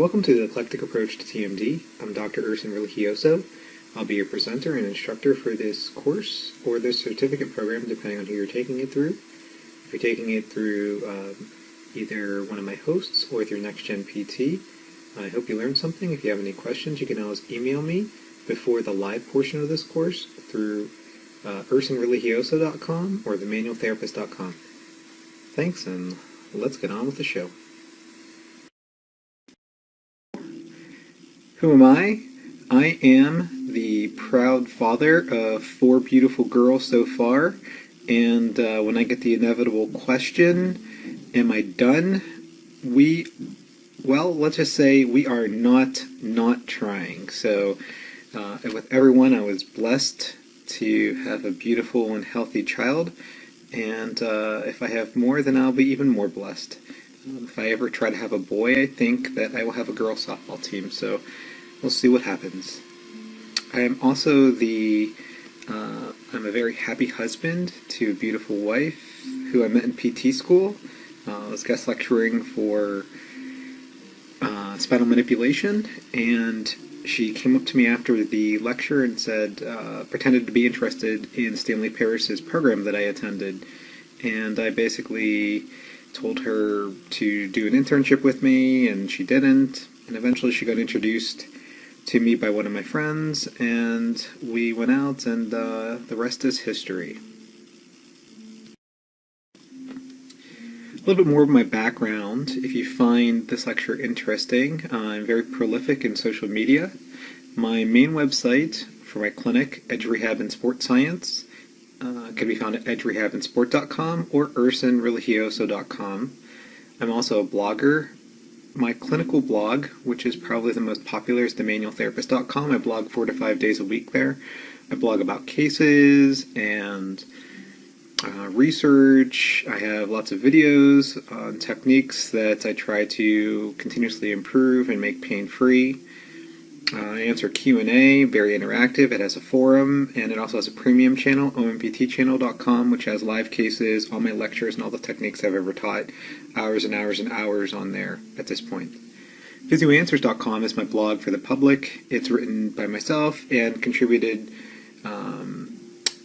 Welcome to the Eclectic Approach to TMD. I'm Dr. Erson Religioso. I'll be your presenter and instructor for this course or this certificate program, depending on who you're taking it through. If you're taking it through either one of my hosts or through NextGen PT, I hope you learned something. If you have any questions, you can always email me before the live portion of this course through ersonreligioso.com or themanualtherapist.com. Thanks, and let's get on with the show. Who am I? I am the proud father of 4 beautiful girls so far, and when I get the inevitable question, am I done? Let's just say we are not trying. So with everyone, I was blessed to have a beautiful and healthy child, and if I have more, then I'll be even more blessed. If I ever try to have a boy, I think that I will have a girl softball team, so we'll see what happens. I am also I'm a very happy husband to a beautiful wife who I met in PT school. I was guest lecturing for spinal manipulation, and she came up to me after the lecture and said, pretended to be interested in Stanley Paris's program that I attended. And I basically told her to do an internship with me, and she didn't. And eventually she got introduced to me by one of my friends, and we went out, and the rest is history. A little bit more of my background. If you find this lecture interesting, I'm very prolific in social media. My main website for my clinic, Edge Rehab and Sport Science, can be found at edgerehabandsport.com or ersonreligioso.com. I'm also a blogger. My clinical blog, which is probably the most popular, is themanualtherapist.com. I blog 4 to 5 days a week there. I blog about cases and research. I have lots of videos on techniques that I try to continuously improve and make pain-free. I answer Q&A, very interactive. It has a forum, and it also has a premium channel, omptchannel.com, which has live cases, all my lectures, and all the techniques I've ever taught. Hours and hours and hours on there at this point. PhysioAnswers.com is my blog for the public. It's written by myself and contributed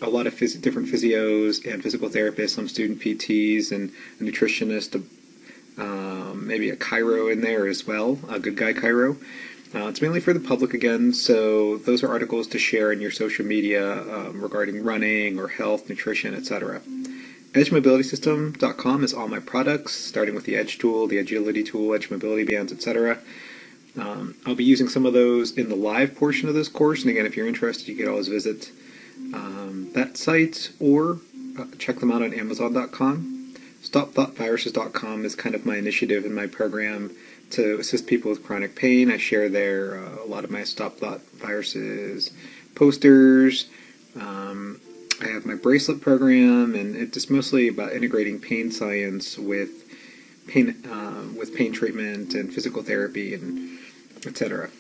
a lot of different physios and physical therapists, some student PTs, and a nutritionist, maybe a chiro in there as well, a good guy chiro. It's mainly for the public again, so those are articles to share in your social media regarding running or health, nutrition, etc. EdgeMobilitySystem.com is all my products, starting with the Edge tool, the Agility tool, Edge Mobility Bands, etc. I'll be using some of those in the live portion of this course, and again, if you're interested, you can always visit that site or check them out on Amazon.com. StopThoughtViruses.com is kind of my initiative in my program to assist people with chronic pain. I share there a lot of my Stop Thought Viruses posters. I have my bracelet program, and it's just mostly about integrating pain science with pain treatment and physical therapy and etc.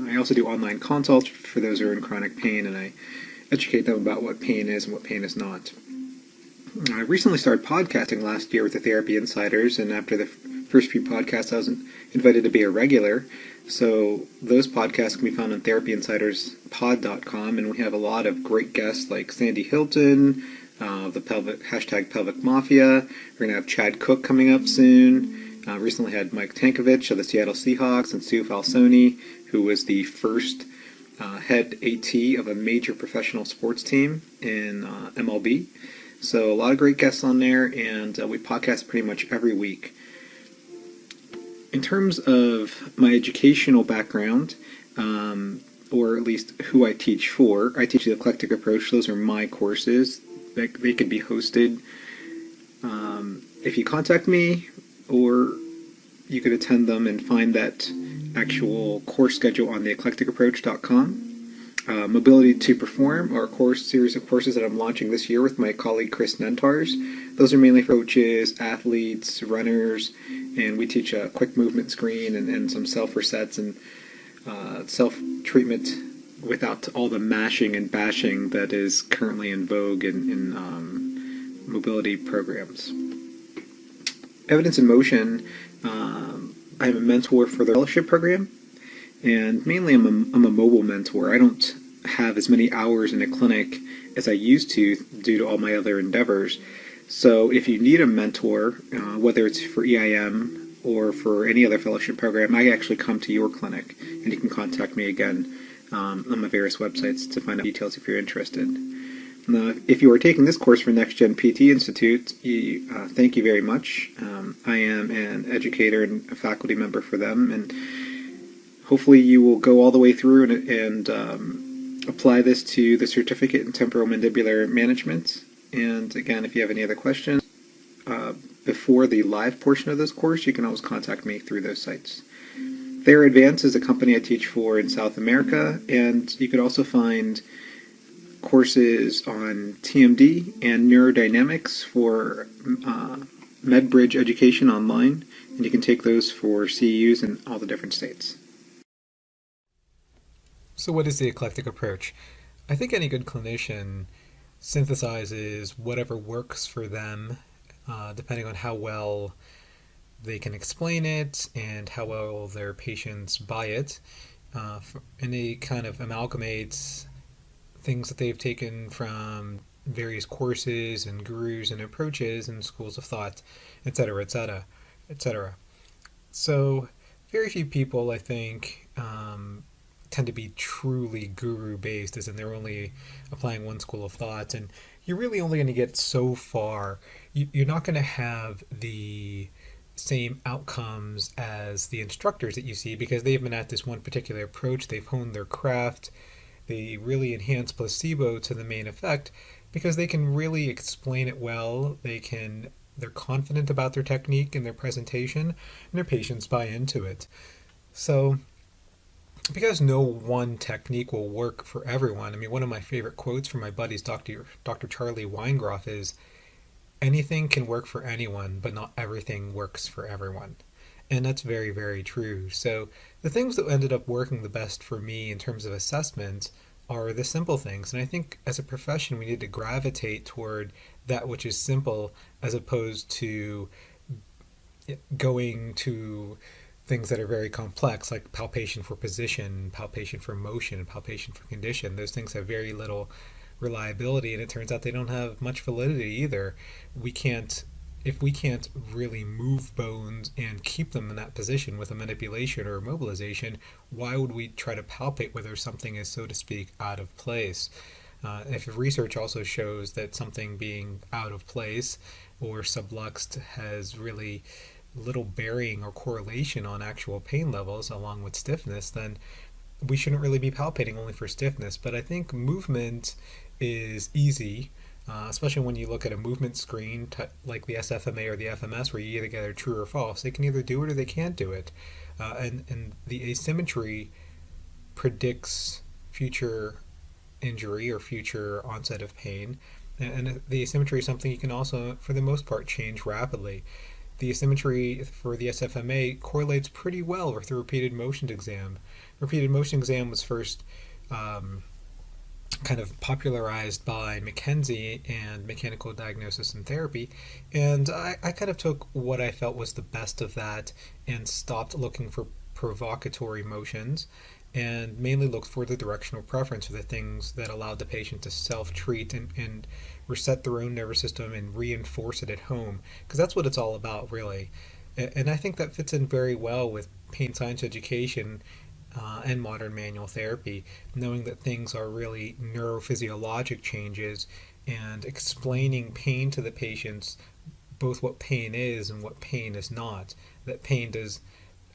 I also do online consults for those who are in chronic pain, and I educate them about what pain is and what pain is not. I recently started podcasting last year with the Therapy Insiders, and after the first few podcasts I was invited to be a regular. So those podcasts can be found on therapyinsiderspod.com, and we have a lot of great guests like Sandy Hilton, the #Pelvic Mafia. We're going to have Chad Cook coming up soon. Recently had Mike Tankovich of the Seattle Seahawks, and Sue Falsoni, who was the first head AT of a major professional sports team in MLB. So a lot of great guests on there, and we podcast pretty much every week. In terms of my educational background, or at least who I teach for, I teach the Eclectic Approach. Those are my courses. They could be hosted if you contact me, or you could attend them and find that actual course schedule on the eclecticapproach.com. Mobility to Perform, or a series of courses that I'm launching this year with my colleague Chris Nentars. Those are mainly for coaches, athletes, runners, and we teach a quick movement screen and some self-resets and self-treatment without all the mashing and bashing that is currently in vogue in mobility programs. Evidence in Motion I'm a mentor for the fellowship program, and mainly I'm a mobile mentor. I don't have as many hours in a clinic as I used to due to all my other endeavors. So if you need a mentor, whether it's for EIM or for any other fellowship program, I actually come to your clinic, and you can contact me again on my various websites to find out details if you're interested. If you are taking this course for Next Gen PT Institute, thank you very much. I am an educator and a faculty member for them, and hopefully you will go all the way through and apply this to the Certificate in Temporomandibular Management. And again, if you have any other questions before the live portion of this course, you can always contact me through those sites. Therapia Advance is a company I teach for in South America, and you could also find courses on TMD and neurodynamics for MedBridge education online, and you can take those for CEUs in all the different states. So what is the eclectic approach? I think any good clinician synthesizes whatever works for them, depending on how well they can explain it and how well their patients buy it, and they kind of amalgamates things that they've taken from various courses and gurus and approaches and schools of thought, etc., etc., etc. So very few people, I think, tend to be truly guru-based, as in they're only applying one school of thought, and you're really only going to get so far. You're not going to have the same outcomes as the instructors that you see because they've been at this one particular approach, they've honed their craft, they really enhance placebo to the main effect because they can really explain it well, they're confident about their technique and their presentation, and their patients buy into it. So because no one technique will work for everyone, I mean, one of my favorite quotes from my buddies, Dr. Charlie Weingroff, is, anything can work for anyone, but not everything works for everyone. And that's very, very true. So the things that ended up working the best for me in terms of assessment are the simple things. And I think as a profession, we need to gravitate toward that which is simple as opposed to going to things that are very complex, like palpation for position, palpation for motion, and palpation for condition. Those things have very little reliability, and it turns out they don't have much validity either. If we can't really move bones and keep them in that position with a manipulation or a mobilization, why would we try to palpate whether something is, so to speak, out of place? If research also shows that something being out of place or subluxed has really little bearing or correlation on actual pain levels along with stiffness, then we shouldn't really be palpating only for stiffness. But I think movement is easy, especially when you look at a movement screen like the SFMA or the FMS, where you either get a true or false. They can either do it or they can't do it. And the asymmetry predicts future injury or future onset of pain. And the asymmetry is something you can also, for the most part, change rapidly. The asymmetry for the SFMA correlates pretty well with the repeated motion exam. Repeated motion exam was first kind of popularized by McKenzie and Mechanical Diagnosis and Therapy, and I kind of took what I felt was the best of that and stopped looking for provocatory motions and mainly looked for the directional preference, or the things that allowed the patient to self-treat and reset their own nervous system and reinforce it at home, because that's what it's all about, really. And I think that fits in very well with pain science education and modern manual therapy, knowing that things are really neurophysiologic changes and explaining pain to the patients, both what pain is and what pain is not. That pain does,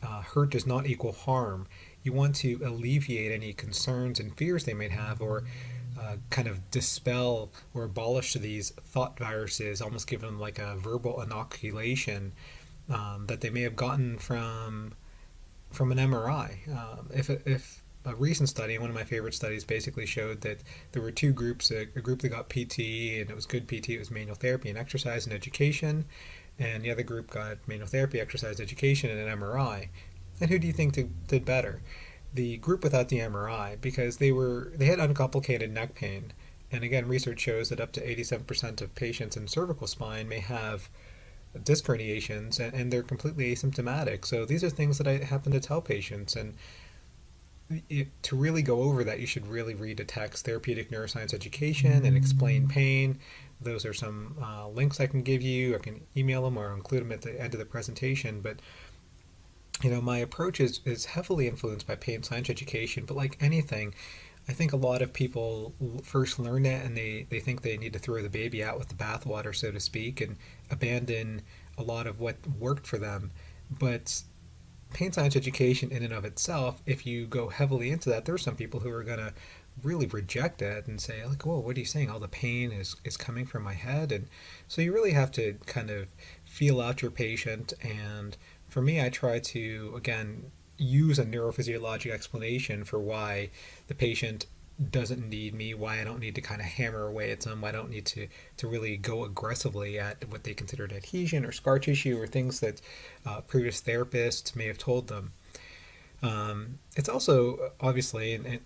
hurt does not equal harm. You want to alleviate any concerns and fears they may have, or kind of dispel or abolish these thought viruses, almost give them like a verbal inoculation that they may have gotten from an MRI. If a recent study, one of my favorite studies, basically showed that there were two groups, a group that got PT and it was good PT, it was manual therapy and exercise and education, and the other group got manual therapy, exercise, education, and an MRI. And who do you think did better? The group without the MRI, because they had uncomplicated neck pain. And again, research shows that up to 87% of patients in cervical spine may have disc herniations, and they're completely asymptomatic. So these are things that I happen to tell patients. And to really go over that, you should really read a text, Therapeutic Neuroscience Education, and Explain Pain. Those are some links I can give you. I can email them or include them at the end of the presentation. But my approach is heavily influenced by pain science education. But like anything, I think a lot of people first learn it and they think they need to throw the baby out with the bathwater, so to speak, and abandon a lot of what worked for them. But pain science education in and of itself, if you go heavily into that, there's some people who are going to really reject it and say, like, whoa, what are you saying? All the pain is coming from my head. And so you really have to kind of feel out your patient. And for me, I try to, again, use a neurophysiologic explanation for why the patient doesn't need me, why I don't need to kind of hammer away at them, why I don't need to really go aggressively at what they considered adhesion or scar tissue or things that previous therapists may have told them. It's also obviously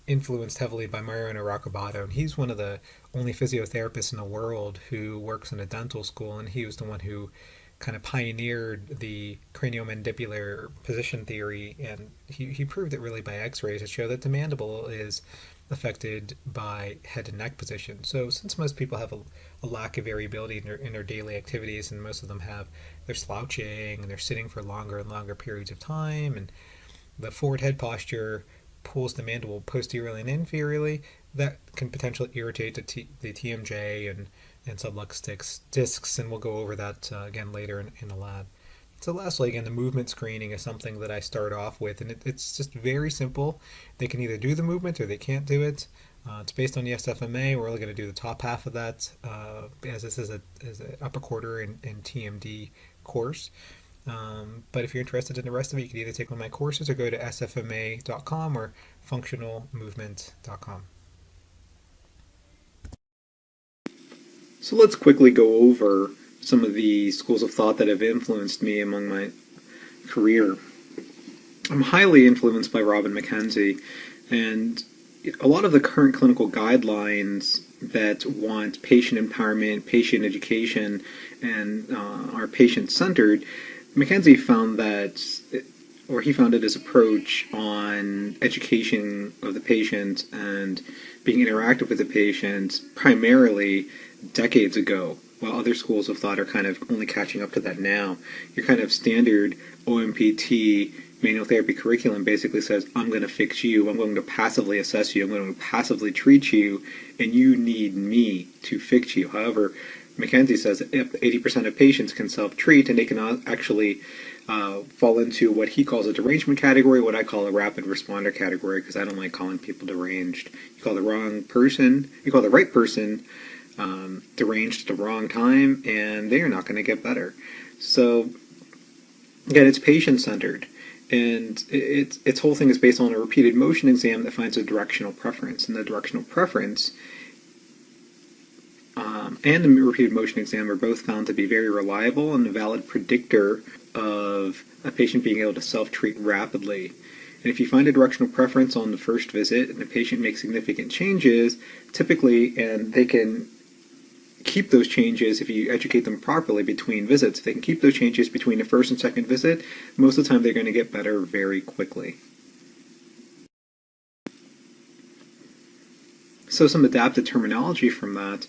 influenced heavily by Mariano Roccabato, and he's one of the only physiotherapists in the world who works in a dental school, and he was the one who kind of pioneered the cranio-mandibular position theory, and he proved it really by x-rays to show that the mandible is affected by head and neck position. So since most people have a lack of variability in their daily activities, and most of them they're slouching and they're sitting for longer and longer periods of time, and the forward head posture pulls the mandible posteriorly and inferiorly, that can potentially irritate the TMJ and sublux discs, and we'll go over that again later in the lab. So lastly, again, the movement screening is something that I start off with, and it's just very simple. They can either do the movement or they can't do it. It's based on the SFMA. We're only going to do the top half of that, as this is an upper quarter in TMD course. But if you're interested in the rest of it, you can either take one of my courses or go to sfma.com or functionalmovement.com. So let's quickly go over some of the schools of thought that have influenced me among my career. I'm highly influenced by Robin McKenzie, and a lot of the current clinical guidelines that want patient empowerment, patient education, and are patient-centered, McKenzie found that, or he founded his approach on education of the patient and being interactive with the patient primarily decades ago, while other schools of thought are kind of only catching up to that now. Your kind of standard OMPT manual therapy curriculum basically says, I'm going to fix you, I'm going to passively assess you, I'm going to passively treat you, and you need me to fix you. However, McKenzie says that 80% of patients can self-treat, and they can actually fall into what he calls a derangement category, what I call a rapid responder category, because I don't like calling people deranged. You call the right person deranged at the wrong time, and they are not going to get better. So, again, it's patient-centered, and its whole thing is based on a repeated motion exam that finds a directional preference, and the directional preference and the repeated motion exam are both found to be very reliable and a valid predictor of a patient being able to self-treat rapidly. And if you find a directional preference on the first visit and the patient makes significant changes, typically, and they can keep those changes if you educate them properly between visits, if they can keep those changes between the first and second visit, most of the time they're going to get better very quickly. So some adapted terminology from that.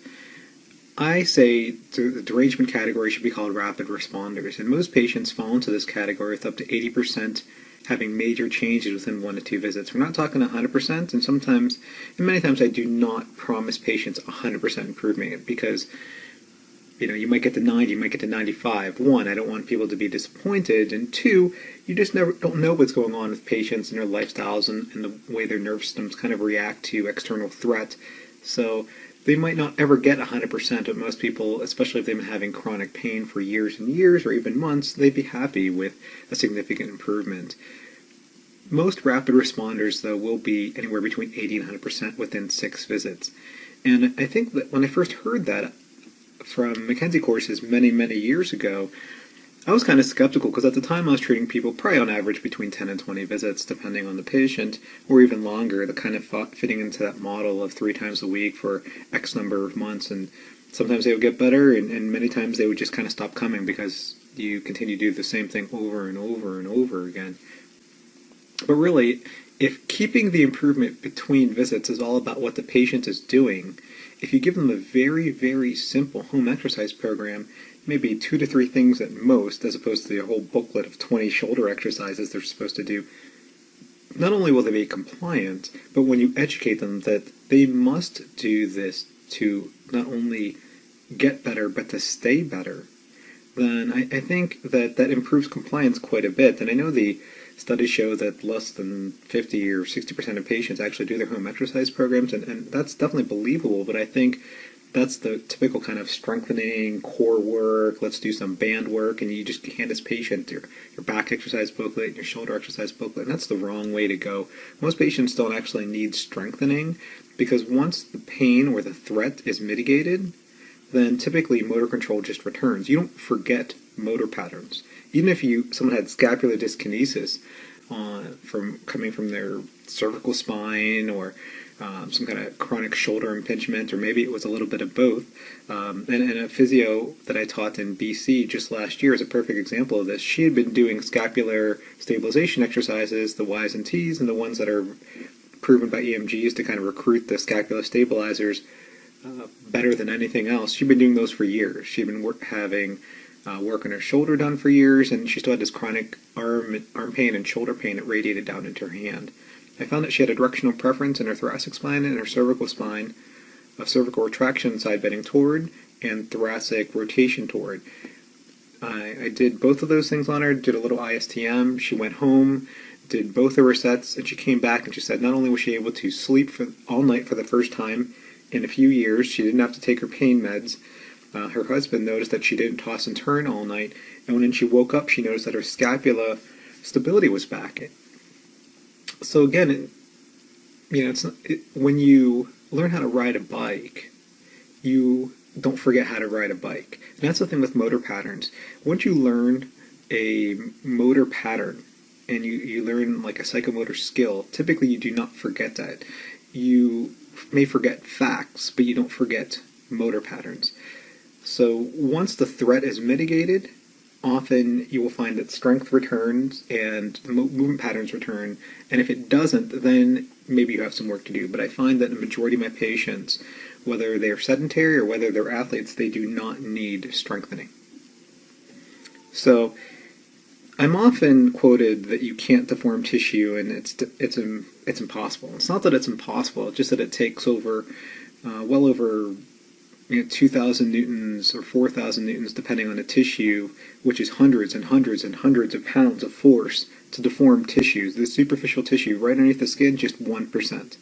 I say the derangement category should be called rapid responders, and most patients fall into this category with up to 80% having major changes within 1 to 2 visits. We're not talking 100%, and many times I do not promise patients 100% improvement, because you might get to 90, you might get to 95. 1, I don't want people to be disappointed, and 2, you just don't know what's going on with patients and their lifestyles and the way their nerve systems kind of react to external threat. So they might not ever get 100%, but most people, especially if they've been having chronic pain for years and years or even months, they'd be happy with a significant improvement. Most rapid responders, though, will be anywhere between 80 and 100% within 6 visits. And I think that when I first heard that from McKenzie courses many, many years ago, I was kind of skeptical, because at the time I was treating people probably on average between 10 and 20 visits, depending on the patient, or even longer, the kind of fitting into that model of 3 times a week for X number of months. And sometimes they would get better, and many times they would just kind of stop coming because you continue to do the same thing over and over and over again. But really, if keeping the improvement between visits is all about what the patient is doing, if you give them a very, very simple home exercise program, maybe 2 to 3 things at most, as opposed to the whole booklet of 20 shoulder exercises they're supposed to do, not only will they be compliant, but when you educate them that they must do this to not only get better, but to stay better, then I think that improves compliance quite a bit. And I know the studies show that less than 50 or 60% of patients actually do their home exercise programs, and that's definitely believable, but I think that's the typical kind of strengthening, core work, let's do some band work, and you just hand this patient your back exercise booklet and your shoulder exercise booklet, and that's the wrong way to go. Most patients don't actually need strengthening, because once the pain or the threat is mitigated, then typically motor control just returns. You don't forget motor patterns. Even if someone had scapular dyskinesis from coming from their cervical spine, or some kind of chronic shoulder impingement, or maybe it was a little bit of both. And a physio that I taught in BC just last year is a perfect example of this. She had been doing scapular stabilization exercises, the Ys and Ts, and the ones that are proven by EMGs to kind of recruit the scapular stabilizers better than anything else. She'd been doing those for years. She'd been having work on her shoulder done for years, and she still had this chronic arm pain and shoulder pain that radiated down into her hand. I found that she had a directional preference in her thoracic spine and her cervical spine, of cervical retraction side bending toward, and thoracic rotation toward. I did both of those things on her, did a little ISTM. She went home, did both of her sets, and she came back and she said not only was she able to sleep all night for the first time in a few years, she didn't have to take her pain meds. Her husband noticed that she didn't toss and turn all night, and when she woke up, she noticed that her scapula stability was back. So again, when you learn how to ride a bike, you don't forget how to ride a bike. And that's the thing with motor patterns. Once you learn a motor pattern, and you learn like a psychomotor skill, typically you do not forget that. You may forget facts, but you don't forget motor patterns. So once the threat is mitigated, often you will find that strength returns and movement patterns return, and if it doesn't, then maybe you have some work to do. But I find that the majority of my patients, whether they're sedentary or whether they're athletes, they do not need strengthening. So I'm often quoted that you can't deform tissue, and it's impossible. It's not that it's impossible, it's just that it takes well over 2,000 newtons or 4,000 newtons, depending on the tissue, which is hundreds and hundreds and hundreds of pounds of force to deform tissues. The superficial tissue right underneath the skin, just 1%.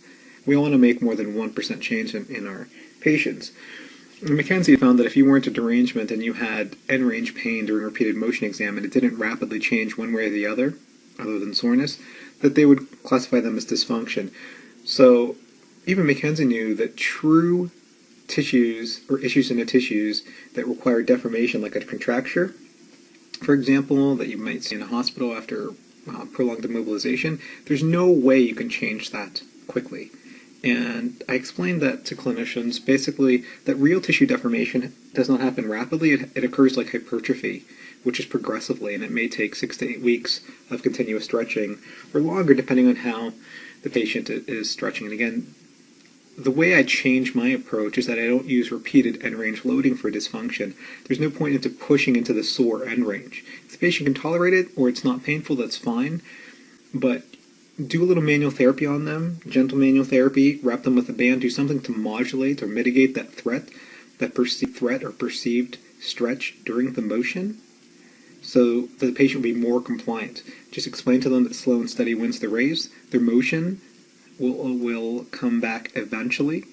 We all want to make more than 1% change in our patients. And McKenzie found that if you weren't a derangement and you had end-range pain during repeated motion exam and it didn't rapidly change one way or the other than soreness, that they would classify them as dysfunction. So even McKenzie knew that true tissues or issues in the tissues that require deformation, like a contracture, for example, that you might see in a hospital after prolonged immobilization, there's no way you can change that quickly. And I explained that to clinicians, basically, that real tissue deformation does not happen rapidly. It occurs like hypertrophy, which is progressively, and it may take 6 to 8 weeks of continuous stretching, or longer, depending on how the patient is stretching. And again, the way I change my approach is that I don't use repeated end range loading for dysfunction. There's no point into pushing into the sore end range. If the patient can tolerate it or it's not painful, that's fine. But do a little manual therapy on them, gentle manual therapy, wrap them with a band, do something to modulate or mitigate that threat, that perceived threat or perceived stretch during the motion, so that the patient will be more compliant. Just explain to them that slow and steady wins the race. Their motion will come back eventually.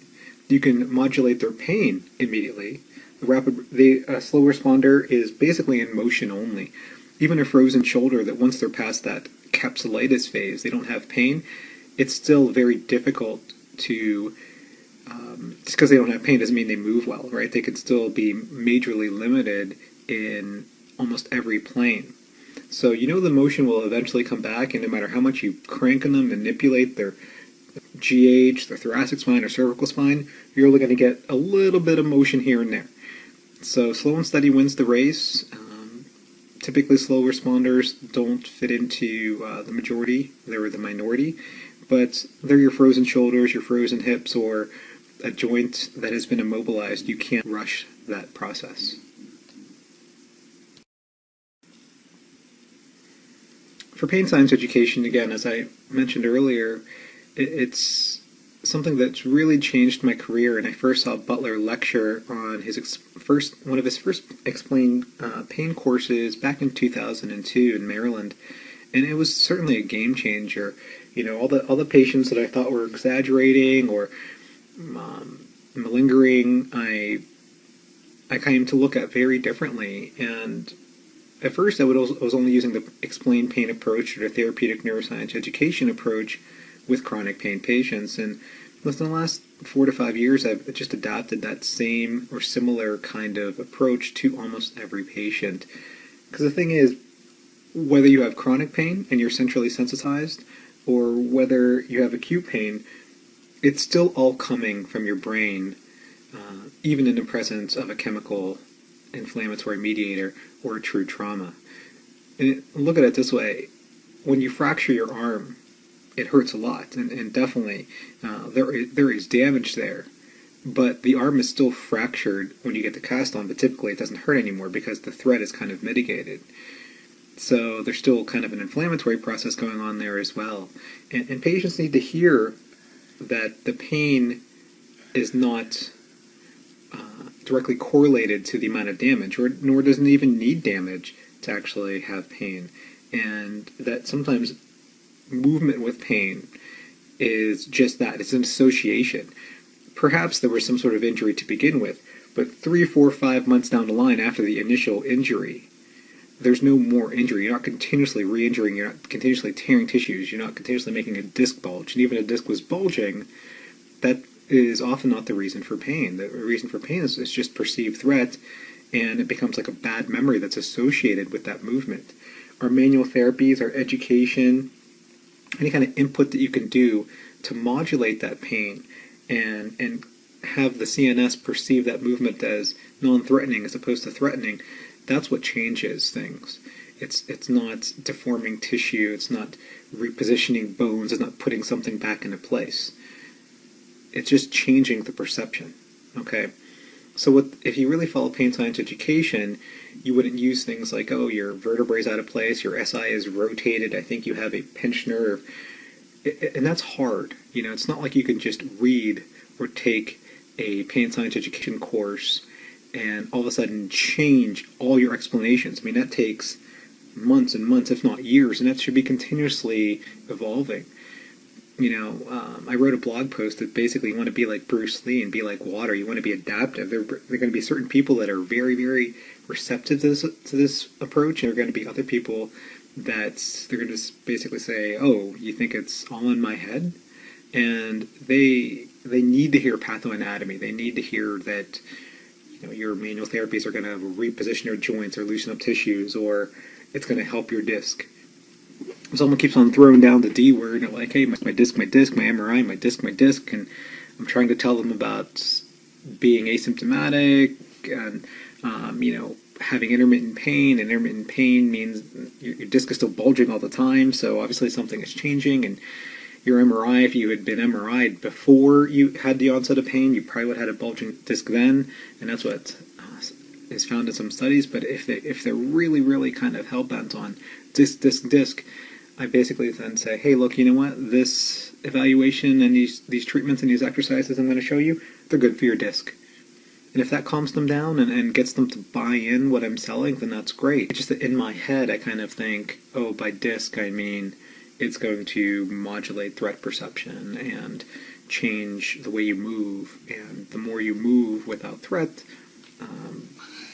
You can modulate their pain immediately. The slow responder is basically in motion only. Even a frozen shoulder, that once they're past that capsulitis phase, they don't have pain, it's still very difficult to, just because they don't have pain doesn't mean they move well, right? They could still be majorly limited in almost every plane. So the motion will eventually come back, and no matter how much you crank on them, manipulate their GH, their thoracic spine or cervical spine, you're only going to get a little bit of motion here and there. So slow and steady wins the race. Typically, slow responders don't fit into the majority. They're the minority. But they're your frozen shoulders, your frozen hips, or a joint that has been immobilized. You can't rush that process. For pain science education, again, as I mentioned earlier, it's something that's really changed my career. And I first saw Butler lecture on one of his first explained pain courses back in 2002 in Maryland, and it was certainly a game changer. You know, all the patients that I thought were exaggerating or malingering, I came to look at very differently. And at first, I was only using the explained pain approach or the therapeutic neuroscience education approach with chronic pain patients. And within the last 4 to 5 years, I've just adopted that same or similar kind of approach to almost every patient. Because the thing is, whether you have chronic pain and you're centrally sensitized, or whether you have acute pain, it's still all coming from your brain, even in the presence of a chemical inflammatory mediator or a true trauma. And look at it this way: when you fracture your arm, it hurts a lot, and definitely there is damage there. But the arm is still fractured when you get the cast on, but typically it doesn't hurt anymore because the threat is kind of mitigated. So there's still kind of an inflammatory process going on there as well. And patients need to hear that the pain is not directly correlated to the amount of damage, nor does it even need damage to actually have pain. And that sometimes movement with pain is just that. It's an association. Perhaps there was some sort of injury to begin with, but 3, 4, 5 months down the line after the initial injury, there's no more injury. You're not continuously re-injuring. You're not continuously tearing tissues. You're not continuously making a disc bulge. And even if a disc was bulging, that is often not the reason for pain. The reason for pain is just perceived threat, and it becomes like a bad memory that's associated with that movement. Our manual therapies, our education, any kind of input that you can do to modulate that pain and have the CNS perceive that movement as non-threatening as opposed to threatening, that's what changes things. It's not deforming tissue, it's not repositioning bones, it's not putting something back into place. It's just changing the perception, okay? So if you really follow pain science education, you wouldn't use things like, oh, your vertebrae's out of place, your SI is rotated, I think you have a pinched nerve. And that's hard. You know, it's not like you can just read or take a pain science education course and all of a sudden change all your explanations. I mean, that takes months and months, if not years, and that should be continuously evolving. You know, I wrote a blog post that basically you want to be like Bruce Lee and be like water. You want to be adaptive. There are going to be certain people that are very, very receptive to this approach, and there are going to be other people that they're going to basically say, oh, you think it's all in my head? And they need to hear pathoanatomy. They need to hear that, you know, your manual therapies are going to reposition your joints or loosen up tissues, or it's going to help your disc. Someone keeps on throwing down the D word, and like, hey, my disc, my MRI, my disc, and I'm trying to tell them about being asymptomatic and, you know, having intermittent pain, and intermittent pain means your disc is still bulging all the time, so obviously something is changing, and your MRI, if you had been MRI'd before you had the onset of pain, you probably would have had a bulging disc then, and that's what is found in some studies. But if they're really, really kind of hell-bent on disc, I basically then say, hey, look, you know what, this evaluation and these treatments and these exercises I'm going to show you, they're good for your disc. And if that calms them down and gets them to buy in what I'm selling, then that's great. It's just that in my head, I kind of think, oh, by disc, I mean it's going to modulate threat perception and change the way you move. And the more you move without threat,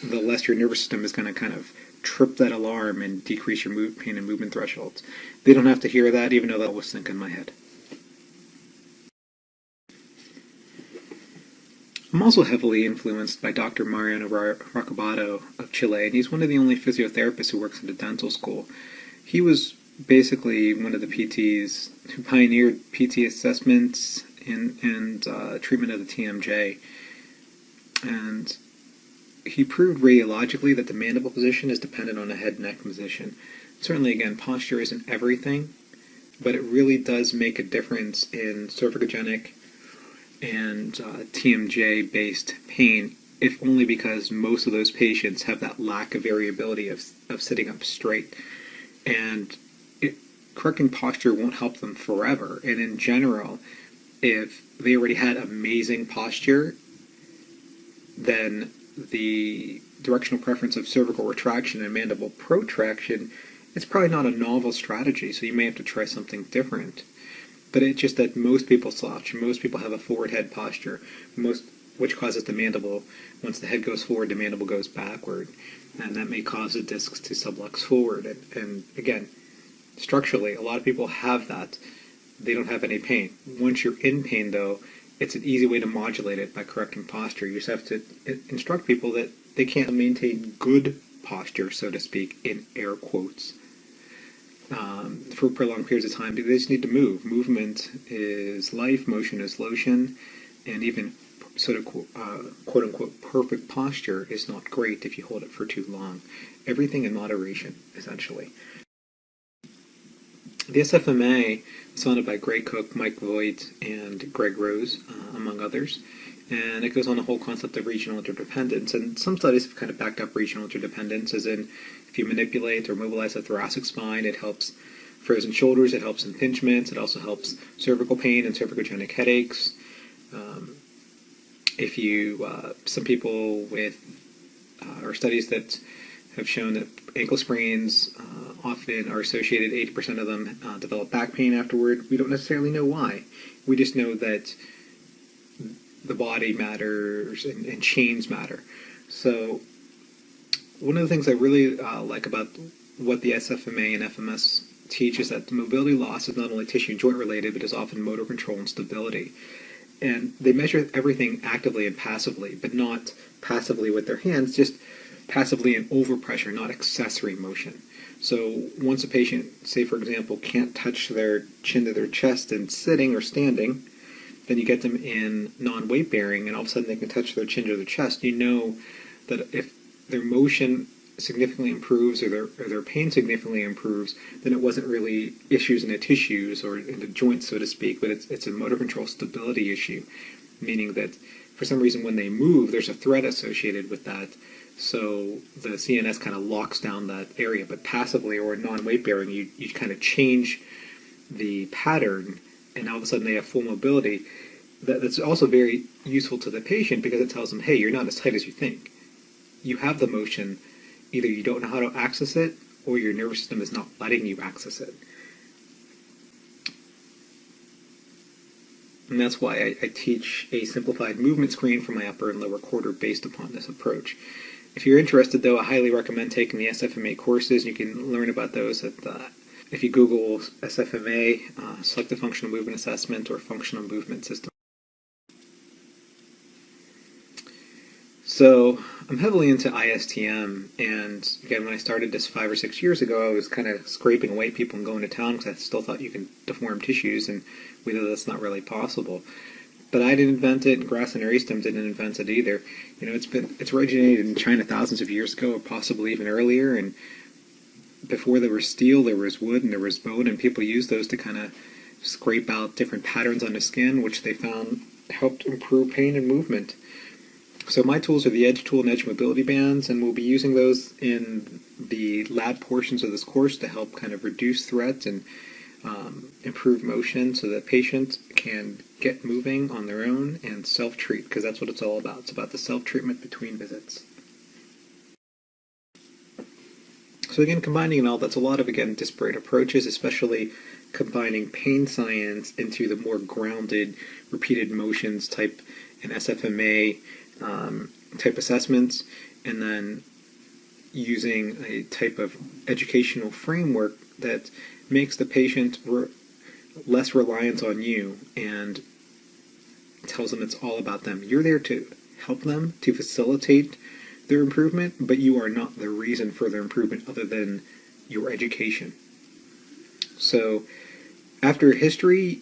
the less your nervous system is going to kind of trip that alarm and decrease your pain and movement thresholds. They don't have to hear that, even though that was think in my head. I'm also heavily influenced by Dr. Mariano Rocabado of Chile, and he's one of the only physiotherapists who works at a dental school. He was basically one of the PTs who pioneered PT assessments and treatment of the TMJ. And he proved radiologically that the mandible position is dependent on the head and neck position. Certainly, again, posture isn't everything, but it really does make a difference in cervicogenic and TMJ-based pain, if only because most of those patients have that lack of variability of sitting up straight. And correcting posture won't help them forever. And in general, if they already had amazing posture, then the directional preference of cervical retraction and mandible protraction, it's probably not a novel strategy, so you may have to try something different. But it's just that most people slouch, most people have a forward head posture, which causes the mandible, once the head goes forward, the mandible goes backward, and that may cause the discs to sublux forward. And again, structurally, a lot of people have that. They don't have any pain. Once you're in pain, though, it's an easy way to modulate it by correcting posture. You just have to instruct people that they can't maintain good posture, so to speak, in air quotes, for prolonged periods of time. They just need to move. Movement is life, motion is lotion, and even sort of quote-unquote perfect posture is not great if you hold it for too long. Everything in moderation, essentially. The SFMA was founded by Gray Cook, Mike Voigt, and Greg Rose, among others, and it goes on the whole concept of regional interdependence. And some studies have kind of backed up regional interdependence, as in if you manipulate or mobilize the thoracic spine, it helps frozen shoulders, it helps impingements, it also helps cervical pain and cervicogenic headaches. Some people with, or studies that have shown that ankle sprains often are associated, 80% of them develop back pain afterward. We don't necessarily know why. We just know that the body matters and chains matter. So one of the things I really like about what the SFMA and FMS teach is that the mobility loss is not only tissue and joint related, but is often motor control and stability. And they measure everything actively and passively, but not passively with their hands, just passively in overpressure, not accessory motion. So once a patient, say for example, can't touch their chin to their chest in sitting or standing, then you get them in non-weight bearing and all of a sudden they can touch their chin to their chest. You know that if their motion significantly improves or their pain significantly improves, then it wasn't really issues in the tissues or in the joints, so to speak, but it's a motor control stability issue, meaning that for some reason when they move, there's a threat associated with that. So the CNS kind of locks down that area, but passively or non-weight bearing, you kind of change the pattern, and all of a sudden they have full mobility. That's also very useful to the patient because it tells them, hey, you're not as tight as you think. You have the motion. Either you don't know how to access it, or your nervous system is not letting you access it. And that's why I teach a simplified movement screen for my upper and lower quarter based upon this approach. If you're interested, though, I highly recommend taking the SFMA courses. You can learn about those if you Google SFMA, Selective Functional Movement Assessment, or Functional Movement System. So I'm heavily into ISTM, and again, when I started this 5 or 6 years ago, I was kind of scraping away people and going to town because I still thought you can deform tissues, and we know that's not really possible. But I didn't invent it, and Grass and Eastham didn't invent it either. You know, it's originated in China thousands of years ago, or possibly even earlier, and before there was steel, there was wood and there was bone, and people used those to kind of scrape out different patterns on the skin, which they found helped improve pain and movement. So my tools are the Edge tool and Edge mobility bands, and we'll be using those in the lab portions of this course to help kind of reduce threat and improve motion so that patients can get moving on their own and self-treat, because that's what it's all about. It's about the self-treatment between visits. So again, combining it all, that's a lot of, again, disparate approaches, especially combining pain science into the more grounded, repeated motions type and SFMA type assessments, and then using a type of educational framework that makes the patient less reliant on you and tells them it's all about them. You're there to help them, to facilitate their improvement, but you are not the reason for their improvement other than your education. So after history,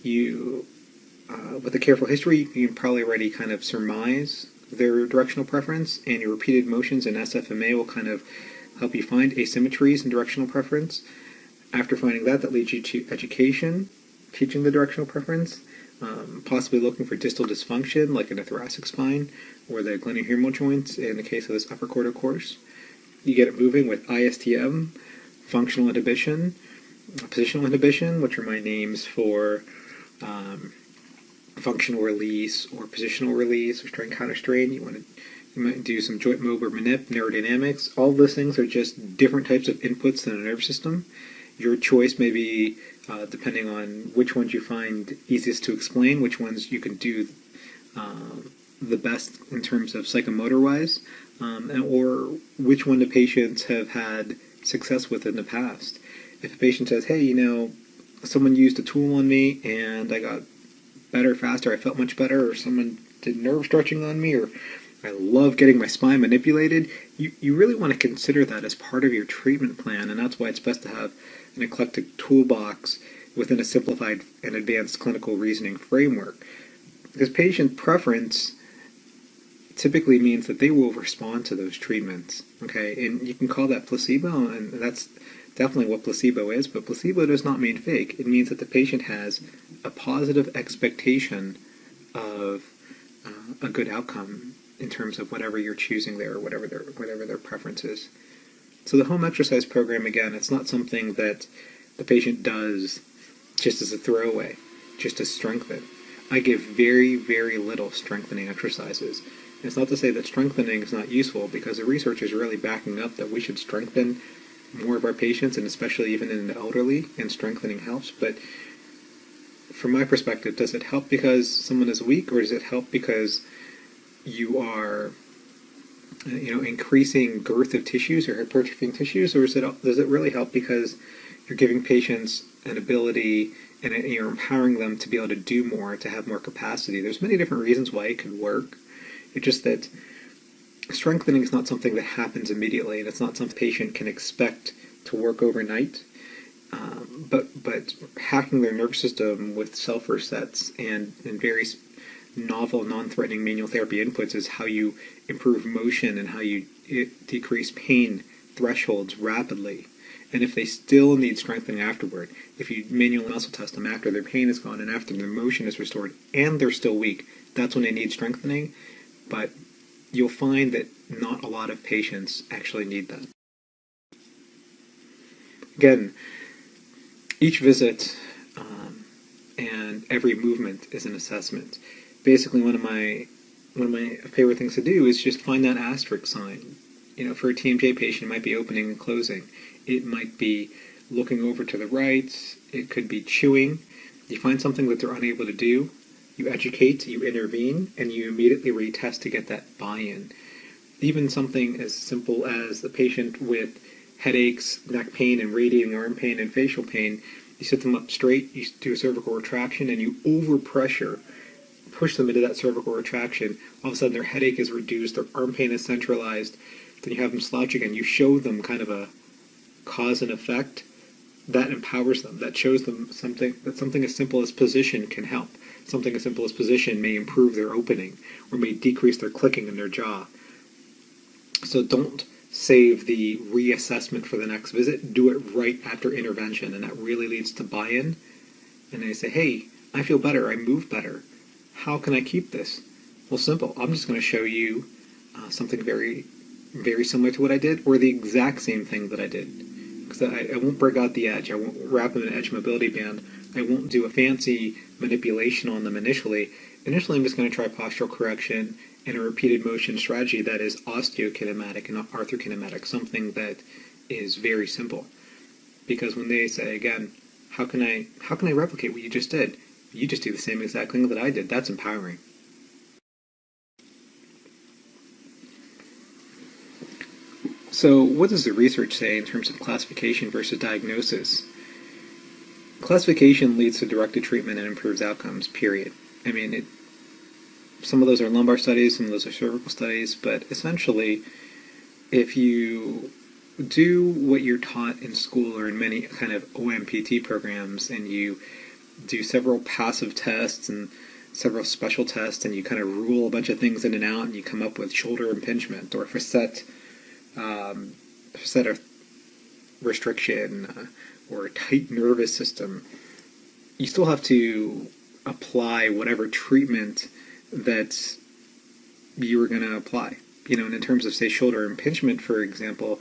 with a careful history, you can probably already kind of surmise their directional preference, and your repeated motions in SFMA will kind of help you find asymmetries in directional preference. After finding that, that leads you to education, teaching the directional preference, possibly looking for distal dysfunction, like in a thoracic spine, or the glenohumeral joints in the case of this upper quarter course. You get it moving with ISTM, functional inhibition, positional inhibition, which are my names for functional release or positional release or strain counter strain. You might do some joint mob or manip, neurodynamics. All of those things are just different types of inputs in the nervous system. Your choice may be, depending on which ones you find easiest to explain, which ones you can do the best in terms of psychomotor-wise, or which one the patients have had success with in the past. If a patient says, hey, someone used a tool on me and I got better faster, I felt much better, or someone did nerve stretching on me, or I love getting my spine manipulated, you really want to consider that as part of your treatment plan, and that's why it's best to have an eclectic toolbox within a simplified and advanced clinical reasoning framework. Because patient preference typically means that they will respond to those treatments, okay? And you can call that placebo, and that's definitely what placebo is, but placebo does not mean fake. It means that the patient has a positive expectation of a good outcome in terms of whatever you're choosing there, or whatever their preference is. So the home exercise program, again, it's not something that the patient does just as a throwaway, just to strengthen. I give very, very little strengthening exercises. And it's not to say that strengthening is not useful, because the research is really backing up that we should strengthen more of our patients, and especially even in the elderly, and strengthening helps. But from my perspective, does it help because someone is weak, or does it help because you are increasing girth of tissues or hypertrophying tissues, or does it really help because you're giving patients an ability and you're empowering them to be able to do more, to have more capacity? There's many different reasons why it could work. It's just that strengthening is not something that happens immediately, and it's not something the patient can expect to work overnight. But hacking their nervous system with self-resets and various novel, non-threatening manual therapy inputs is how you improve motion and how you decrease pain thresholds rapidly. And if they still need strengthening afterward, if you manually muscle test them after their pain is gone and after their motion is restored and they're still weak, that's when they need strengthening. But you'll find that not a lot of patients actually need that. Again, each visit and every movement is an assessment. Basically, one of my favorite things to do is just find that asterisk sign. For a TMJ patient, it might be opening and closing. It might be looking over to the right. It could be chewing. You find something that they're unable to do. You educate, you intervene, and you immediately retest to get that buy-in. Even something as simple as the patient with headaches, neck pain, and radiating arm pain and facial pain, you sit them up straight, you do a cervical retraction, and you overpressure, push them into that cervical retraction. All of a sudden their headache is reduced, their arm pain is centralized, then you have them slouch again. You show them kind of a cause and effect that empowers them, that shows them something as simple as position can help. Something as simple as position may improve their opening or may decrease their clicking in their jaw. So don't save the reassessment for the next visit. Do it right after intervention, and that really leads to buy-in. And they say, hey, I feel better, I move better. How can I keep this? Well, simple. I'm just going to show you something very, very similar to what I did, or the exact same thing that I did. Because I won't break out the edge. I won't wrap them in an edge mobility band. I won't do a fancy manipulation on them initially. Initially, I'm just going to try postural correction and a repeated motion strategy that is osteokinematic and not arthrokinematic, something that is very simple. Because when they say, again, how can I replicate what you just did? You just do the same exact thing that I did. That's empowering. So what does the research say in terms of classification versus diagnosis? Classification leads to directed treatment and improves outcomes, period. I mean, some of those are lumbar studies, some of those are cervical studies, but essentially, if you do what you're taught in school or in many kind of OMPT programs, and you do several passive tests and several special tests, and you kind of rule a bunch of things in and out, and you come up with shoulder impingement or facet restriction or a tight nervous system. You still have to apply whatever treatment that you were going to apply. And in terms of, say, shoulder impingement, for example,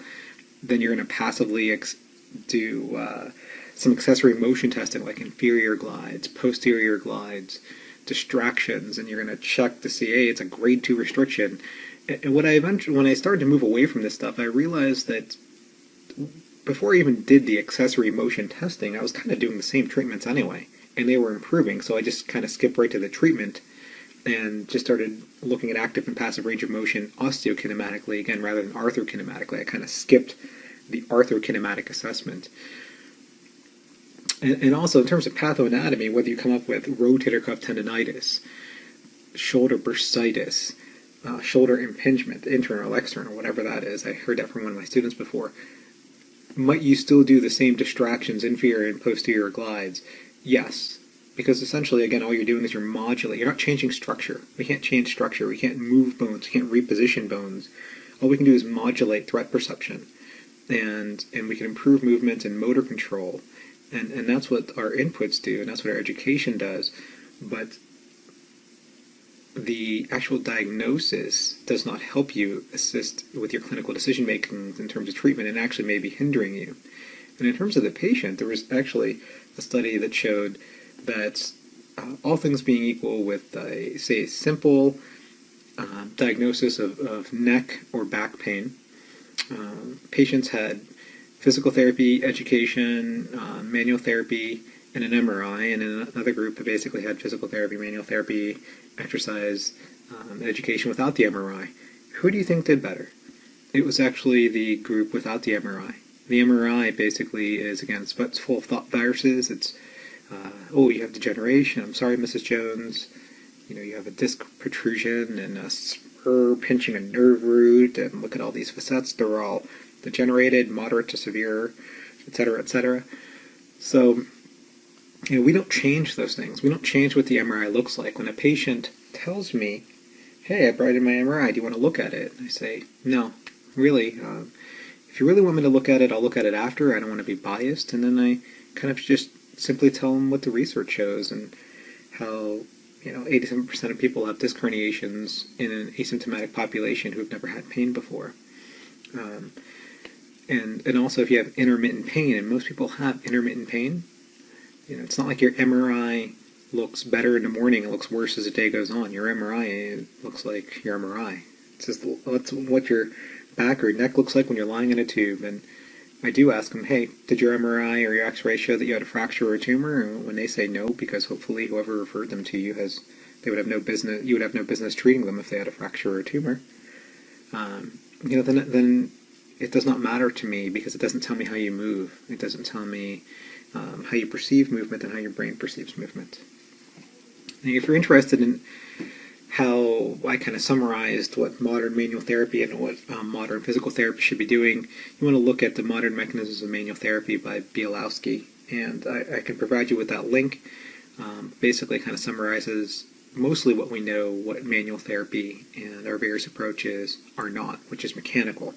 then you're going to passively do some accessory motion testing, like inferior glides, posterior glides, distractions, and you're going to check to see, hey, it's a grade 2 restriction. And when I started to move away from this stuff, I realized that before I even did the accessory motion testing, I was kind of doing the same treatments anyway, and they were improving, so I just kind of skipped right to the treatment and just started looking at active and passive range of motion osteokinematically, again, rather than arthrokinematically. I kind of skipped the arthrokinematic assessment. And also, in terms of pathoanatomy, whether you come up with rotator cuff tendonitis, shoulder bursitis, shoulder impingement, internal, external, whatever that is, I heard that from one of my students before, might you still do the same distractions, inferior and posterior glides? Yes. Because essentially, again, all you're doing is you're modulating. You're not changing structure. We can't change structure. We can't move bones. We can't reposition bones. All we can do is modulate threat perception. And we can improve movement and motor control. And that's what our inputs do, and that's what our education does. But the actual diagnosis does not help you assist with your clinical decision making in terms of treatment, and actually may be hindering you. And in terms of the patient, there was actually a study that showed that all things being equal, with say, simple diagnosis of neck or back pain, patients had physical therapy, education, manual therapy, and an MRI, and in another group that basically had physical therapy, manual therapy, exercise, education without the MRI. Who do you think did better? It was actually the group without the MRI. The MRI basically is, again, it's full of thought viruses. It's, you have degeneration. I'm sorry, Mrs. Jones. You have a disc protrusion and a spur pinching a nerve root, and look at all these facets. They're all degenerated, moderate to severe, etc., etc. So, we don't change those things. We don't change what the MRI looks like. When a patient tells me, hey, I brought in my MRI, do you want to look at it? I say, no, really. If you really want me to look at it, I'll look at it after. I don't want to be biased. And then I kind of just simply tell them what the research shows and how 87% of people have disc herniations in an asymptomatic population who have never had pain before. And also if you have intermittent pain, and most people have intermittent pain, it's not like your MRI looks better in the morning, it looks worse as the day goes on. Your MRI looks like your MRI. It's just what your back or neck looks like when you're lying in a tube. And I do ask them, hey, did your MRI or your X-ray show that you had a fracture or a tumor? And when they say no, because hopefully whoever referred them to you you would have no business treating them if they had a fracture or a tumor. Then it does not matter to me, because it doesn't tell me how you move. It doesn't tell me how you perceive movement and how your brain perceives movement. And if you're interested in how I kind of summarized what modern manual therapy and what modern physical therapy should be doing, you want to look at The Modern Mechanisms of Manual Therapy by Bielowski. And I can provide you with that link. Basically kind of summarizes mostly what we know, what manual therapy and our various approaches are not, which is mechanical.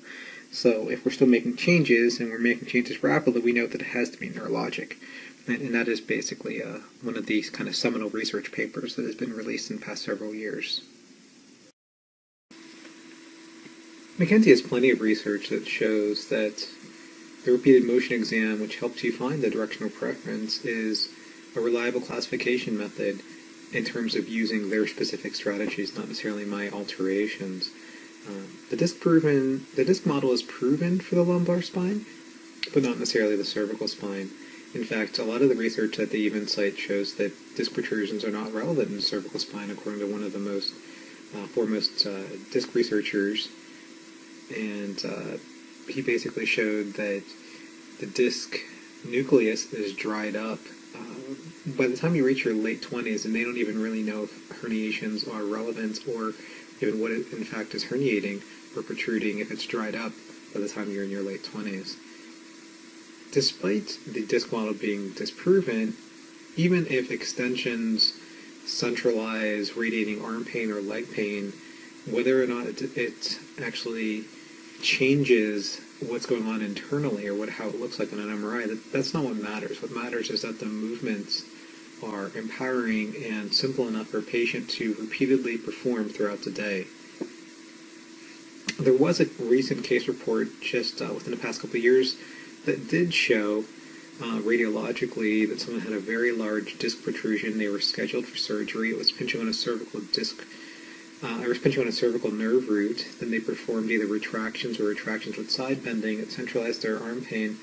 So if we're still making changes, and we're making changes rapidly, we know that it has to be neurologic. And that is basically one of these kind of seminal research papers that has been released in the past several years. McKenzie has plenty of research that shows that the repeated motion exam, which helps you find the directional preference, is a reliable classification method in terms of using their specific strategies, not necessarily my alterations. The disc model is proven for the lumbar spine, but not necessarily the cervical spine. In fact, a lot of the research that they even cite shows that disc protrusions are not relevant in the cervical spine, according to one of the most foremost disc researchers. And he basically showed that the disc nucleus is dried up by the time you reach your late 20s, and they don't even really know if herniations are relevant or even what it in fact is herniating or protruding if it's dried up by the time you're in your late 20s. Despite the disc model being disproven, even if extensions centralized radiating arm pain or leg pain, whether or not it actually changes what's going on internally or how it looks like on an MRI, that's not what matters. What matters is that the movements are empowering and simple enough for a patient to repeatedly perform throughout the day. There was a recent case report just within the past couple of years that did show radiologically that someone had a very large disc protrusion. They were scheduled for surgery. It was pinching on a cervical disc. It was pinching on a cervical nerve root. Then they performed either retractions with side bending. It centralized their arm pain.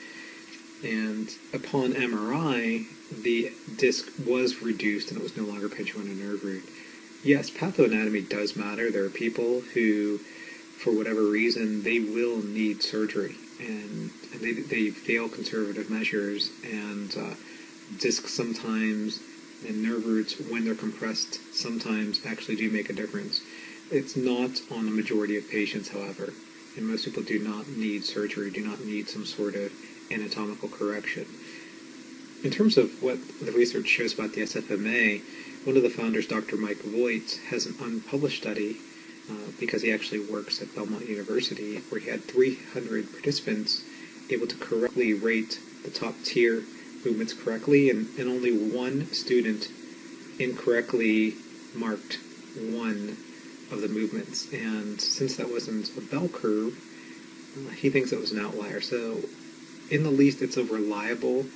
And upon MRI, the disc was reduced and it was no longer pinching on a nerve root. Yes, pathoanatomy does matter. There are people who, for whatever reason, they will need surgery, and they fail conservative measures, and discs sometimes and nerve roots, when they're compressed, sometimes actually do make a difference. It's not on the majority of patients, however, and most people do not need surgery, do not need some sort of anatomical correction. In terms of what the research shows about the SFMA, one of the founders, Dr. Mike Voigt, has an unpublished study because he actually works at Belmont University, where he had 300 participants able to correctly rate the top tier movements correctly, and only one student incorrectly marked one of the movements. And since that wasn't a bell curve, he thinks it was an outlier. So in the least, it's a reliable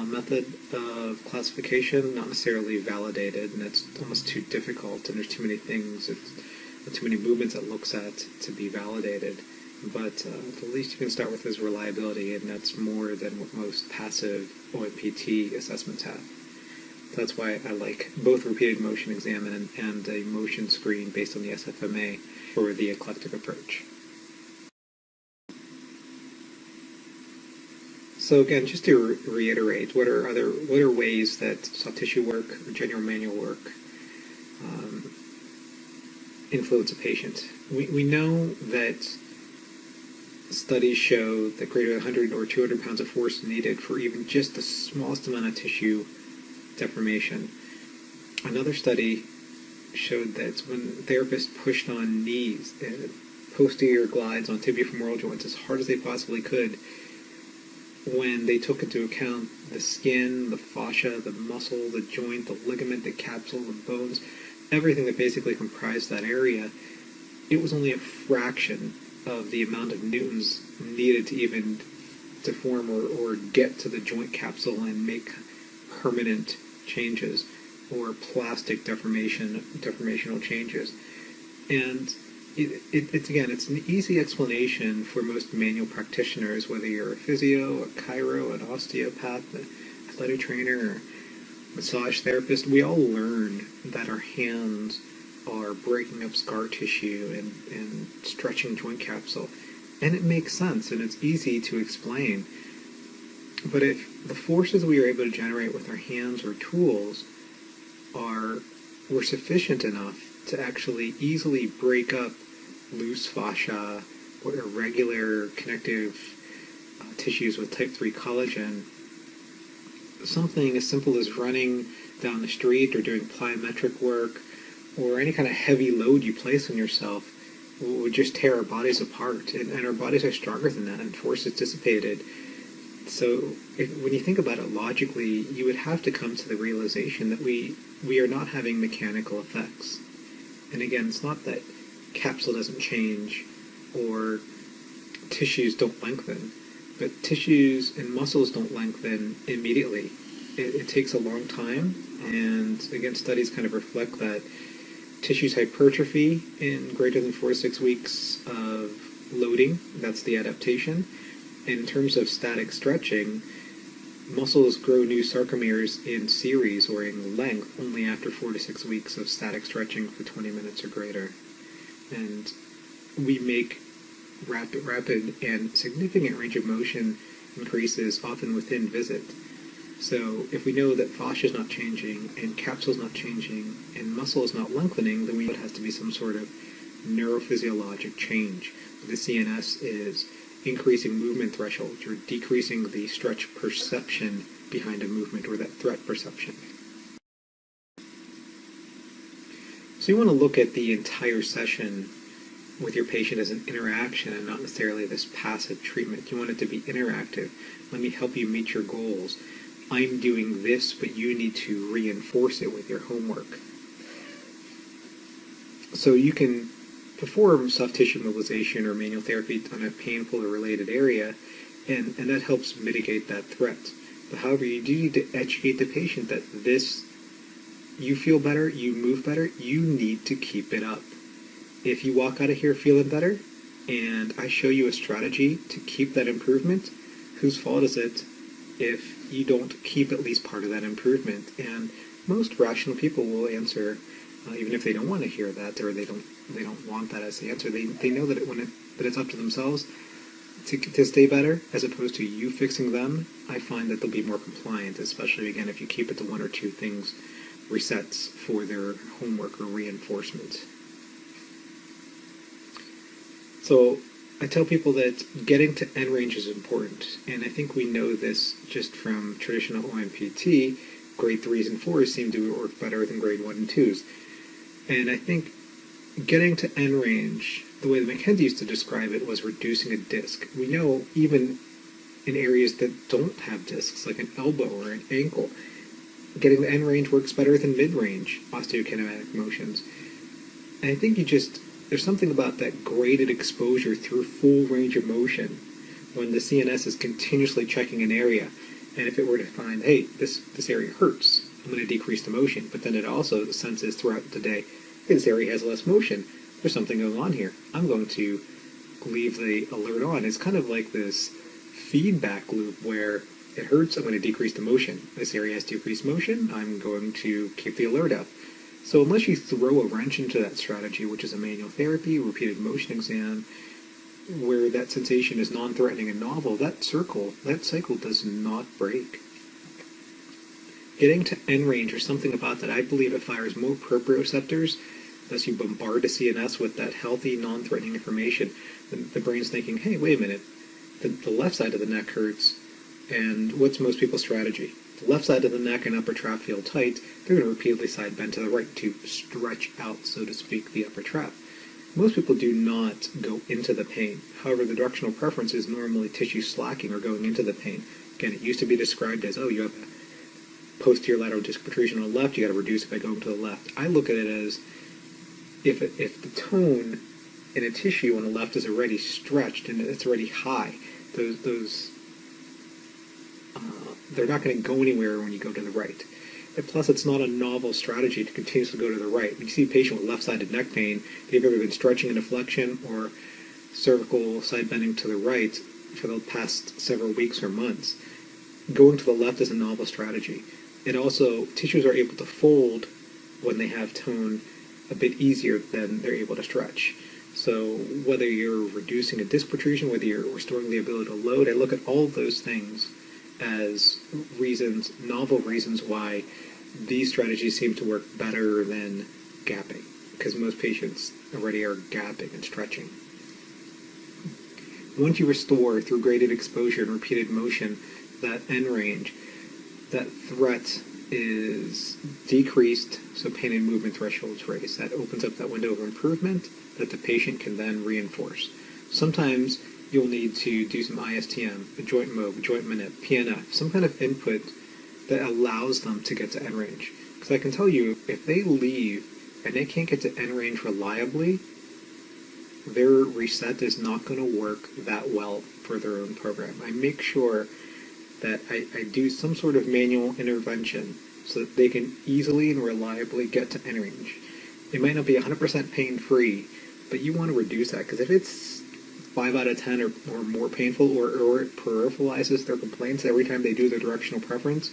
method of classification, not necessarily validated, and it's almost too difficult, and there's too many things, too many movements it looks at to be validated. But the least you can start with is reliability, and that's more than what most passive OMPT assessments have. So that's why I like both repeated motion exam and a motion screen based on the SFMA for the eclectic approach. So again, just to reiterate, what are ways that soft tissue work or general manual work influence a patient? We know that studies show that greater than 100 or 200 pounds of force needed for even just the smallest amount of tissue deformation. Another study showed that when therapists pushed on knees, posterior glides on tibiofemoral joints as hard as they possibly could, when they took into account the skin, the fascia, the muscle, the joint, the ligament, the capsule, the bones, everything that basically comprised that area, it was only a fraction of the amount of newtons needed to even deform or get to the joint capsule and make permanent changes or plastic deformational changes. And it's an easy explanation for most manual practitioners, whether you're a physio, a chiro, an osteopath, an athletic trainer, or massage therapist. We all learn that our hands are breaking up scar tissue and stretching joint capsule. And it makes sense, and it's easy to explain. But if the forces we are able to generate with our hands or tools were sufficient enough to actually easily break up loose fascia or irregular connective tissues with type 3 collagen, something as simple as running down the street or doing plyometric work or any kind of heavy load you place on yourself would just tear our bodies apart. And our bodies are stronger than that, and force is dissipated. So when you think about it logically, you would have to come to the realization that we are not having mechanical effects. And again, it's not that capsule doesn't change or tissues don't lengthen, but tissues and muscles don't lengthen immediately. It takes a long time, and again, studies kind of reflect that tissues hypertrophy in greater than 4 to 6 weeks of loading. That's the adaptation. And in terms of static stretching, muscles grow new sarcomeres in series or in length only after 4 to 6 weeks of static stretching for 20 minutes or greater. And we make rapid and significant range of motion increases often within visit. So if we know that fascia is not changing and capsule is not changing and muscle is not lengthening, then it has to be some sort of neurophysiologic change. The CNS is increasing movement thresholds or decreasing the stretch perception behind a movement or that threat perception. So you want to look at the entire session with your patient as an interaction and not necessarily this passive treatment. You want it to be interactive. Let me help you meet your goals. I'm doing this, but you need to reinforce it with your homework. So you can perform soft tissue mobilization or manual therapy on a painful or related area, and that helps mitigate that threat. But however, you do need to educate the patient that this, you feel better, you move better, you need to keep it up. If you walk out of here feeling better, and I show you a strategy to keep that improvement, whose fault is it if you don't keep at least part of that improvement? And most rational people will answer, even if they don't want to hear that, or they don't want that as the answer. They know that that it's up to themselves to stay better, as opposed to you fixing them. I find that they'll be more compliant, especially again if you keep it to one or two things, resets for their homework or reinforcement. So I tell people that getting to end range is important, and I think we know this just from traditional OMPT. Grade 3s and 4s seem to work better than grade 1 and 2s. And I think getting to end range, the way that Mackenzie used to describe it, was reducing a disc. We know even in areas that don't have discs, like an elbow or an ankle, getting to end range works better than mid-range osteokinematic motions. And I think there's something about that graded exposure through full range of motion when the CNS is continuously checking an area. And if it were to find, hey, this area hurts, I'm going to decrease the motion. But then it also senses throughout the day, hey, this area has less motion. There's something going on here. I'm going to leave the alert on. It's kind of like this feedback loop where it hurts, I'm going to decrease the motion. This area has decreased motion, I'm going to keep the alert up. So unless you throw a wrench into that strategy, which is a manual therapy, repeated motion exam, where that sensation is non-threatening and novel, that cycle does not break. Getting to end range or something about that, I believe it fires more proprioceptors. As you bombard the CNS with that healthy, non-threatening information, the brain's thinking, hey, wait a minute, the left side of the neck hurts, and what's most people's strategy? The left side of the neck and upper trap feel tight, they're going to repeatedly side bend to the right to stretch out, so to speak, the upper trap. Most people do not go into the pain. However, the directional preference is normally tissue slacking or going into the pain. Again, it used to be described as, oh, you have a posterior lateral disc protrusion on the left, you got to reduce it by going to the left. I look at it as if the tone in a tissue on the left is already stretched and it's already high, they're not going to go anywhere when you go to the right. And plus, it's not a novel strategy to continuously go to the right. When you see a patient with left-sided neck pain, they've either been stretching into flexion or cervical side bending to the right for the past several weeks or months. Going to the left is a novel strategy. And also, tissues are able to fold when they have tone a bit easier than they're able to stretch. So whether you're reducing a disc protrusion, whether you're restoring the ability to load, I look at all of those things as reasons, novel reasons why these strategies seem to work better than gapping, because most patients already are gapping and stretching. Once you restore through graded exposure and repeated motion that end range, that threat is decreased, so pain and movement thresholds raised. That opens up that window of improvement that the patient can then reinforce. Sometimes you'll need to do some ISTM, a joint mob, joint manip, PNF, some kind of input that allows them to get to end range. Because I can tell you, if they leave and they can't get to end range reliably, their reset is not going to work that well for their own program. I make sure that I do some sort of manual intervention so that they can easily and reliably get to end range. It might not be 100% pain-free, but you want to reduce that, because if it's 5 out of 10 or more painful, or it peripheralizes their complaints every time they do their directional preference,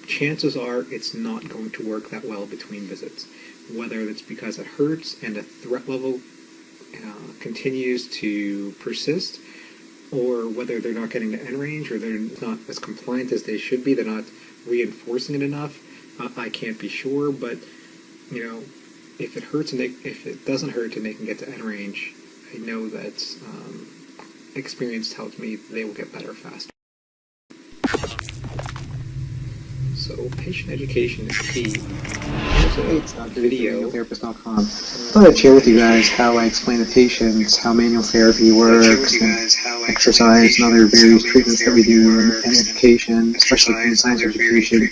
chances are it's not going to work that well between visits. Whether it's because it hurts and the threat level continues to persist, or whether they're not getting to end range, or they're not as compliant as they should be, they're not reinforcing it enough. I can't be sure, but if it hurts and if it doesn't hurt and they can get to end range, I know that experience tells me they will get better faster. So So patient education is key. Hey, it's Dr. Video, therapist.com. I thought I'd share with you guys how I explain to patients how manual therapy works, and exercise and other various treatments that we do in education, especially in science education, to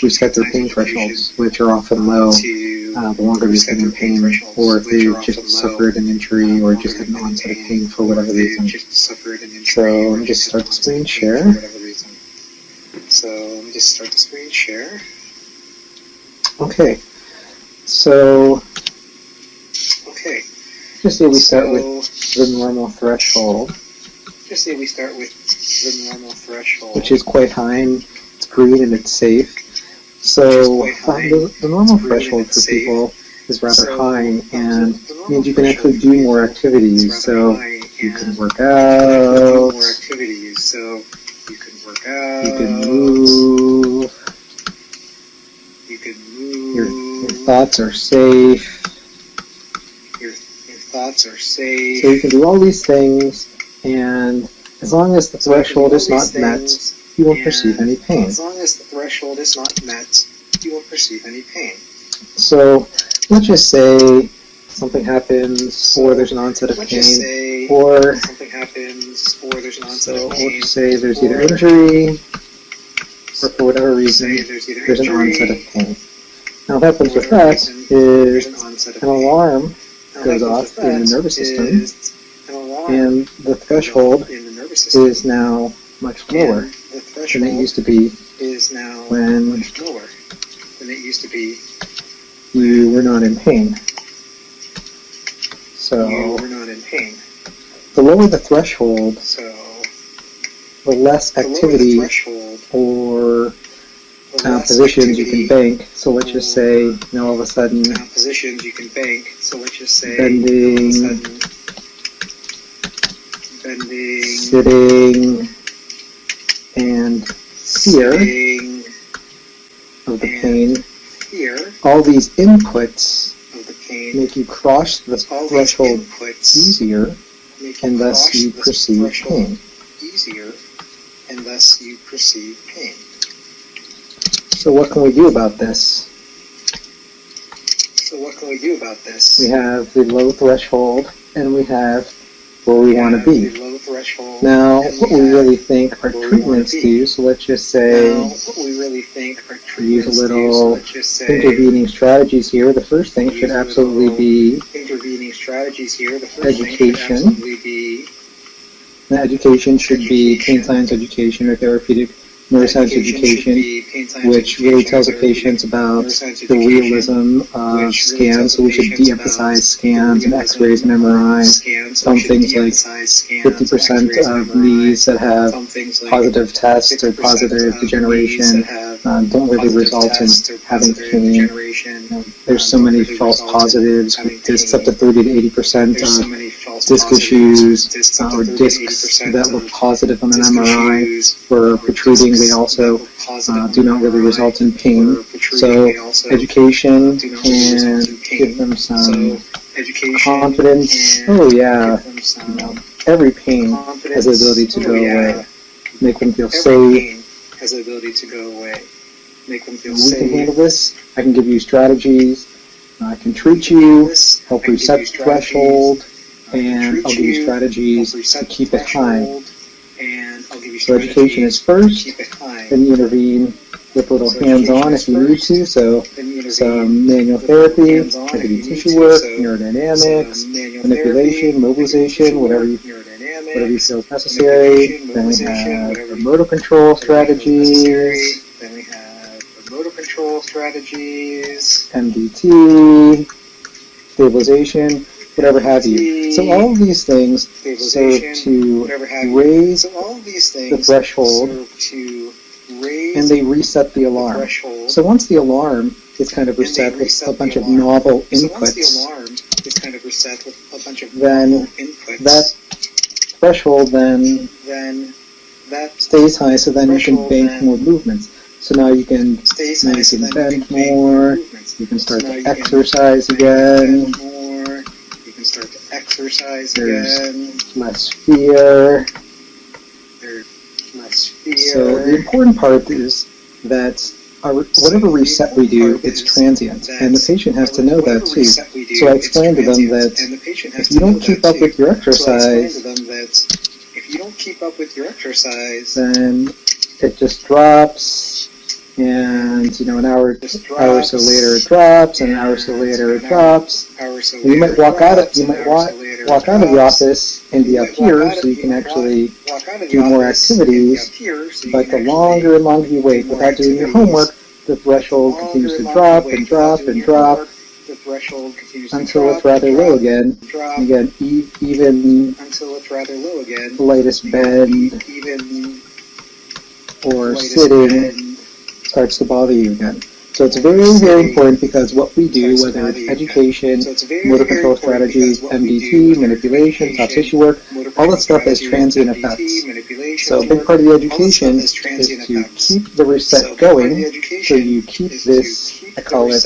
reset their pain thresholds, which are often low the longer they've been in pain, or if they've just suffered an injury or just had an onset of pain for whatever reason. So let me just start the screen share. Okay, so just say we start with the normal threshold, which is quite high, and it's green and it's safe. So the normal threshold for people is rather high, and means you can actually do more activities. So you can work out, you can move, your thoughts are safe. So you can do all these things, and as long as the threshold is not met, you won't perceive any pain. So let's just say something happens, or there's an onset of pain, or so we'll just say there's either injury, or for whatever reason, there's an onset of pain. Now what happens with that is an alarm goes off in the nervous system, and the threshold is now much lower than it used to be when you were not in pain. So the lower the threshold, the less activity or positions you can bank. So let's just say, all of a sudden, bending, sitting, and fear of the pain. All these inputs make you cross the threshold easier, and thus you perceive pain. So what can we do about this? We have the low threshold, and we have where we want to be. Now, what we really think our treatments do, so let's just say we use a little intervening strategies here. The first thing should absolutely be education. The education should be pain science education or therapeutic neuroscience education, which really tells the patients about the realism of scans. So we should de-emphasize scans and x-rays and MRIs. Some things like 50% of knees that have positive tests or positive degeneration don't really result in having pain. There's so many false positives with discs, up to 30 to 80% of disc issues or discs that look positive on an MRI for protruding. They also do not really result in pain. So education can give them some confidence. Oh yeah, every pain has the ability to go away. Make them feel safe. We can handle this. I can give you strategies. I can treat you, help reset the threshold, and I'll give you strategies to keep it high. So education is first, then you intervene with a little hands-on if you need to, so some manual therapy, maybe tissue work, neurodynamics, manipulation, mobilization, whatever you feel is necessary. Then we have the motor control strategies, MDT, stabilization, whatever have you. So all of these things serve to raise the threshold, and they reset the alarm. So once the alarm is kind of reset with a bunch of novel inputs, then that threshold then stays high, so then you can bank more movements. So now you can bend more, you can start to exercise again. There's less fear. So the important part is that whatever reset we do, it's transient, and the patient has to know that too. So I explained to them that if you don't keep up with your exercise, then it just drops, and an hour or so later it drops, and an hour or so later it drops. You might walk out of the office and be up here, so you can actually do more activities. But the longer and longer you wait without doing your homework, the threshold continues to drop and drop and drop until it's rather low again. Again, even the lightest bend or sitting starts to bother you again. So it's very, very important, because what we do, whether it's education, motor control strategies, MDT, manipulation, soft tissue work, all that stuff has transient effects. So a big part of the education is to keep the reset going, so you keep this, I call it,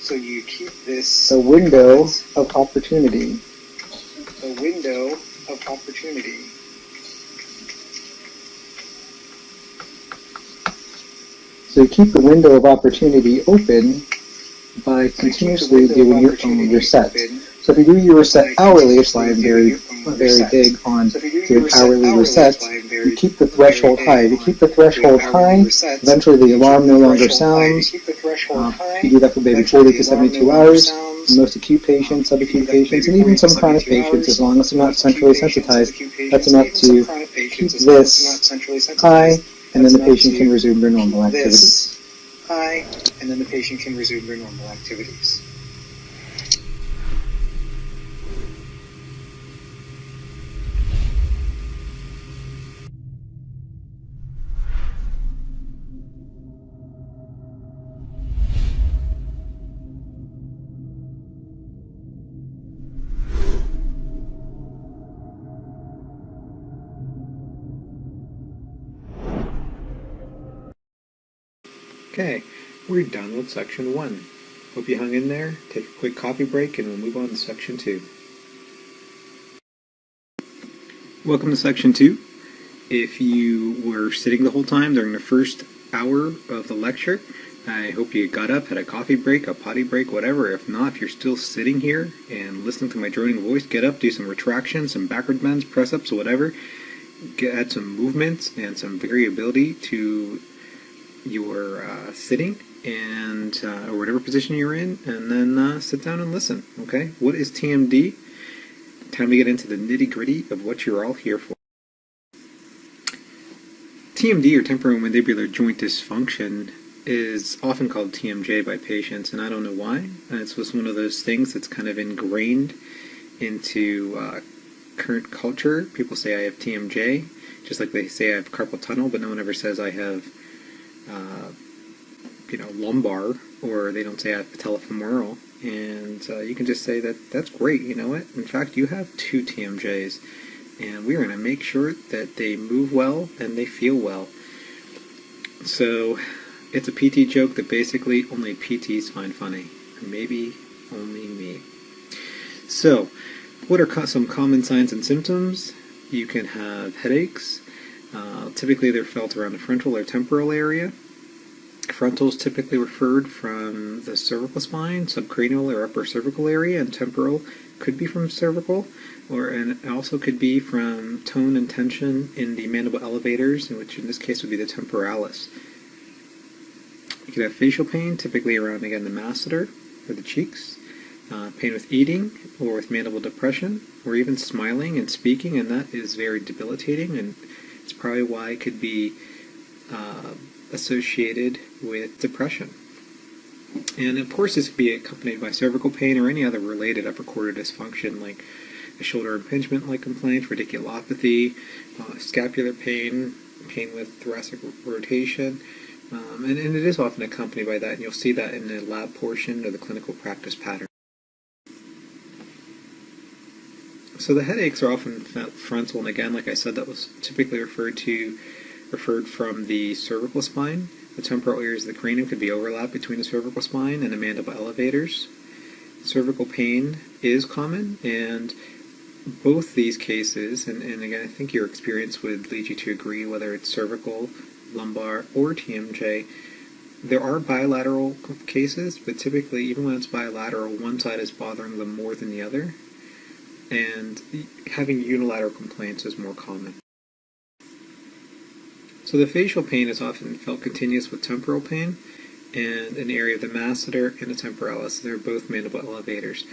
the window of opportunity. So you keep the window of opportunity open by continuously doing your own reset. So if you do your reset hourly, it's why I'm very big on doing hourly resets. You keep the threshold high. If you keep the threshold high, eventually the alarm no longer sounds. You do that for maybe 40 to 72 hours. Most acute patients, subacute patients, and even some chronic patients, as long as they're not centrally sensitized, that's enough to keep this high, and then the patient can resume their normal activities. Okay, we're done with section 1. Hope you hung in there. Take a quick coffee break and we'll move on to section 2. Welcome to section 2. If you were sitting the whole time during the first hour of the lecture, I hope you got up, had a coffee break, a potty break, whatever. If not, if you're still sitting here and listening to my droning voice, get up, do some retractions, some backward bends, press-ups, whatever. Add some movement and some variability to your sitting and or whatever position you're in, and then sit down and listen. Okay, what is TMD? Time to get into the nitty-gritty of what you're all here for. TMD, or temporomandibular joint dysfunction, is often called TMJ by patients, and I don't know why. It's just one of those things that's kind of ingrained into current culture. People say I have TMJ, just like they say I have carpal tunnel, but no one ever says I have lumbar, or they don't say I have patellofemoral, and you can just say that that's great, you know what? In fact, you have 2 TMJs, and we're going to make sure that they move well and they feel well. So, it's a PT joke that basically only PTs find funny, or maybe only me. So, what are some common signs and symptoms? You can have headaches. Typically they're felt around the frontal or temporal area. Frontal is typically referred from the cervical spine, subcranial or upper cervical area, and temporal could be from cervical, and also could be from tone and tension in the mandible elevators, which in this case would be the temporalis. You could have facial pain, typically around, again, the masseter, or the cheeks, pain with eating, or with mandible depression, or even smiling and speaking, and that is very debilitating, and it's probably why it could be associated with depression. And of course this could be accompanied by cervical pain or any other related upper quarter dysfunction, like a shoulder impingement-like complaint, radiculopathy, scapular pain, pain with thoracic rotation, and it is often accompanied by that, and you'll see that in the lab portion of the clinical practice pattern. So the headaches are often frontal, and again, like I said, that was typically referred from the cervical spine. The temporal areas of the cranium could be overlap between the cervical spine and the mandible elevators. Cervical pain is common, and both these cases, and again, I think your experience would lead you to agree, whether it's cervical, lumbar, or TMJ, there are bilateral cases, but typically, even when it's bilateral, one side is bothering them more than the other, and having unilateral complaints is more common. So the facial pain is often felt continuous with temporal pain, and an area of the masseter and the temporalis. They're both mandible elevators.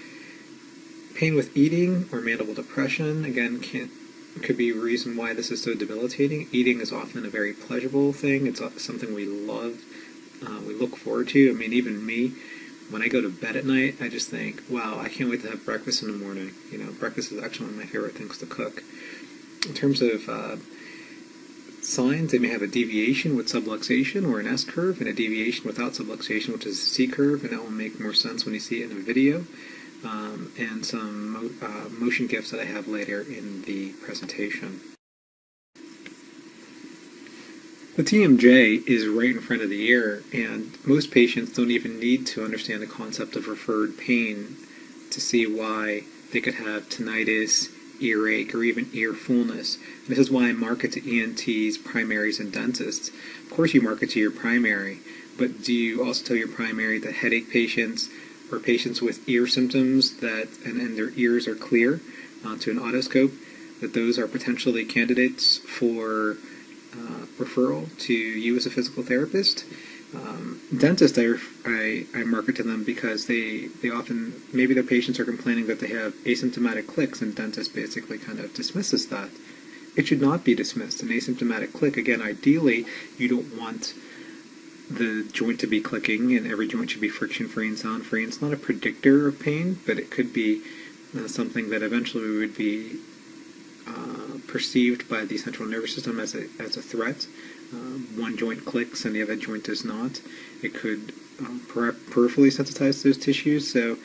Pain with eating or mandible depression, again, could be a reason why this is so debilitating. Eating is often a very pleasurable thing. It's something we love, we look forward to. I mean, even me, when I go to bed at night, I just think, wow, I can't wait to have breakfast in the morning. You know, breakfast is actually one of my favorite things to cook. In terms of signs, they may have a deviation with subluxation or an S-curve, and a deviation without subluxation, which is a C-curve, and that will make more sense when you see it in a video. And some motion GIFs that I have later in the presentation. The TMJ is right in front of the ear, and most patients don't even need to understand the concept of referred pain to see why they could have tinnitus, earache, or even ear fullness. And this is why I market to ENTs, primaries, and dentists. Of course you market to your primary, but do you also tell your primary that headache patients or patients with ear symptoms that and their ears are clear to an otoscope, that those are potentially candidates for referral to you as a physical therapist? Dentists, I market to them because they often, maybe their patients are complaining that they have asymptomatic clicks, and dentist basically kind of dismisses that. It should not be dismissed. An asymptomatic click, again, ideally, you don't want the joint to be clicking, and every joint should be friction-free and sound-free. It's not a predictor of pain, but it could be something that eventually would be perceived by the central nervous system as a threat. One joint clicks and the other joint does not. It could peripherally sensitize those tissues. So,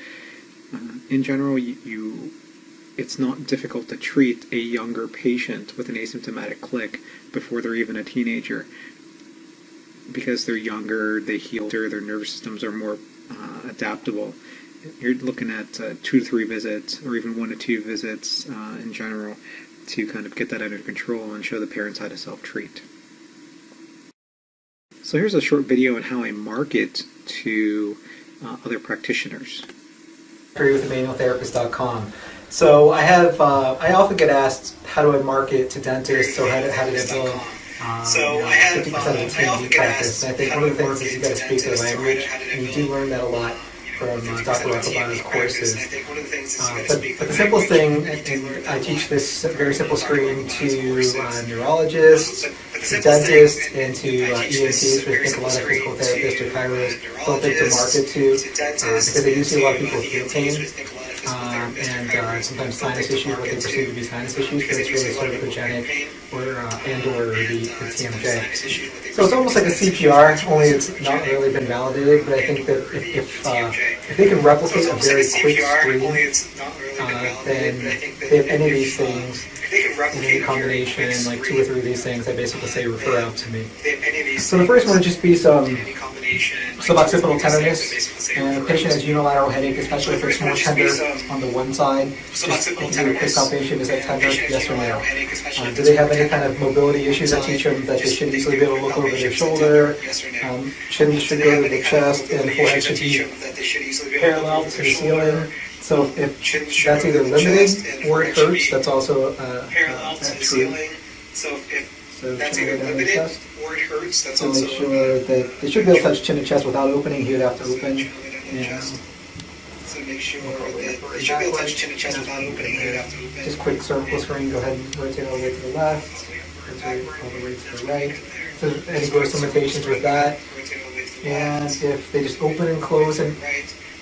in general, it's not difficult to treat a younger patient with an asymptomatic click before they're even a teenager. Because they're younger, they heal better, their nervous systems are more adaptable. You're looking at 2 to 3 visits, or even 1 to 2 visits in general, to kind of get that under control and show the parents how to self-treat. So here's a short video on how I market to other practitioners. With manualtherapist.com. So I often get asked, how do I market to dentists, or how did I build 50% of the team practice? And I think one of the things is you got to speak their language, and you do learn that a lot from Dr. Rockabana's courses. But the simplest thing, and I teach this very simple screen to neurologists, to dentists, and to ENTs, which I think a lot of physical therapists or chiros don't think to market to, because they do see a lot of people with ear pain. And sometimes sinus issues, what they perceive to be sinus issues, but it's really cervicogenic or the TMJ. So it's almost like a CPR, only it's not really been validated. But I think that if they can replicate a very quick screen, then if they have any of these things in any combination, like 2 or 3 of these things, I basically say refer out to me. So the first one would just be some suboccipital tenderness, and the patient has unilateral headache, especially if it's more tender on the one side. Just if you do a quick palpation, is that tender? Yes or no? Do they have any kind of mobility issues? I teach them that they should easily be able to look over their shoulder. Chin should go to the chest, and the forehead should be parallel to the ceiling. So if that's either limited or it hurts, that's also true. So that's either limited or it hurts. That's also make sure that they should be able to touch chin to chest without opening. He would have to open. So make sure that they should be able to touch chin to chest without opening. He would have to open. Just quick cervical screen. Go ahead and rotate all the way to the left. Rotate all the way to the right. So any gross limitations with that. And if they just open and close, and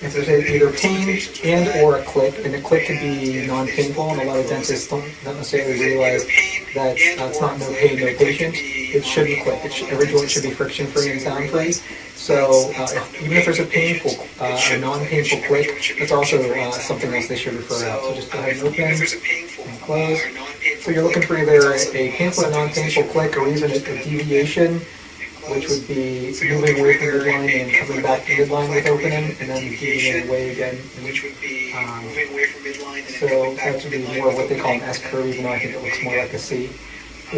if there's either pain and or a click, and the click can be non-painful, and a lot of dentists don't necessarily realize that it's not no pain, no patient. It shouldn't click. Every joint should be friction-free and sound-free. So even if there's a painful or non-painful click, that's also something else they should refer out. So just go ahead and open and close. So you're looking for either a painful or non-painful click, or even a deviation which would be moving away from midline and coming back to midline with opening, and then deviating away again. So that would be more what they call an S-curve, even though I think it looks more like a C.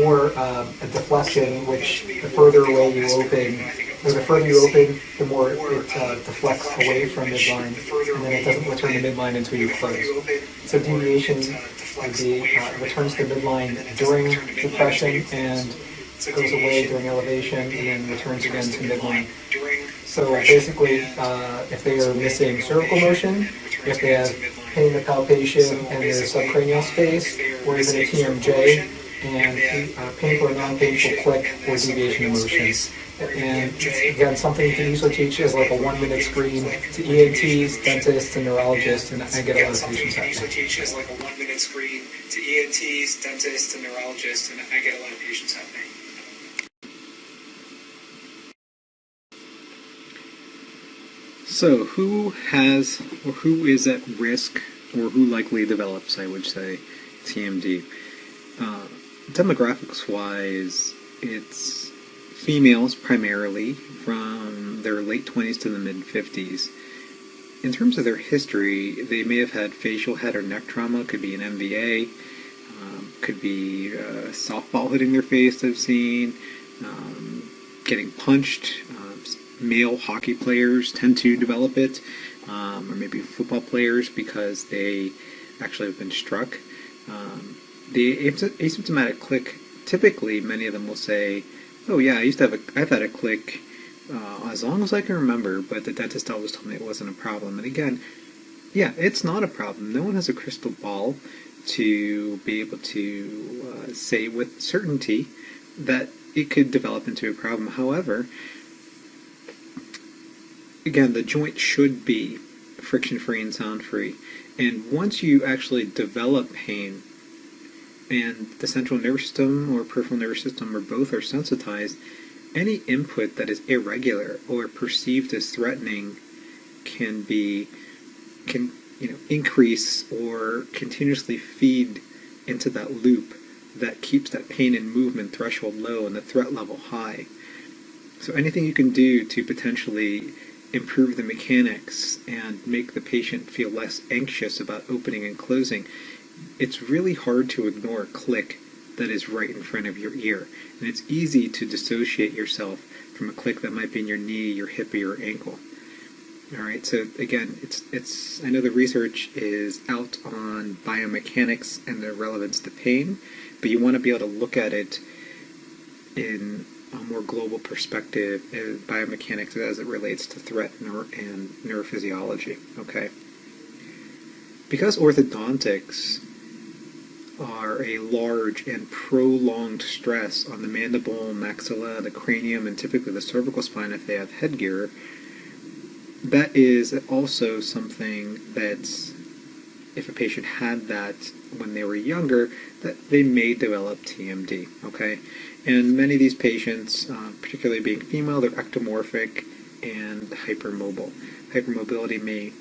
Or a deflection, which the further away you open, or the further you open, the more it deflects away from midline, and then it doesn't return to midline until you close. So deviation would be returns to midline during depression and goes away during elevation, and then returns again to midline. So basically, if they are missing cervical motion, if they have pain of palpation and there's subcranial space, or even a TMJ, and painful or non-painful click or deviation of motion. And again, something you can usually teach is like a 1-minute screen to ENTs, dentists, and neurologists, and I get a lot of patients happening. So, who has, or who is at risk, or who likely develops, I would say, TMD? Demographics-wise, it's females primarily from their late 20s to the mid-50s. In terms of their history, they may have had facial head or neck trauma, could be an MVA, could be softball hitting their face, I've seen, getting punched. Male hockey players tend to develop it, or maybe football players because they actually have been struck. The asymptomatic click, typically many of them will say, oh yeah, I've had a click as long as I can remember, but the dentist always told me it wasn't a problem. And again, yeah, it's not a problem. No one has a crystal ball to be able to say with certainty that it could develop into a problem. However, again, the joint should be friction-free and sound-free. And once you actually develop pain, and the central nervous system or peripheral nervous system or both are sensitized, any input that is irregular or perceived as threatening can increase or continuously feed into that loop that keeps that pain and movement threshold low and the threat level high. So anything you can do to potentially improve the mechanics and make the patient feel less anxious about opening and closing, it's really hard to ignore a click that is right in front of your ear. And it's easy to dissociate yourself from a click that might be in your knee, your hip, or your ankle. Alright, so again, it's I know the research is out on biomechanics and their relevance to pain, but you want to be able to look at it in a more global perspective, biomechanics as it relates to threat and neurophysiology, okay? Because orthodontics are a large and prolonged stress on the mandible, maxilla, the cranium, and typically the cervical spine if they have headgear, that is also something that's, if a patient had that when they were younger, that they may develop TMD, okay? And many of these patients, particularly being female, they're ectomorphic and hypermobile. Hypermobility may,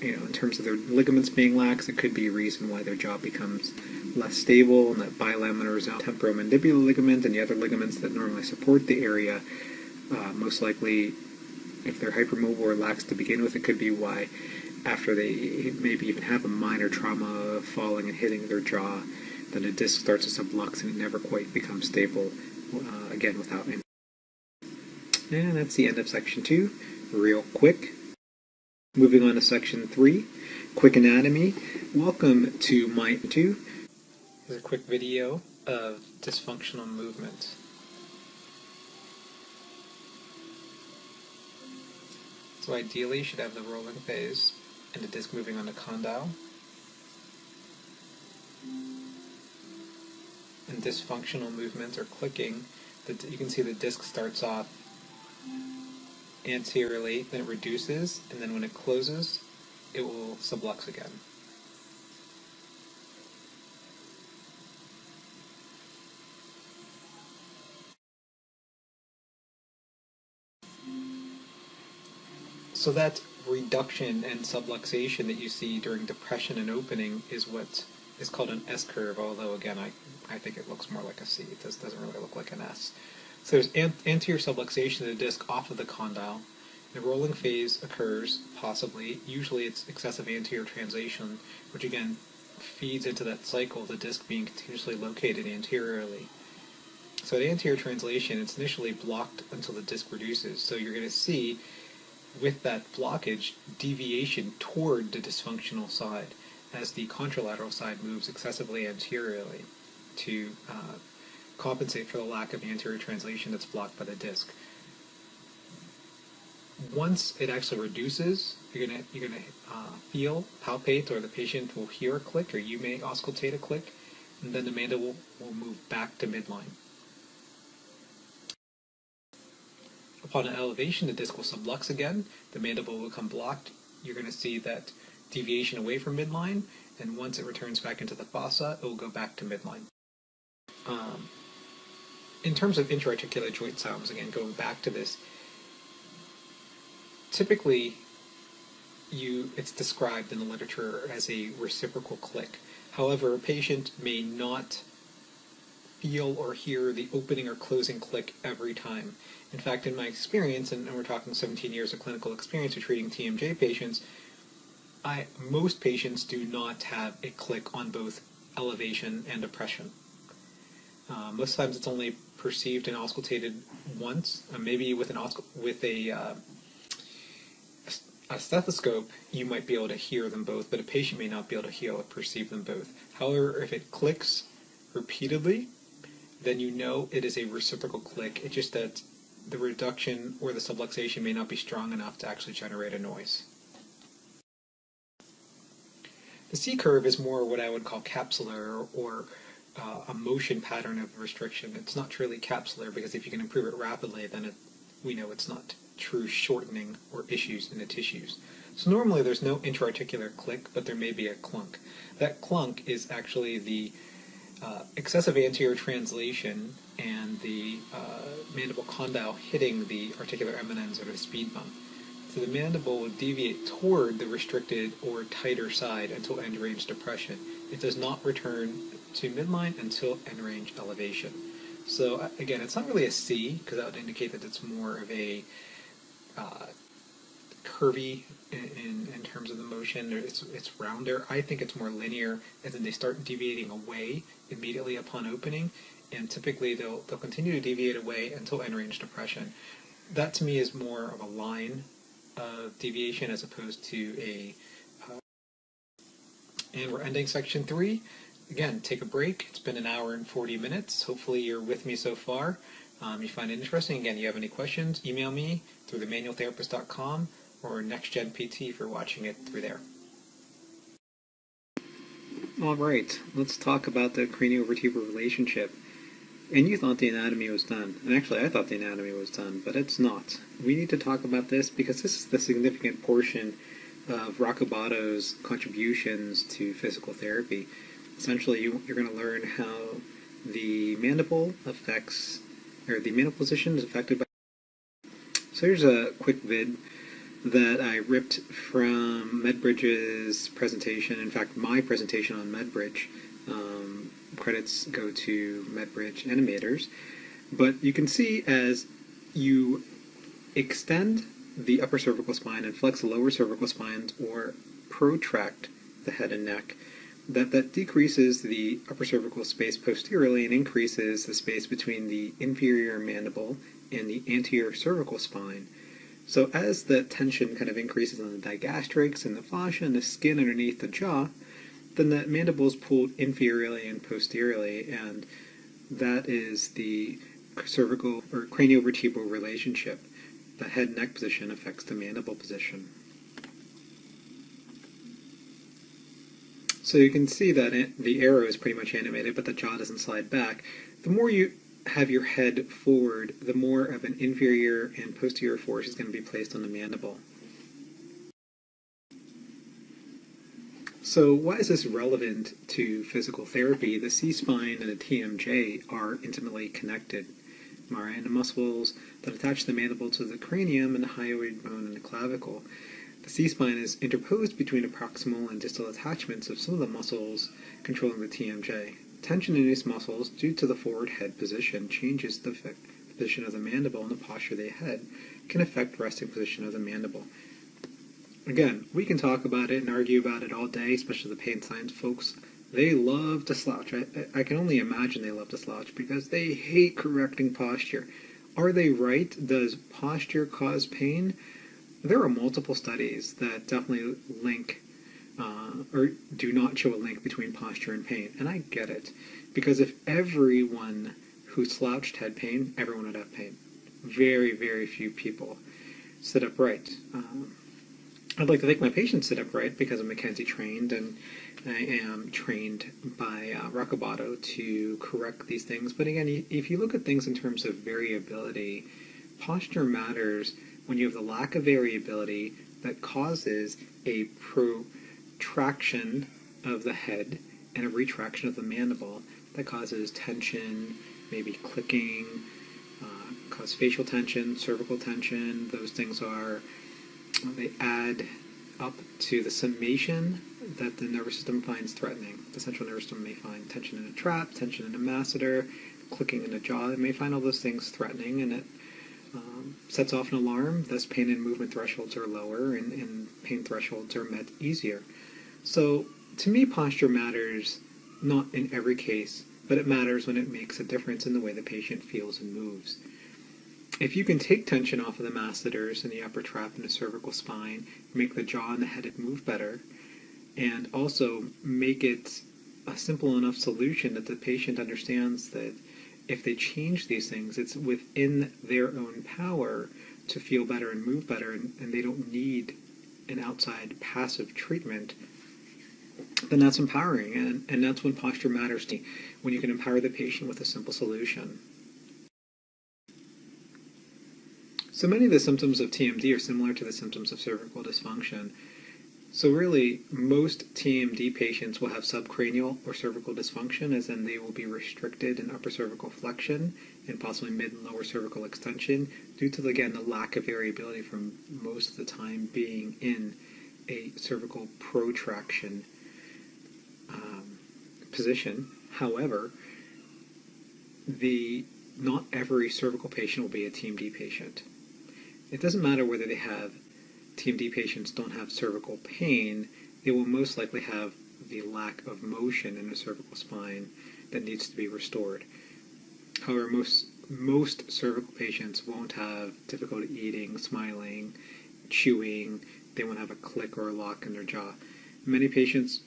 in terms of their ligaments being lax, it could be a reason why their jaw becomes less stable, and that bilaminar zone, temporomandibular ligament, and the other ligaments that normally support the area, most likely, if they're hypermobile or lax to begin with, it could be why after they maybe even have a minor trauma of falling and hitting their jaw, then a disc starts to sublux and it never quite becomes stable again without any. And that's the end of section 2. Real quick. Moving on to section 3, quick anatomy. Welcome to my 2. This is a quick video of dysfunctional movement. So ideally you should have the rolling phase and the disc moving on the condyle. And dysfunctional movement or clicking, you can see the disc starts off anteriorly, then it reduces, and then when it closes, it will sublux again. So that reduction and subluxation that you see during depression and opening is what is called an S-curve, although again I think it looks more like a C. It doesn't really look like an S. So there's anterior subluxation of the disc off of the condyle. The rolling phase occurs, possibly. Usually it's excessive anterior translation, which again feeds into that cycle of the disc being continuously located anteriorly. So at anterior translation, it's initially blocked until the disc reduces. So you're going to see, with that blockage, deviation toward the dysfunctional side as the contralateral side moves excessively anteriorly to compensate for the lack of anterior translation that's blocked by the disc. Once it actually reduces, you're gonna feel, palpate, or the patient will hear a click, or you may auscultate a click, and then the mandible will move back to midline. Upon an elevation, the disc will sublux again, the mandible will become blocked. You're going to see that deviation away from midline, and once it returns back into the fossa, it will go back to midline. In terms of intra-articular joint sounds, again, going back to this, typically it's described in the literature as a reciprocal click. However, a patient may not feel or hear the opening or closing click every time. In fact, in my experience, and we're talking 17 years of clinical experience of treating TMJ patients, most patients do not have a click on both elevation and depression. Most times it's only perceived and auscultated once, maybe with a stethoscope, you might be able to hear them both, but a patient may not be able to hear or perceive them both. However, if it clicks repeatedly, then you know it is a reciprocal click. It's just that the reduction or the subluxation may not be strong enough to actually generate a noise. The C curve is more what I would call capsular, or a motion pattern of restriction. It's not truly capsular, because if you can improve it rapidly, then we know it's not true shortening or issues in the tissues. So normally there's no intra-articular click, but there may be a clunk. That clunk is actually the excessive anterior translation and the mandible condyle hitting the articular eminence, or the speed bump. So the mandible will deviate toward the restricted or tighter side until end range depression. It does not return to midline until end range elevation. So again, it's not really a C, because that would indicate that it's more of a curvy in terms of the motion. It's rounder. I think it's more linear, as in they start deviating away immediately upon opening, and typically they'll continue to deviate away until end range depression. That to me is more of a line of deviation as opposed to a and we're ending section 3. Again, take a break. It's been an hour and 40 minutes. Hopefully you're with me so far. You find it interesting. Again, you have any questions, email me through themanualtherapist.com or NextGenPT if you're watching it through there. All right, let's talk about the craniovertebral relationship. And you thought the anatomy was done. And actually, I thought the anatomy was done, but it's not. We need to talk about this because this is the significant portion of Rockabato's contributions to physical therapy. Essentially, you're going to learn how the mandible affects, or the mandible position is affected by. So here's a quick vid that I ripped from MedBridge's presentation. In fact, my presentation on MedBridge. Credits go to MedBridge animators. But you can see as you extend the upper cervical spine and flex the lower cervical spines, or protract the head and neck, that decreases the upper cervical space posteriorly and increases the space between the inferior mandible and the anterior cervical spine. So as the tension kind of increases on the digastrics and the fascia and the skin underneath the jaw, then the mandible is pulled inferiorly and posteriorly, and that is the cervical or craniovertebral relationship. The head-neck position affects the mandible position. So you can see that the arrow is pretty much animated, but the jaw doesn't slide back. The more you have your head forward, the more of an inferior and posterior force is going to be placed on the mandible. So why is this relevant to physical therapy? The C-spine and the TMJ are intimately connected. And the muscles that attach the mandible to the cranium and the hyoid bone and the clavicle. The C-spine is interposed between the proximal and distal attachments of some of the muscles controlling the TMJ. Tension in these muscles, due to the forward head position, changes the the position of the mandible and the posture of the head can affect resting position of the mandible. Again, we can talk about it and argue about it all day, especially the pain science folks. They love to slouch. I can only imagine they love to slouch because they hate correcting posture. Are they right? Does posture cause pain? There are multiple studies that definitely link or do not show a link between posture and pain. And I get it. Because if everyone who slouched had pain, everyone would have pain. Very, very few people sit upright. I'd like to think my patients sit upright because I'm McKenzie trained, and I am trained by Rockabato to correct these things. But again, if you look at things in terms of variability, posture matters when you have the lack of variability that causes a protraction of the head and a retraction of the mandible that causes tension, maybe clicking, cause facial tension, cervical tension. Those things they add up to the summation that the nervous system finds threatening. The central nervous system may find tension in a trap, tension in a masseter, clicking in a jaw. It may find all those things threatening, and it sets off an alarm. Thus, pain and movement thresholds are lower, and pain thresholds are met easier. So, to me, posture matters not in every case, but it matters when it makes a difference in the way the patient feels and moves. If you can take tension off of the masseters and the upper trap and the cervical spine, make the jaw and the head move better, and also make it a simple enough solution that the patient understands that if they change these things, it's within their own power to feel better and move better, and they don't need an outside passive treatment, then that's empowering, and that's when posture matters to me, when you can empower the patient with a simple solution. So many of the symptoms of TMD are similar to the symptoms of cervical dysfunction. So really, most TMD patients will have subcranial or cervical dysfunction, as in they will be restricted in upper cervical flexion and possibly mid and lower cervical extension due to, again, the lack of variability from most of the time being in a cervical protraction position. However, not every cervical patient will be a TMD patient. It doesn't matter whether they have TMD patients don't have cervical pain, they will most likely have the lack of motion in the cervical spine that needs to be restored. However, most cervical patients won't have difficulty eating, smiling, chewing. They won't have a click or a lock in their jaw. Many patients,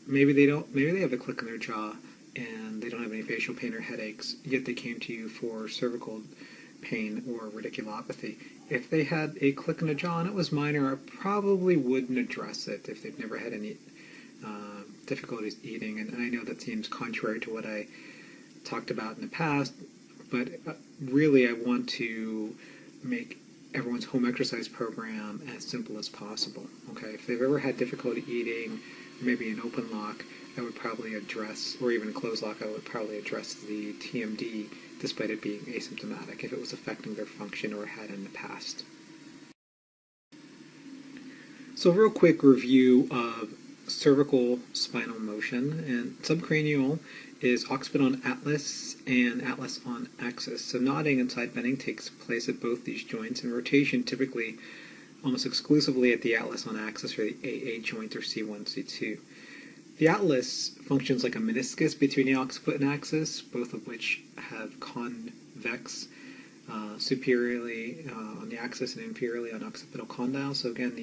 maybe they have a click in their jaw and they don't have any facial pain or headaches, yet they came to you for cervical pain or radiculopathy. If they had a click in the jaw and it was minor, I probably wouldn't address it if they've never had any difficulties eating. And I know that seems contrary to what I talked about in the past, but really I want to make everyone's home exercise program as simple as possible. Okay, if they've ever had difficulty eating, maybe an open lock, I would probably address, or even a closed lock, I would probably address the TMD despite it being asymptomatic if it was affecting their function or had in the past. So real quick review of cervical spinal motion, and subcranial is occiput on atlas and atlas on axis. So nodding and side bending takes place at both these joints, and rotation typically almost exclusively at the atlas on axis or the AA joint or C1, C2. The atlas functions like a meniscus between the occiput and axis, both of which have convex superiorly on the axis and inferiorly on occipital condyle. So again,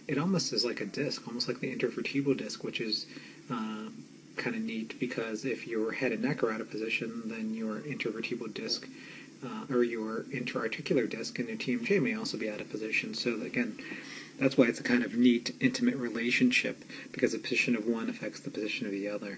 it almost is like a disc, almost like the intervertebral disc, which is kind of neat because if your head and neck are out of position, then your intervertebral disc or your interarticular disc and your TMJ may also be out of position. So again, that's why it's a kind of neat, intimate relationship, because the position of one affects the position of the other.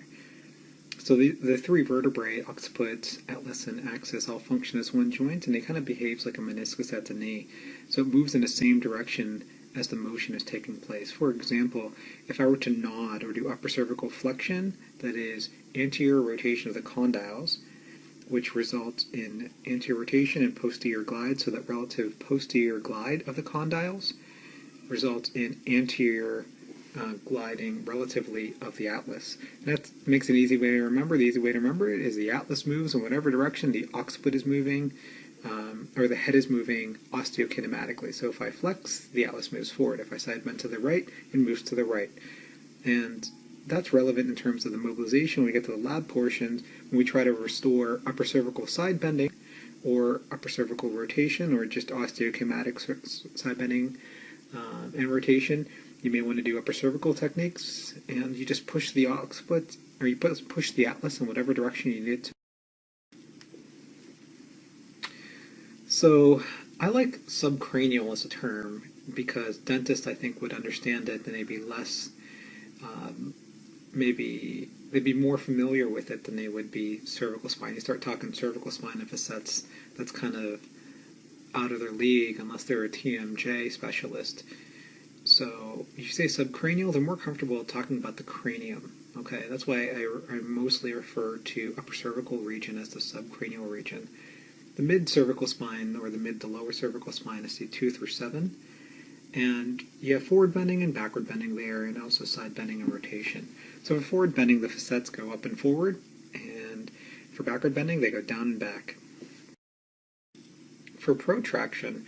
So the three vertebrae, occiput, atlas, and axis, all function as one joint, and it kind of behaves like a meniscus at the knee. So it moves in the same direction as the motion is taking place. For example, if I were to nod or do upper cervical flexion, that is anterior rotation of the condyles, which results in anterior rotation and posterior glide, so that relative posterior glide of the condyles results in anterior gliding relatively of the atlas. And that makes an easy way to remember. The easy way to remember it is the atlas moves in whatever direction the occiput is moving, or the head is moving osteokinematically. So if I flex, the atlas moves forward. If I side bend to the right, it moves to the right. And that's relevant in terms of the mobilization. When we get to the lab portion, when we try to restore upper cervical side bending, or upper cervical rotation, or just osteokinetic side bending and rotation, you may want to do upper cervical techniques, and you just push the occiput, or you push the atlas in whatever direction you need it to. So I like subcranial as a term because dentists, I think, would understand it, and they'd be less, maybe they'd be more familiar with it than they would be cervical spine. You start talking cervical spine and facets, that's kind of out of their league unless they're a TMJ specialist. So if you say subcranial, they're more comfortable talking about the cranium. Okay, that's why I mostly refer to upper cervical region as the subcranial region. The mid-cervical spine, or the mid to lower cervical spine, is C2 through 7. And you have forward bending and backward bending there, and also side bending and rotation. So for forward bending, the facets go up and forward, and for backward bending, they go down and back. For protraction,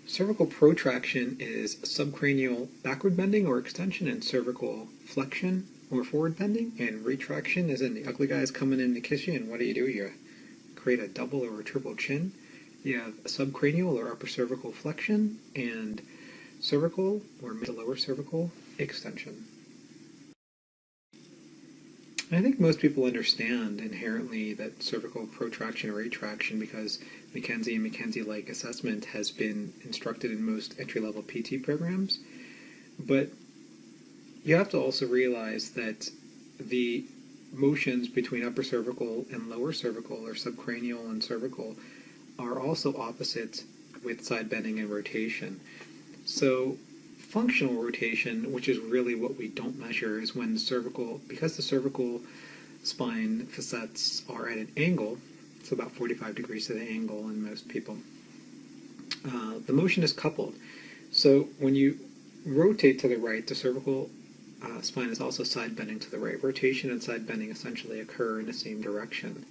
cervical protraction is subcranial backward bending or extension, and cervical flexion or forward bending, and retraction is in the ugly guys coming in to kiss you, and what do? You create a double or a triple chin. You have a subcranial or upper cervical flexion, and cervical or mid to lower cervical extension. I think most people understand inherently that cervical protraction or retraction because McKenzie and McKenzie-like assessment has been instructed in most entry-level PT programs. But you have to also realize that the motions between upper cervical and lower cervical, or subcranial and cervical, are also opposite with side bending and rotation. So functional rotation, which is really what we don't measure, is when the cervical, because the cervical spine facets are at an angle, it's about 45 degrees to the angle in most people, the motion is coupled. So when you rotate to the right, the cervical spine is also side bending to the right. Rotation and side bending essentially occur in the same direction.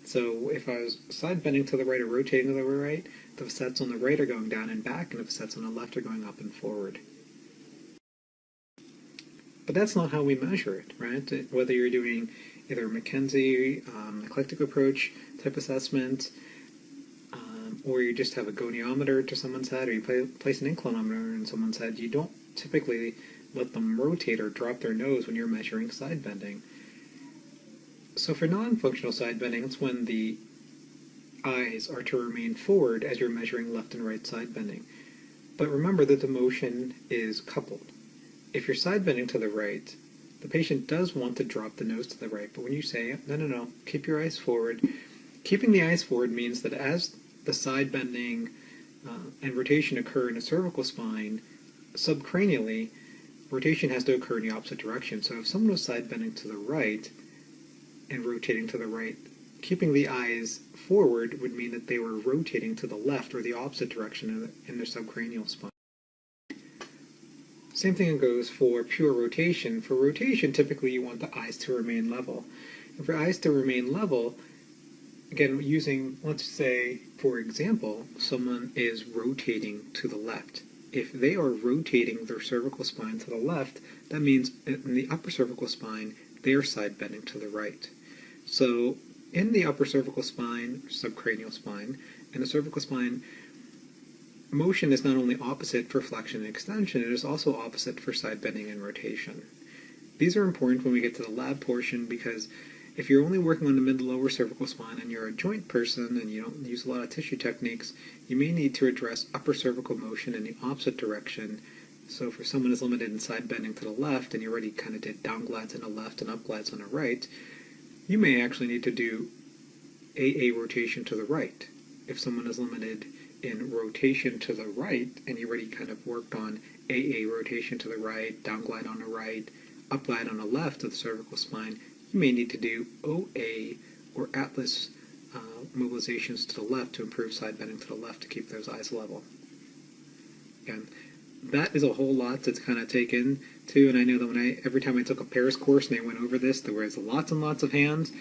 So if I was side bending to the right or rotating to the right, the facets on the right are going down and back, and the facets on the left are going up and forward. But that's not how we measure it, right? Whether you're doing either a McKenzie, eclectic approach type assessment, or you just have a goniometer to someone's head, or you place an inclinometer in someone's head, you don't typically let them rotate or drop their nose when you're measuring side bending. So for non-functional side bending, it's when the eyes are to remain forward as you're measuring left and right side bending. But remember that the motion is coupled. If you're side bending to the right, the patient does want to drop the nose to the right, but when you say, no, keep your eyes forward, keeping the eyes forward means that as the side bending and rotation occur in a cervical spine, subcranially, rotation has to occur in the opposite direction. So if someone was side bending to the right and rotating to the right, keeping the eyes forward would mean that they were rotating to the left or the opposite direction in their subcranial spine. Same thing goes for pure rotation. For rotation, typically you want the eyes to remain level. And for eyes to remain level, again, using, let's say, for example, someone is rotating to the left. If they are rotating their cervical spine to the left, that means in the upper cervical spine, they are side bending to the right. So in the upper cervical spine, subcranial spine, and the cervical spine, motion is not only opposite for flexion and extension, it is also opposite for side bending and rotation. These are important when we get to the lab portion because if you're only working on the mid to lower cervical spine and you're a joint person and you don't use a lot of tissue techniques, you may need to address upper cervical motion in the opposite direction. So for someone who's limited in side bending to the left and you already kind of did down glides on the left and up glides on the right, you may actually need to do AA rotation to the right. If someone is limited in rotation to the right and you already kind of worked on AA rotation to the right, down glide on the right, up glide on the left of the cervical spine, you may need to do OA or atlas mobilizations to the left to improve side bending to the left to keep those eyes level. Again, that is a whole lot to kind of take in too, and I know that every time I took a pairs course and they went over this, there was lots and lots of hands.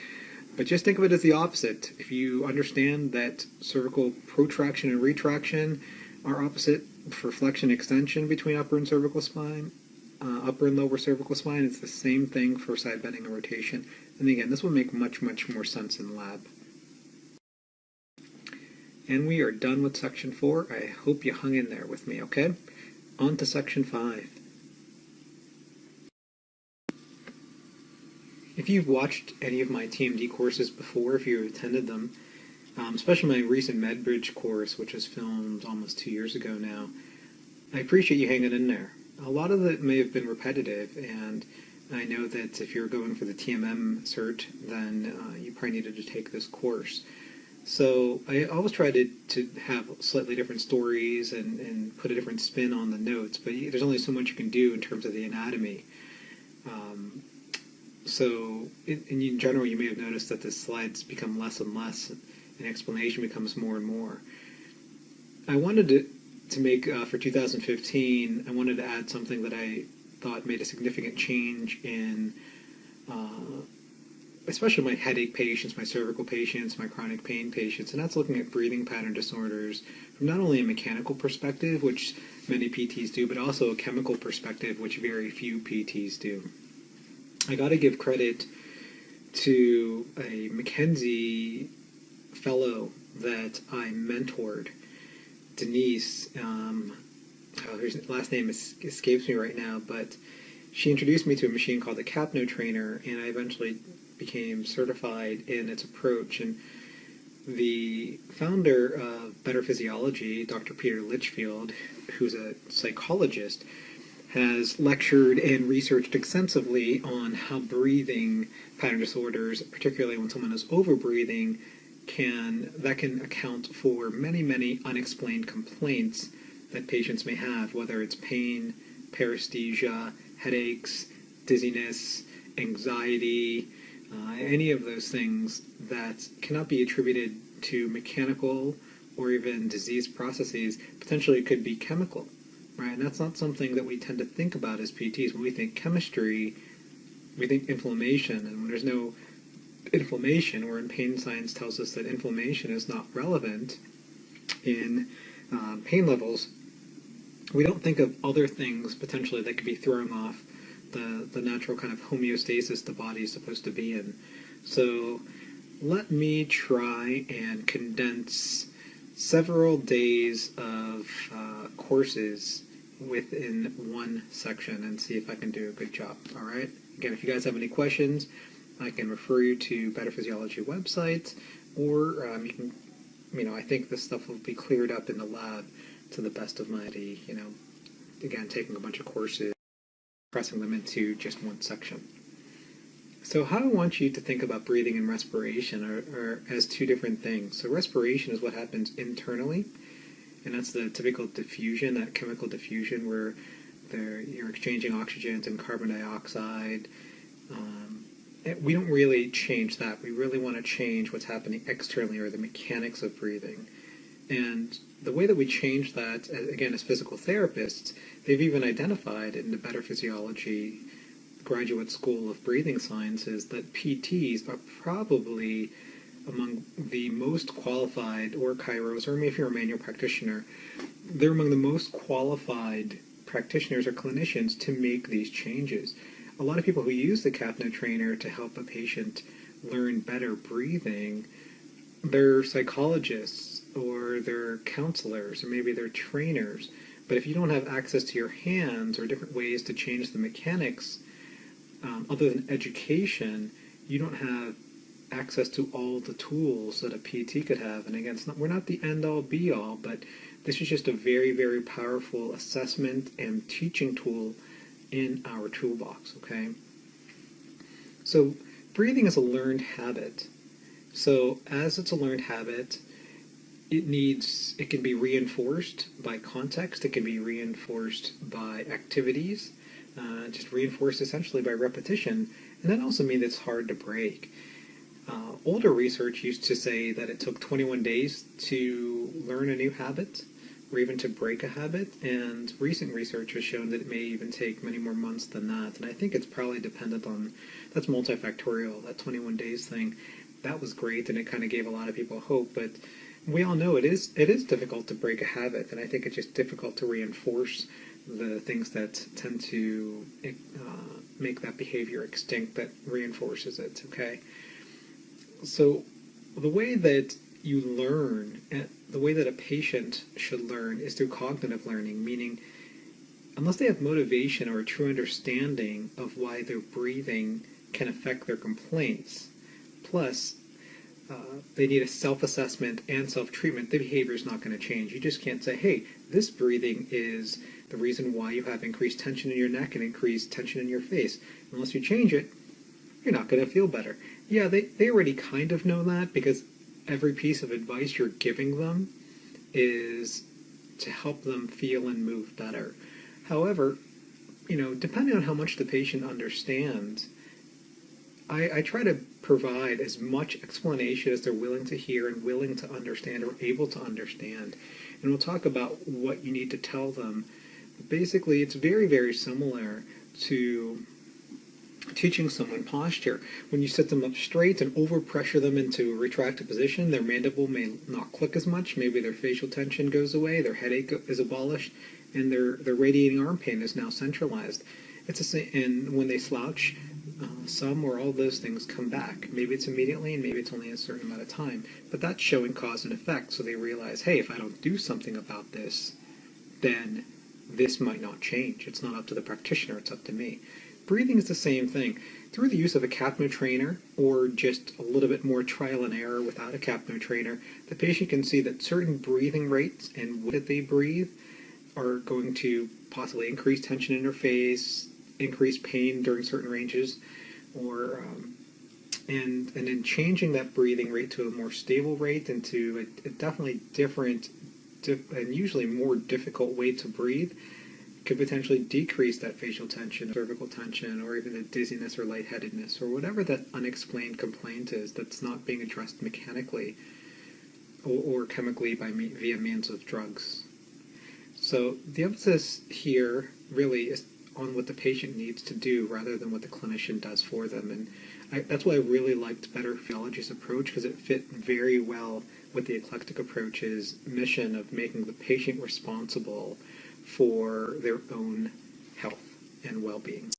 But just think of it as the opposite. If you understand that cervical protraction and retraction are opposite for flexion extension between upper and cervical spine, upper and lower cervical spine, it's the same thing for side bending and rotation. And again, this will make much, much more sense in lab. And we are done with section 4. I hope you hung in there with me, okay? On to section 5. If you've watched any of my TMD courses before, if you've attended them, especially my recent MedBridge course, which was filmed almost 2 years ago now, I appreciate you hanging in there. A lot of it may have been repetitive, and I know that if you're going for the TMM cert, then you probably needed to take this course. So I always try to have slightly different stories and put a different spin on the notes, but there's only so much you can do in terms of the anatomy. So in general, you may have noticed that the slides become less and less, and explanation becomes more and more. I wanted to make, for 2015, I wanted to add something that I thought made a significant change in, especially my headache patients, my cervical patients, my chronic pain patients, and that's looking at breathing pattern disorders from not only a mechanical perspective, which many PTs do, but also a chemical perspective, which very few PTs do. I got to give credit to a McKenzie fellow that I mentored, Denise. Her last name escapes me right now, but she introduced me to a machine called the Capno Trainer, and I eventually became certified in its approach. And the founder of Better Physiology, Dr. Peter Litchfield, who's a psychologist, has lectured and researched extensively on how breathing pattern disorders, particularly when someone is overbreathing, can account for many, many unexplained complaints that patients may have, whether it's pain, paresthesia, headaches, dizziness, anxiety, any of those things that cannot be attributed to mechanical or even disease processes. Potentially it could be chemical. Right, and that's not something that we tend to think about as PTs. When we think chemistry, we think inflammation, and when there's no inflammation, or in pain science tells us that inflammation is not relevant in pain levels, we don't think of other things potentially that could be throwing off the natural kind of homeostasis the body is supposed to be in. So let me try and condense several days of courses within one section and see if I can do a good job. All right. Again, if you guys have any questions, I can refer you to Better Physiology website, or you can, I think this stuff will be cleared up in the lab to the best of my ability. Again, taking a bunch of courses, pressing them into just one section. So how I want you to think about breathing and respiration are as two different things. So respiration is what happens internally, and that's the typical diffusion, that chemical diffusion where you're exchanging oxygen and carbon dioxide. We don't really change that. We really want to change what's happening externally, or the mechanics of breathing. And the way that we change that, again, as physical therapists, they've even identified in the Better Physiology Graduate School of Breathing Sciences that PTs are probably among the most qualified, or chiros, or maybe if you're a manual practitioner, they're among the most qualified practitioners or clinicians to make these changes. A lot of people who use the Capno Trainer to help a patient learn better breathing, they're psychologists, or they're counselors, or maybe they're trainers. But if you don't have access to your hands or different ways to change the mechanics, other than education, you don't have access to all the tools that a PT could have. And again, we're not the end-all, be-all, but this is just a very, very powerful assessment and teaching tool in our toolbox, okay? So breathing is a learned habit. So as it's a learned habit, it can be reinforced by context, it can be reinforced by activities, just reinforced essentially by repetition, and that also means it's hard to break. Older research used to say that it took 21 days to learn a new habit, or even to break a habit, and recent research has shown that it may even take many more months than that. And I think it's probably dependent on, that's multifactorial, that 21 days thing. That was great, and it kind of gave a lot of people hope, but we all know it is difficult to break a habit, and I think it's just difficult to reinforce the things that tend to make that behavior extinct, that reinforces it, okay? So the way that you learn, the way that a patient should learn is through cognitive learning, meaning unless they have motivation or a true understanding of why their breathing can affect their complaints, plus they need a self-assessment and self-treatment, the behavior is not going to change. You just can't say, hey, this breathing is the reason why you have increased tension in your neck and increased tension in your face. Unless you change it, you're not going to feel better. Yeah, they already kind of know that, because every piece of advice you're giving them is to help them feel and move better. However, depending on how much the patient understands, I try to provide as much explanation as they're willing to hear and willing to understand or able to understand. And we'll talk about what you need to tell them. But basically, it's very, very similar to teaching someone posture. When you set them up straight and overpressure them into a retracted position, their mandible may not click as much, maybe their facial tension goes away, their headache is abolished, and their radiating arm pain is now centralized. It's the same, and when they slouch, some or all those things come back. Maybe it's immediately, and maybe it's only a certain amount of time. But that's showing cause and effect, so they realize, hey, if I don't do something about this, then this might not change. It's not up to the practitioner, it's up to me. Breathing is the same thing. Through the use of a capno trainer, or just a little bit more trial and error without a capno trainer, the patient can see that certain breathing rates and what they breathe are going to possibly increase tension in their face, increase pain during certain ranges, or and in changing that breathing rate to a more stable rate and to a definitely different and usually more difficult way to breathe, could potentially decrease that facial tension, cervical tension, or even the dizziness or lightheadedness, or whatever that unexplained complaint is that's not being addressed mechanically or chemically via means of drugs. So the emphasis here really is on what the patient needs to do rather than what the clinician does for them. And that's why I really liked Better Physiology's approach, because it fit very well with the Eclectic approach's mission of making the patient responsible for their own health and well-being.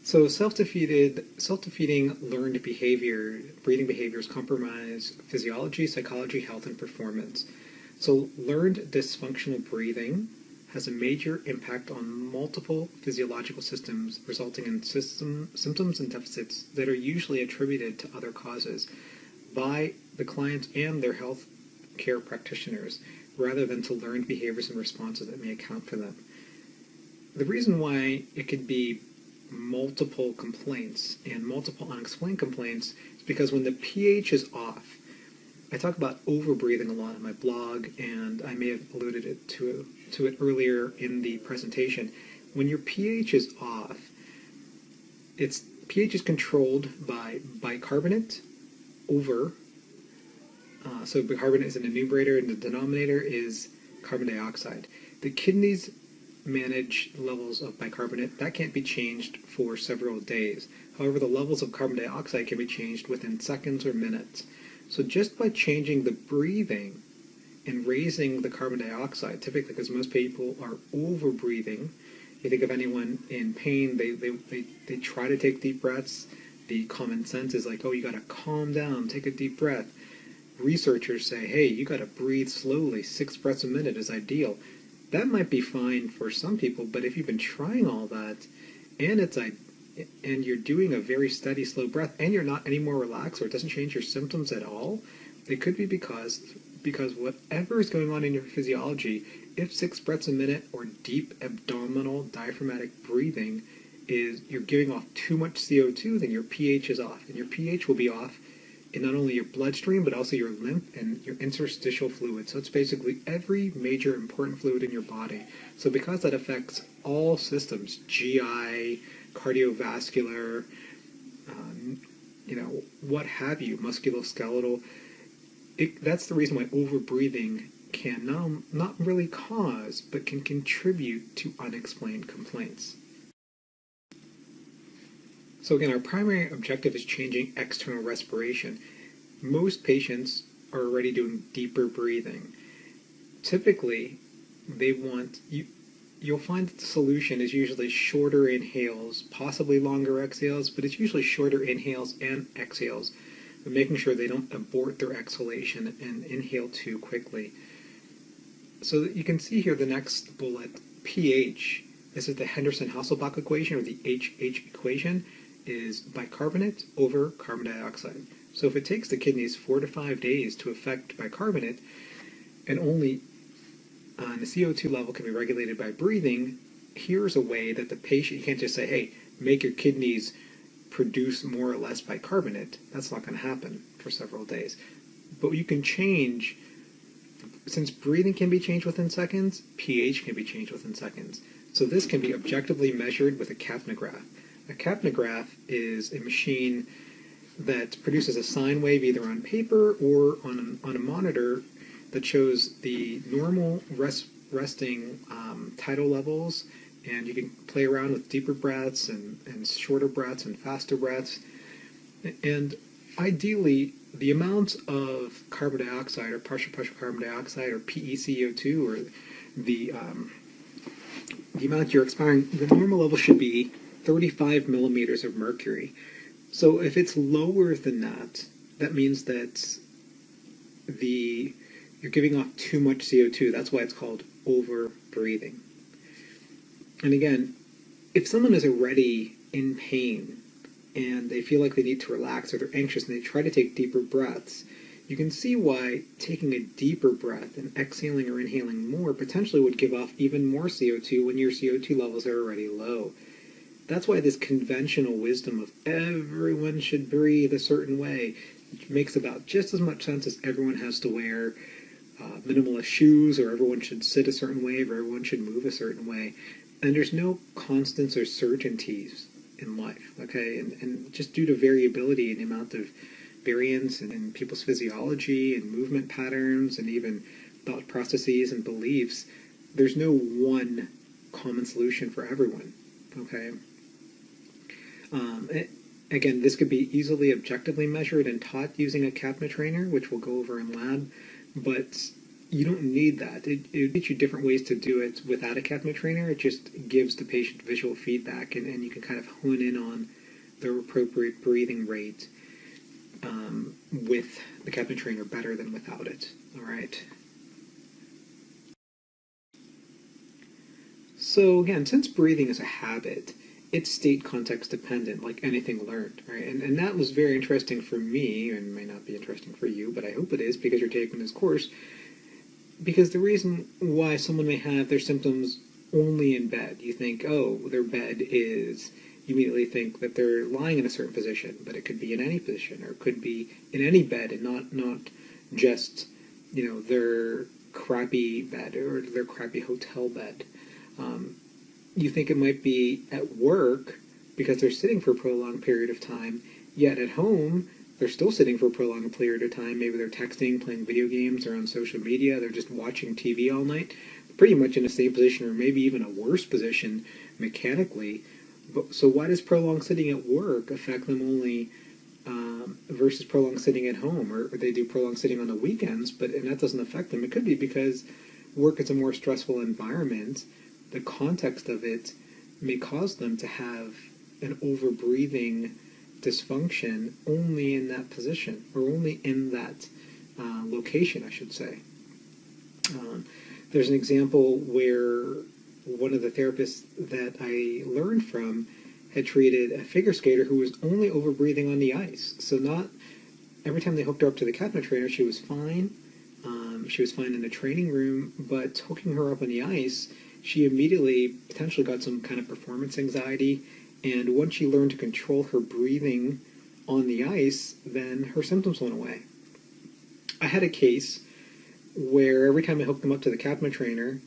So self-defeating learned behavior, breathing behaviors compromise physiology, psychology, health, and performance. So learned dysfunctional breathing has a major impact on multiple physiological systems, resulting in symptoms and deficits that are usually attributed to other causes by the client and their health care practitioners, rather than to learned behaviors and responses that may account for them. The reason why it could be multiple complaints and multiple unexplained complaints is because when the pH is off, I talk about overbreathing a lot in my blog, and I may have alluded to it earlier in the presentation. When your pH is off, pH is controlled by bicarbonate over, so bicarbonate is an enumerator and the denominator is carbon dioxide. The kidneys manage levels of bicarbonate. That can't be changed for several days. However, the levels of carbon dioxide can be changed within seconds or minutes. So just by changing the breathing and raising the carbon dioxide, typically because most people are over-breathing, you think of anyone in pain, they try to take deep breaths. The common sense is like, oh, you got to calm down, take a deep breath. Researchers say, hey, you got to breathe slowly, 6 breaths a minute is ideal. That might be fine for some people, but if you've been trying all that, and you're doing a very steady, slow breath, and you're not any more relaxed, or it doesn't change your symptoms at all, it could be because whatever is going on in your physiology, if 6 breaths a minute or deep abdominal diaphragmatic breathing is you're giving off too much CO2, then your pH is off. And your pH will be off in not only your bloodstream, but also your lymph and your interstitial fluid. So it's basically every major important fluid in your body. So because that affects all systems, GI, cardiovascular, what have you, musculoskeletal, that's the reason why overbreathing can not really cause, but can contribute to unexplained complaints. So again, our primary objective is changing external respiration. Most patients are already doing deeper breathing. Typically, you'll find that the solution is usually shorter inhales, possibly longer exhales, but it's usually shorter inhales and exhales, but making sure they don't abort their exhalation and inhale too quickly. So you can see here the next bullet, pH. This is the Henderson-Hasselbalch equation, or the HH equation, is bicarbonate over carbon dioxide. So if it takes the kidneys 4 to 5 days to affect bicarbonate, and only the CO2 level can be regulated by breathing, here's a way that the patient, you can't just say, hey, make your kidneys produce more or less bicarbonate. That's not going to happen for several days. But you can change, since breathing can be changed within seconds, pH can be changed within seconds. So this can be objectively measured with a capnograph. A capnograph is a machine that produces a sine wave either on paper or on a monitor that shows the normal resting tidal levels, and you can play around with deeper breaths and shorter breaths and faster breaths. And ideally, the amount of carbon dioxide or partial pressure carbon dioxide or PeCO2, or the amount you're expiring, the normal level should be 35 millimeters of mercury. So if it's lower than that, that means that you're giving off too much CO2. That's why it's called over-breathing. And again, if someone is already in pain and they feel like they need to relax, or they're anxious and they try to take deeper breaths, you can see why taking a deeper breath and exhaling or inhaling more potentially would give off even more CO2 when your CO2 levels are already low. That's why this conventional wisdom of everyone should breathe a certain way makes about just as much sense as everyone has to wear minimalist shoes, or everyone should sit a certain way, or everyone should move a certain way. And there's no constants or certainties in life, okay? And just due to variability in the amount of variance in people's physiology and movement patterns and even thought processes and beliefs, there's no one common solution for everyone, okay? Again, this could be easily objectively measured and taught using a CAPNA trainer, which we'll go over in lab, but you don't need that. It teach you different ways to do it without a CAPNA trainer. It just gives the patient visual feedback, and you can kind of hone in on the appropriate breathing rate with the CAPNA trainer better than without it. All right. So again, since breathing is a habit, it's state context dependent, like anything learned, right? And that was very interesting for me, and may not be interesting for you, but I hope it is because you're taking this course. Because the reason why someone may have their symptoms only in bed, you think, oh, their bed is, you immediately think that they're lying in a certain position, but it could be in any position, or it could be in any bed, and not just, their crappy bed or their crappy hotel bed. You think it might be at work because they're sitting for a prolonged period of time, yet at home they're still sitting for a prolonged period of time. Maybe they're texting, playing video games, or on social media, they're just watching TV all night, pretty much in the same position or maybe even a worse position mechanically. So why does prolonged sitting at work affect them only versus prolonged sitting at home? Or they do prolonged sitting on the weekends, and that doesn't affect them. It could be because work is a more stressful environment. The context of it may cause them to have an over-breathing dysfunction only in that position, or only in that location, I should say. There's an example where one of the therapists that I learned from had treated a figure skater who was only over-breathing on the ice. So not every time they hooked her up to the CAPNA trainer, she was fine. She was fine in the training room, but hooking her up on the ice, she immediately potentially got some kind of performance anxiety, and once she learned to control her breathing on the ice, then her symptoms went away. I had a case where every time I hooked him up to the CAPNA trainer,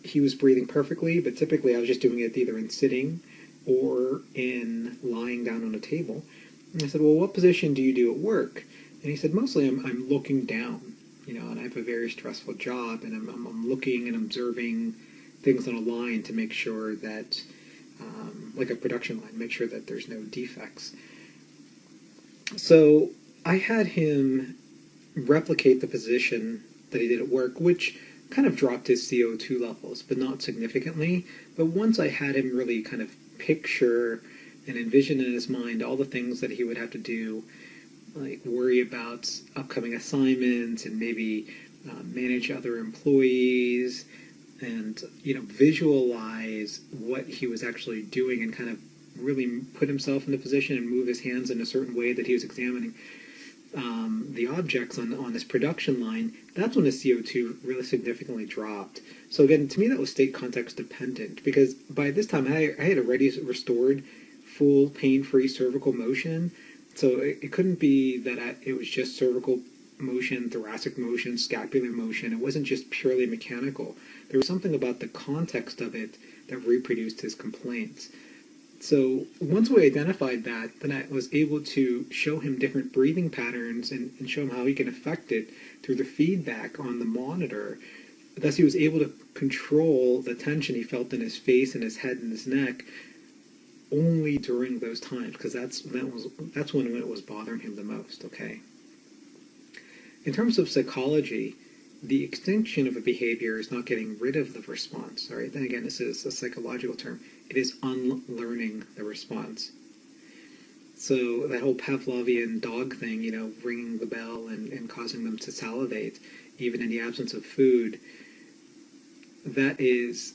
he was breathing perfectly, but typically I was just doing it either in sitting or in lying down on a table. And I said, well, what position do you do at work? And he said, mostly I'm looking down. and I have a very stressful job, and I'm looking and observing things on a line to make sure that, like a production line, make sure that there's no defects. So I had him replicate the position that he did at work, which kind of dropped his CO2 levels, but not significantly. But once I had him really kind of picture and envision in his mind all the things that he would have to do, like worry about upcoming assignments and maybe manage other employees, and visualize what he was actually doing, and kind of really put himself in the position and move his hands in a certain way that he was examining the objects on this production line. That's when his CO2 really significantly dropped. So again, to me, that was state context dependent, because by this time I had already restored full pain-free cervical motion. So it couldn't be that it was just cervical motion, thoracic motion, scapular motion. It wasn't just purely mechanical. There was something about the context of it that reproduced his complaints. So once we identified that, then I was able to show him different breathing patterns and show him how he can affect it through the feedback on the monitor. Thus, he was able to control the tension he felt in his face and his head and his neck only during those times, because that's when it was bothering him the most. Okay. In terms of psychology, the extinction of a behavior is not getting rid of the response. All right. Then again, this is a psychological term. It is unlearning the response. So that whole Pavlovian dog thing, ringing the bell and causing them to salivate, even in the absence of food, that is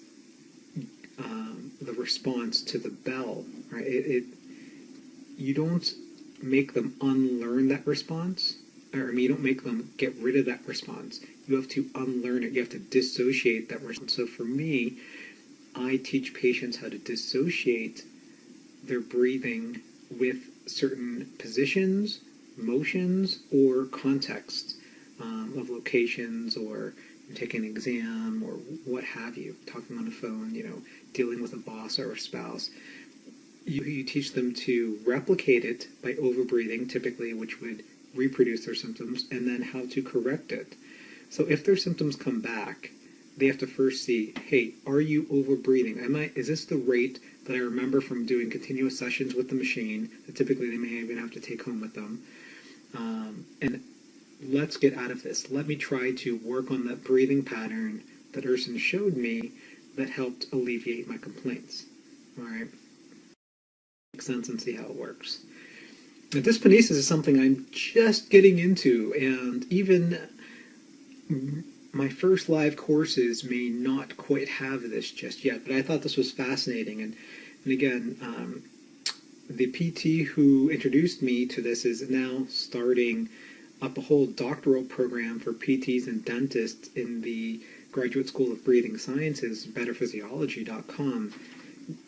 the response to the bell. Right? You don't make them unlearn that response. You don't make them get rid of that response. You have to unlearn it. You have to dissociate that response. So for me, I teach patients how to dissociate their breathing with certain positions, motions, or contexts of locations, or taking an exam, or what have you, talking on the phone, dealing with a boss or a spouse. You teach them to replicate it by overbreathing, typically, which would reproduce their symptoms, and then how to correct it. So if their symptoms come back, they have to first see, hey, are you overbreathing? Is this the rate that I remember from doing continuous sessions with the machine that typically they may even have to take home with them? And let's get out of this. Let me try to work on that breathing pattern that Erson showed me that helped alleviate my complaints. All right? Make sense and see how it works. Now, dyskinesis is something I'm just getting into, and even my first live courses may not quite have this just yet, but I thought this was fascinating. And again, the PT who introduced me to this is now starting up a whole doctoral program for PTs and dentists in the Graduate School of Breathing Sciences, betterphysiology.com.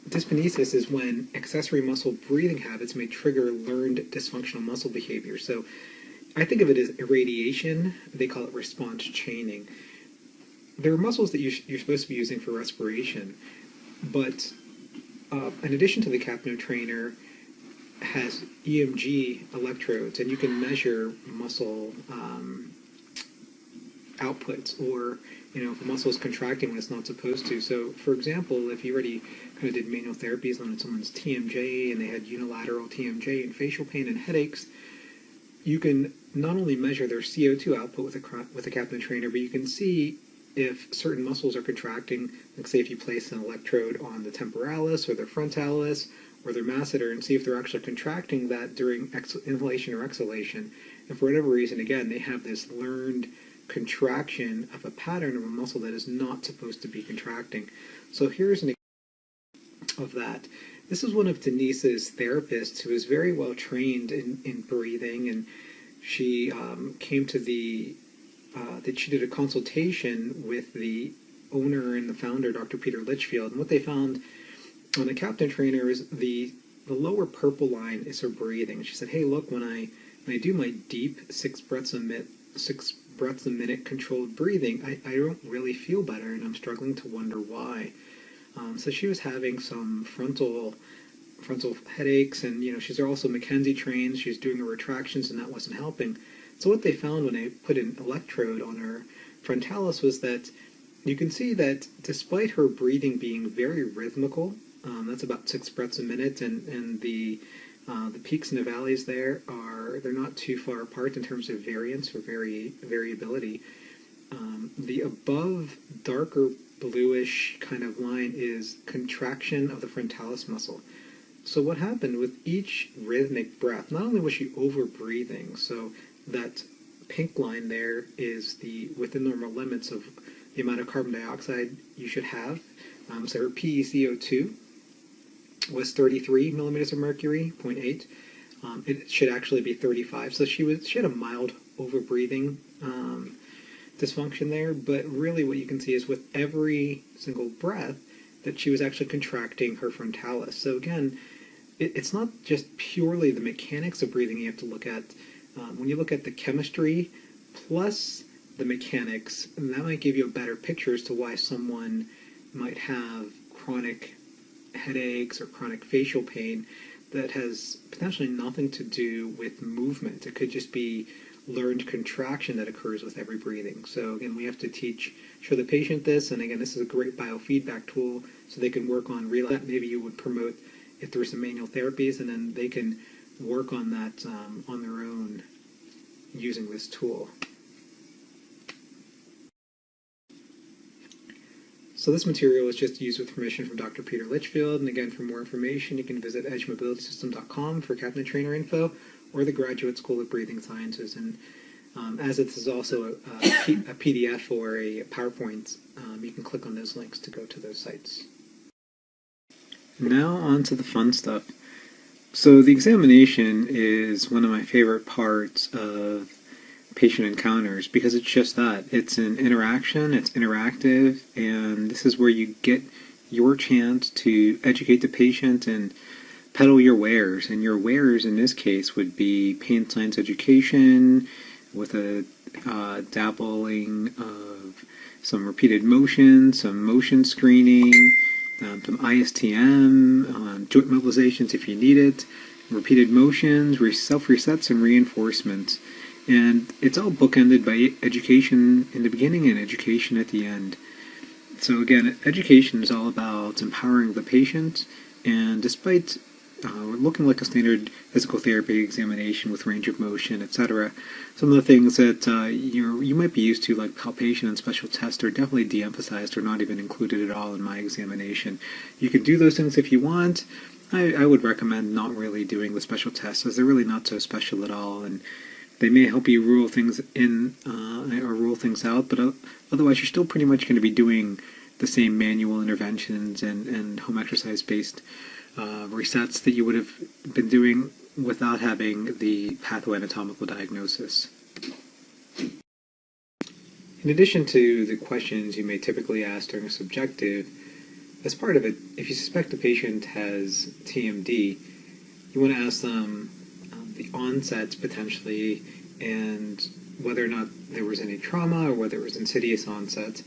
Dyskinesis is when accessory muscle breathing habits may trigger learned dysfunctional muscle behavior. So I think of it as irradiation. They call it response chaining. There are muscles that you're supposed to be using for respiration, but in addition to the capno trainer, has EMG electrodes, and you can measure muscle outputs, or if a muscle is contracting when it's not supposed to. So, for example, if you already kind of did manual therapies on someone's TMJ and they had unilateral TMJ and facial pain and headaches, you can not only measure their CO2 output with a capno trainer, but you can see if certain muscles are contracting. Like, say, if you place an electrode on the temporalis or their frontalis or their masseter, and see if they're actually contracting that during inhalation or exhalation. And for whatever reason, again, they have this learned contraction of a pattern of a muscle that is not supposed to be contracting. So here's an example of that. This is one of Denise's therapists who is very well trained in breathing, and she came to that she did a consultation with the owner and the founder, Dr. Peter Litchfield, and what they found on the captain trainer is the lower purple line is her breathing. She said, hey, look, when I do my deep 6 breaths a minute controlled breathing, I don't really feel better, and I'm struggling to wonder why. So she was having some frontal headaches, and she's also Mackenzie trained. She was doing her retractions, and that wasn't helping. So what they found when they put an electrode on her frontalis was that you can see that despite her breathing being very rhythmical, that's about 6 breaths a minute, and the peaks and the valleys there they're not too far apart in terms of variance or variability. The above darker bluish kind of line is contraction of the frontalis muscle. So what happened with each rhythmic breath, not only was she over breathing, so that pink line there is within normal limits of the amount of carbon dioxide you should have. So her PeCO2 was 33 millimeters of mercury, 0.8. It should actually be 35. So she had a mild overbreathing dysfunction there, but really what you can see is with every single breath that she was actually contracting her frontalis. So again, it's not just purely the mechanics of breathing you have to look at. When you look at the chemistry plus the mechanics, and that might give you a better picture as to why someone might have chronic headaches or chronic facial pain that has potentially nothing to do with movement. It could just be learned contraction that occurs with every breathing. So again, we have to show the patient this, and again, this is a great biofeedback tool so they can work on real. Maybe you would promote if there were some manual therapies, and then they can work on that on their own using this tool. So this material is just used with permission from Dr. Peter Litchfield, and again, for more information, you can visit edgemobilitysystem.com for cabinet trainer info, or the Graduate School of Breathing Sciences. And as this is also a PDF or a PowerPoint, you can click on those links to go to those sites. Now on to the fun stuff. So the examination is one of my favorite parts of patient encounters because it's just that. It's an interaction, it's interactive, and this is where you get your chance to educate the patient and peddle your wares. And your wares in this case would be pain science education with a dabbling of some repeated motion, some motion screening, some ISTM, joint mobilizations if you need it, repeated motions, self-resets, and reinforcements. And it's all bookended by education in the beginning and education at the end. So again, education is all about empowering the patient, and despite looking like a standard physical therapy examination with range of motion, etc., some of the things that you might be used to, like palpation and special tests, are definitely de-emphasized or not even included at all in my examination. You can do those things if you want. I would recommend not really doing the special tests, as they're really not so special at all, and they may help you rule things in or rule things out, but otherwise you're still pretty much going to be doing the same manual interventions and home exercise-based resets that you would have been doing without having the pathoanatomical diagnosis. In addition to the questions you may typically ask during a subjective, as part of it, if you suspect a patient has TMD, you want to ask them the onset potentially, and whether or not there was any trauma or whether it was insidious onset.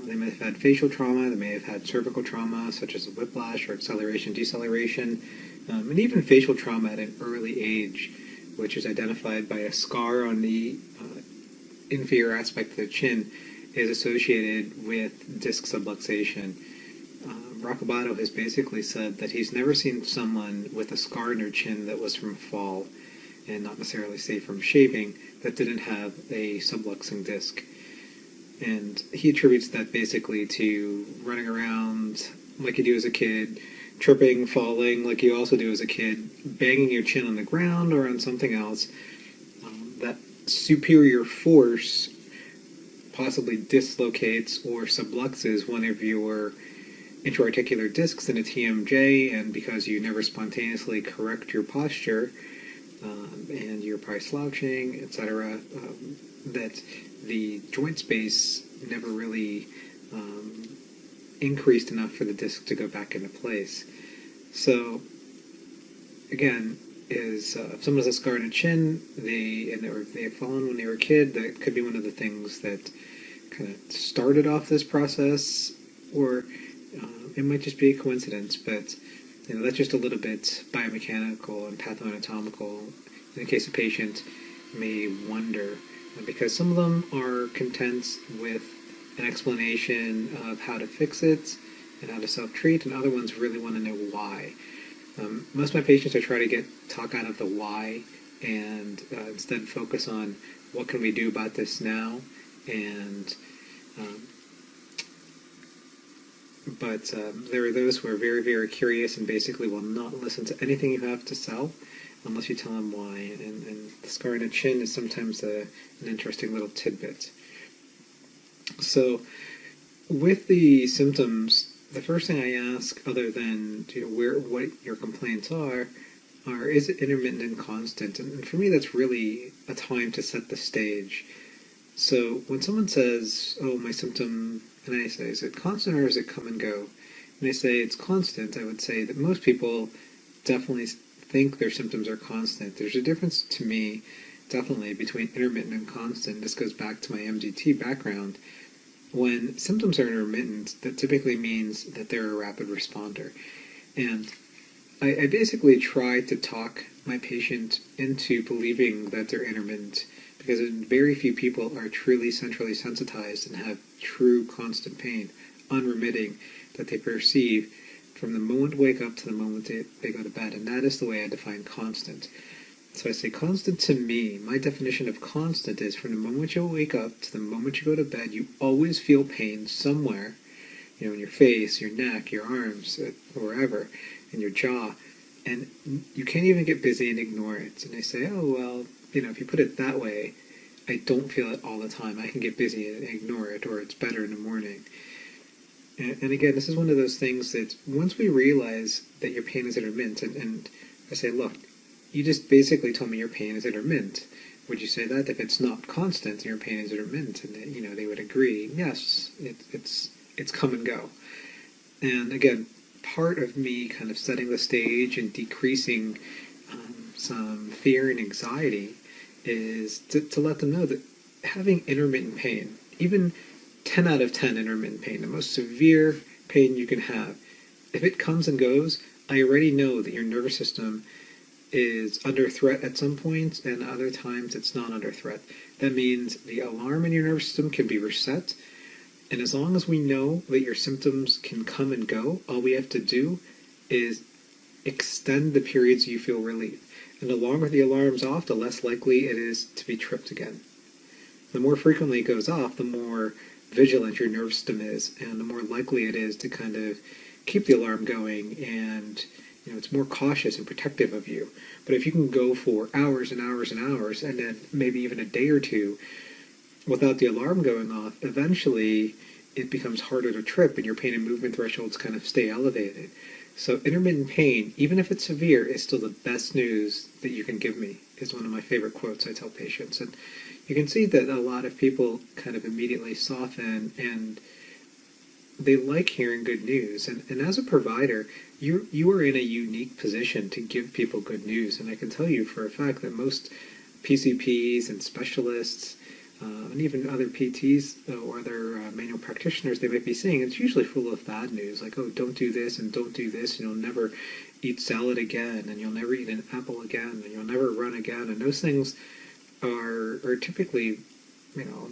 They may have had facial trauma, they may have had cervical trauma, such as a whiplash or acceleration, deceleration, and even facial trauma at an early age, which is identified by a scar on the inferior aspect of the chin, is associated with disc subluxation. Roccabato has basically said that he's never seen someone with a scar in their chin that was from a fall, and not necessarily say from shaving, that didn't have a subluxing disc. And he attributes that basically to running around like you do as a kid, tripping, falling like you also do as a kid, banging your chin on the ground or on something else. That superior force possibly dislocates or subluxes one of your intra-articular discs in a TMJ, and because you never spontaneously correct your posture, and you're probably slouching, etc., that the joint space never really increased enough for the disc to go back into place. So, again, if someone has a scar on a chin, they have fallen when they were a kid, that could be one of the things that kind of started off this process, or it might just be a coincidence, but that's just a little bit biomechanical and pathoanatomical in the case of patient. may wonder, because some of them are content with an explanation of how to fix it and how to self-treat, and other ones really want to know why. Most of my patients, I try to talk out of the why and instead focus on what can we do about this now. And but there are those who are very, very curious and basically will not listen to anything you have to sell unless you tell them why. And the scar on the chin is sometimes an interesting little tidbit. So with the symptoms, the first thing I ask, other than what your complaints are is it intermittent and constant? And for me, that's really a time to set the stage. So when someone says, "Oh, my symptom," and I say, "Is it constant or is it come and go?" And they say it's constant, I would say that most people definitely think their symptoms are constant. There's a difference to me, definitely, between intermittent and constant. This goes back to my MDT background. When symptoms are intermittent, that typically means that they're a rapid responder. And I basically try to talk my patient into believing that they're intermittent, because very few people are truly centrally sensitized and have true constant pain, unremitting, that they perceive from the moment they wake up to the moment they go to bed. And that is the way I define constant. So I say constant to me, my definition of constant is from the moment you wake up to the moment you go to bed, you always feel pain somewhere, in your face, your neck, your arms, wherever, in your jaw, and you can't even get busy and ignore it. And they say, "Oh, well, if you put it that way, I don't feel it all the time. I can get busy and ignore it, or it's better in the morning." And again, this is one of those things that once we realize that your pain is intermittent, and I say, "Look, you just basically told me your pain is intermittent. Would you say that if it's not constant and your pain is intermittent?" And they would agree, "Yes, it's come and go." And again, part of me kind of setting the stage and decreasing some fear and anxiety is to let them know that having intermittent pain, even 10 out of 10 intermittent pain, the most severe pain you can have, if it comes and goes, I already know that your nervous system is under threat at some points, and other times it's not under threat. That means the alarm in your nervous system can be reset, and as long as we know that your symptoms can come and go, all we have to do is extend the periods you feel relief. And the longer the alarm's off, the less likely it is to be tripped again. The more frequently it goes off, the more vigilant your nervous system is, and the more likely it is to kind of keep the alarm going, and it's more cautious and protective of you. But if you can go for hours and hours and hours, and then maybe even a day or two without the alarm going off, eventually it becomes harder to trip, and your pain and movement thresholds kind of stay elevated. So intermittent pain, even if it's severe, is still the best news that you can give me, is one of my favorite quotes I tell patients. And you can see that a lot of people kind of immediately soften, and they like hearing good news. And as a provider, you are in a unique position to give people good news. And I can tell you for a fact that most PCPs and specialists, and even other PTs or other manual practitioners they might be seeing, it's usually full of bad news, like, "Oh, don't do this and don't do this, and you'll never eat salad again, and you'll never eat an apple again, and you'll never run again." And those things are typically,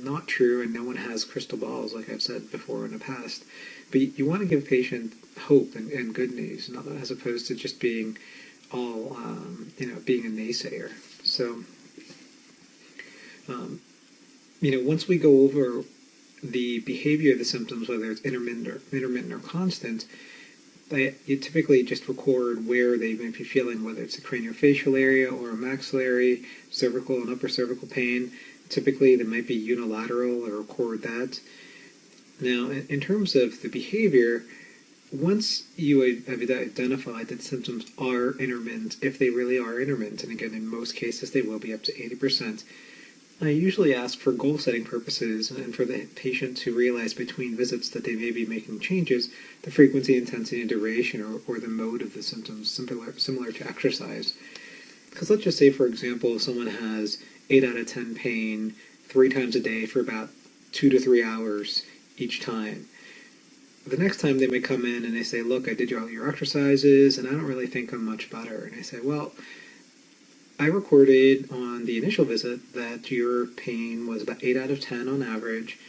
not true, and no one has crystal balls, like I've said before in the past. But you want to give patient hope and good news, not as opposed to just being all, being a naysayer. So, once we go over the behavior of the symptoms, whether it's intermittent or constant, you typically just record where they might be feeling, whether it's a craniofacial area or a maxillary, cervical and upper cervical pain. Typically, they might be unilateral, or record that. Now, in terms of the behavior, once you have identified that symptoms are intermittent, if they really are intermittent, and again, in most cases they will be up to 80%, I usually ask for goal-setting purposes and for the patient to realize between visits that they may be making changes, the frequency, intensity, and duration, or the mode of the symptoms, similar to exercise. Because let's just say, for example, someone has 8 out of 10 pain 3 times a day for about 2 to 3 hours each time. The next time they may come in and they say, "Look, I did all your exercises, and I don't really think I'm much better." And I say, "Well, I recorded on the initial visit that your pain was about 8 out of 10 on average,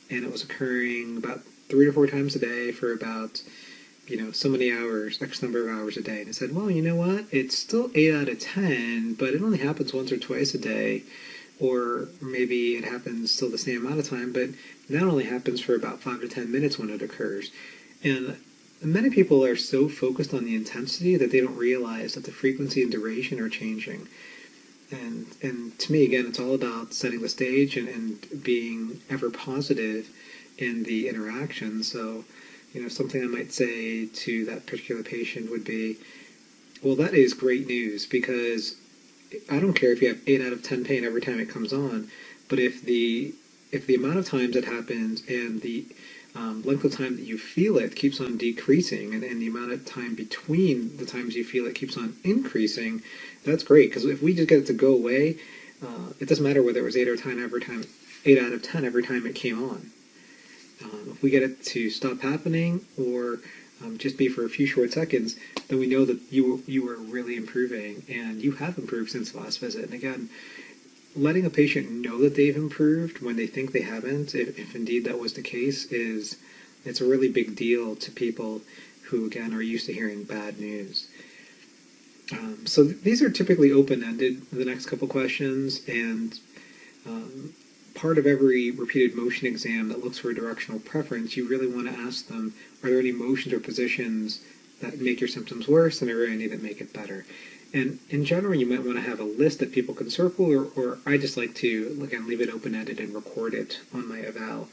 and it was occurring about 3 to 4 times a day for about, so many hours, X number of hours a day. And I said, well, you know what? It's still 8 out of 10, but it only happens once or twice a day. Or maybe it happens still the same amount of time, but that only happens for about 5 to 10 minutes when it occurs. And many people are so focused on the intensity that they don't realize that the frequency and duration are changing. And to me, again, it's all about setting the stage and being ever positive in the interaction. So, something I might say to that particular patient would be, well, that is great news, because I don't care if you have 8 out of 10 pain every time it comes on, but if the amount of times it happens and the length of time that you feel it keeps on decreasing, and the amount of time between the times you feel it keeps on increasing, that's great. Because if we just get it to go away, it doesn't matter whether it was 8 out of 10 every time it came on. If we get it to stop happening, or just be for a few short seconds, then we know that you are really improving, and you have improved since the last visit. And again, letting a patient know that they've improved when they think they haven't, if indeed that was the case, it's a really big deal to people who, again, are used to hearing bad news. So these are typically open-ended, the next couple questions, and part of every repeated motion exam that looks for a directional preference, you really want to ask them, are there any motions or positions that make your symptoms worse, and are there any that make it better? And in general, you might want to have a list that people can circle, or I just like to, again, leave it open-ended and record it on my eval.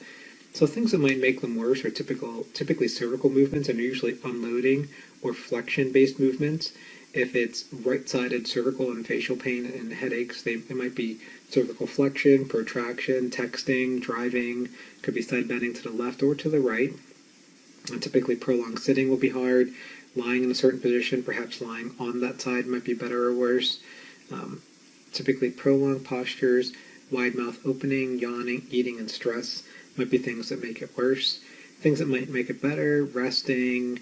So things that might make them worse are typically cervical movements, and are usually unloading or flexion-based movements. If it's right-sided cervical and facial pain and headaches, it might be cervical flexion, protraction, texting, driving, could be side bending to the left or to the right. And typically prolonged sitting will be hard. Lying in a certain position, perhaps lying on that side, might be better or worse. Typically prolonged postures, wide mouth opening, yawning, eating, and stress might be things that make it worse. Things that might make it better, resting,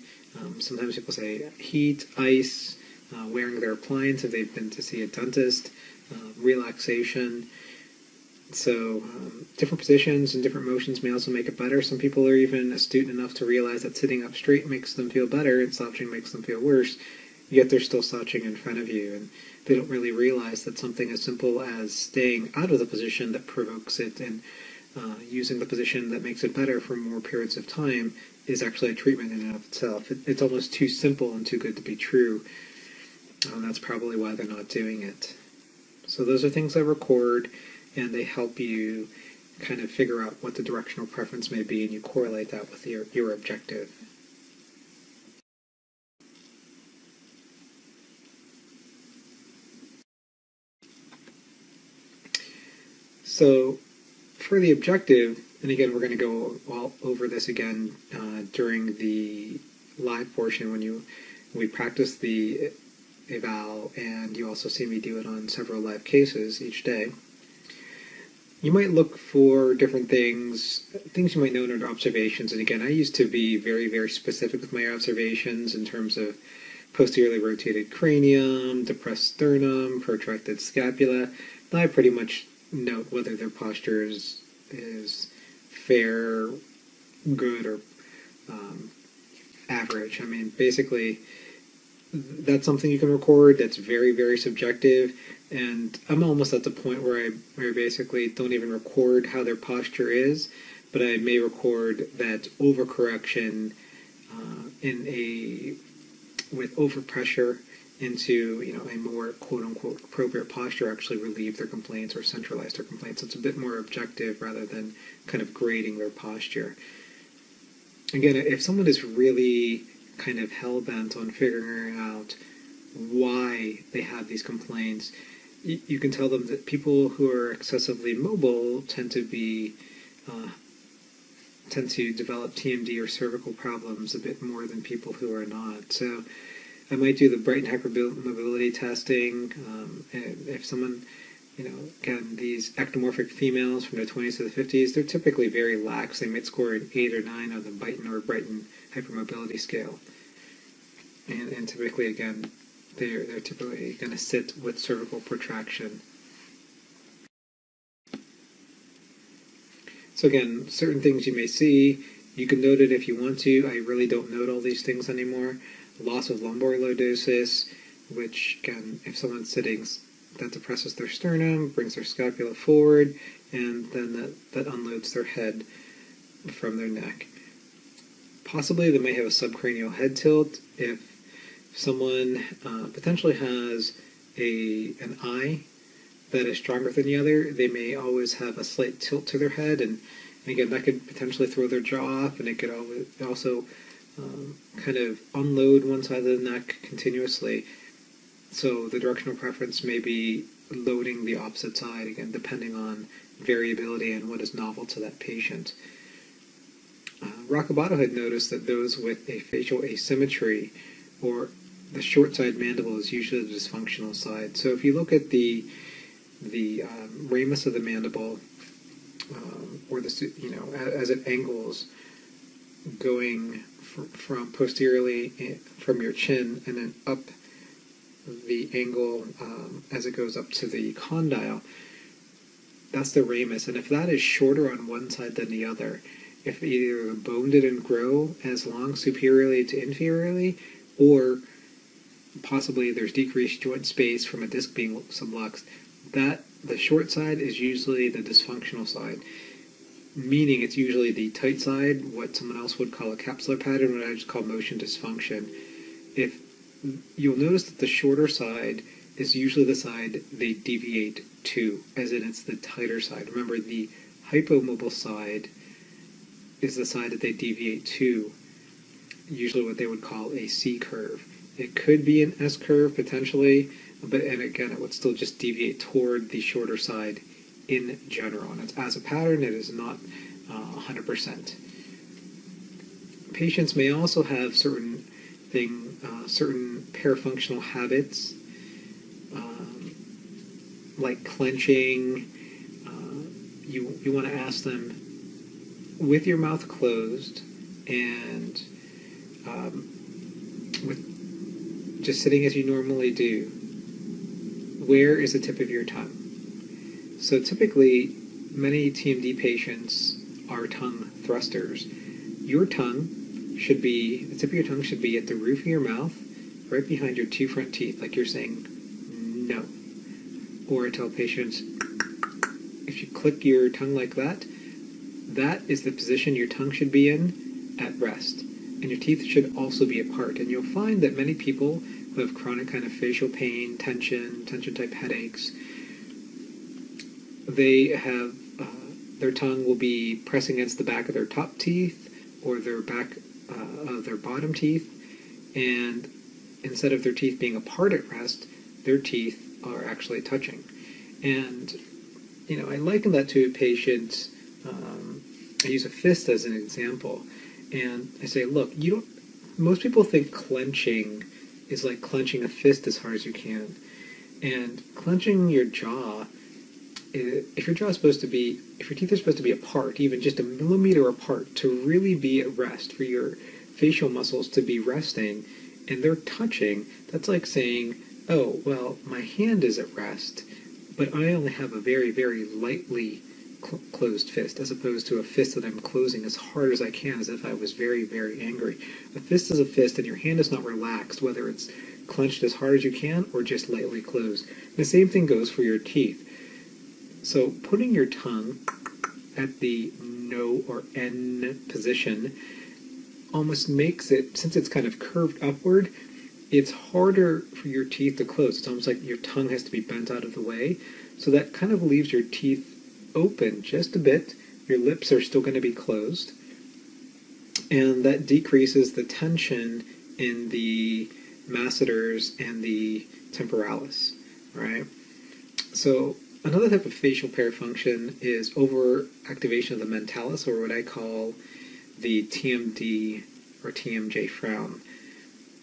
sometimes people say heat, ice, wearing their appliance if they've been to see a dentist, relaxation. So different positions and different motions may also make it better. Some people are even astute enough to realize that sitting up straight makes them feel better and slouching makes them feel worse, yet they're still slouching in front of you. And they don't really realize that something as simple as staying out of the position that provokes it and using the position that makes it better for more periods of time is actually a treatment in and of itself. It's almost too simple and too good to be true. And that's probably why they're not doing it. So those are things I record, and they help you kind of figure out what the directional preference may be, and you correlate that with your objective. So for the objective, and again, we're going to go all over this again during the live portion when we practice the eval, and you also see me do it on several live cases each day. You might look for different things you might know under observations. And again, I used to be very, very specific with my observations in terms of posteriorly rotated cranium, depressed sternum, protracted scapula. Now I pretty much note whether their posture is fair, good, or average. I mean, basically, that's something you can record that's very, very subjective, and I'm almost at the point where I basically don't even record how their posture is, but I may record that overcorrection with overpressure into a more quote-unquote appropriate posture actually relieve their complaints or centralize their complaints. It's a bit more objective rather than kind of grading their posture. Again, if someone is really kind of hell-bent on figuring out why they have these complaints, you can tell them that people who are excessively mobile tend to develop TMD or cervical problems a bit more than people who are not. So I might do the Brighton hypermobility testing. And if someone, again, these ectomorphic females from their 20s to the 50s, they're typically very lax. They might score an 8 or 9 on the Brighton hypermobility scale. And typically, again, they're typically going to sit with cervical protraction. So again, certain things you may see, you can note it if you want to. I really don't note all these things anymore. Loss of lumbar lordosis, which can, if someone's sitting, that depresses their sternum, brings their scapula forward, and then that unloads their head from their neck. Possibly they may have a subcranial head tilt. If someone potentially has an eye that is stronger than the other, they may always have a slight tilt to their head, and again, that could potentially throw their jaw off, and it could also kind of unload one side of the neck continuously. So the directional preference may be loading the opposite side, again, depending on variability and what is novel to that patient. Roccabato had noticed that those with a facial asymmetry, or the short side mandible, is usually the dysfunctional side. So if you look at the ramus of the mandible, or as it angles, going from posteriorly from your chin and then up the angle as it goes up to the condyle, that's the ramus. And if that is shorter on one side than the other, if either the bone didn't grow as long superiorly to inferiorly, or possibly there's decreased joint space from a disc being subluxed, the short side is usually the dysfunctional side, meaning it's usually the tight side, what someone else would call a capsular pattern, what I just call motion dysfunction. If you'll notice that the shorter side is usually the side they deviate to, as in it's the tighter side. Remember, the hypomobile side is the side that they deviate to, usually what they would call a C curve. It could be an S curve potentially, and again, it would still just deviate toward the shorter side in general. And it's, as a pattern, it is not 100%. Patients may also have certain parafunctional habits, like clenching. You want to ask them, with your mouth closed and with just sitting as you normally do, where is the tip of your tongue? So typically, many TMD patients are tongue thrusters. Your tongue should be, the tip of your tongue should be at the roof of your mouth, right behind your two front teeth, like you're saying no. Or I tell patients, if you click your tongue like that, that is the position your tongue should be in at rest. And your teeth should also be apart. And you'll find that many people who have chronic kind of facial pain, tension type headaches, they have, their tongue will be pressing against the back of their top teeth or their back of their bottom teeth. And instead of their teeth being apart at rest, their teeth are actually touching. And, I liken that to a patient. I use a fist as an example, and I say, look, most people think clenching is like clenching a fist as hard as you can. And clenching your jaw, if your teeth are supposed to be apart, even just a millimeter apart, to really be at rest, for your facial muscles to be resting, and they're touching, that's like saying, oh, well, my hand is at rest, but I only have a very, very lightly closed fist, as opposed to a fist that I'm closing as hard as I can, as if I was very, very angry. A fist is a fist, and your hand is not relaxed, whether it's clenched as hard as you can or just lightly closed. The same thing goes for your teeth. So putting your tongue at the no or N position almost makes it, since it's kind of curved upward, it's harder for your teeth to close. It's almost like your tongue has to be bent out of the way. So that kind of leaves your teeth open just a bit. Your lips are still going to be closed. And that decreases the tension in the masseters and the temporalis, right? So another type of facial parafunction is overactivation of the mentalis, or what I call the TMD or TMJ frown.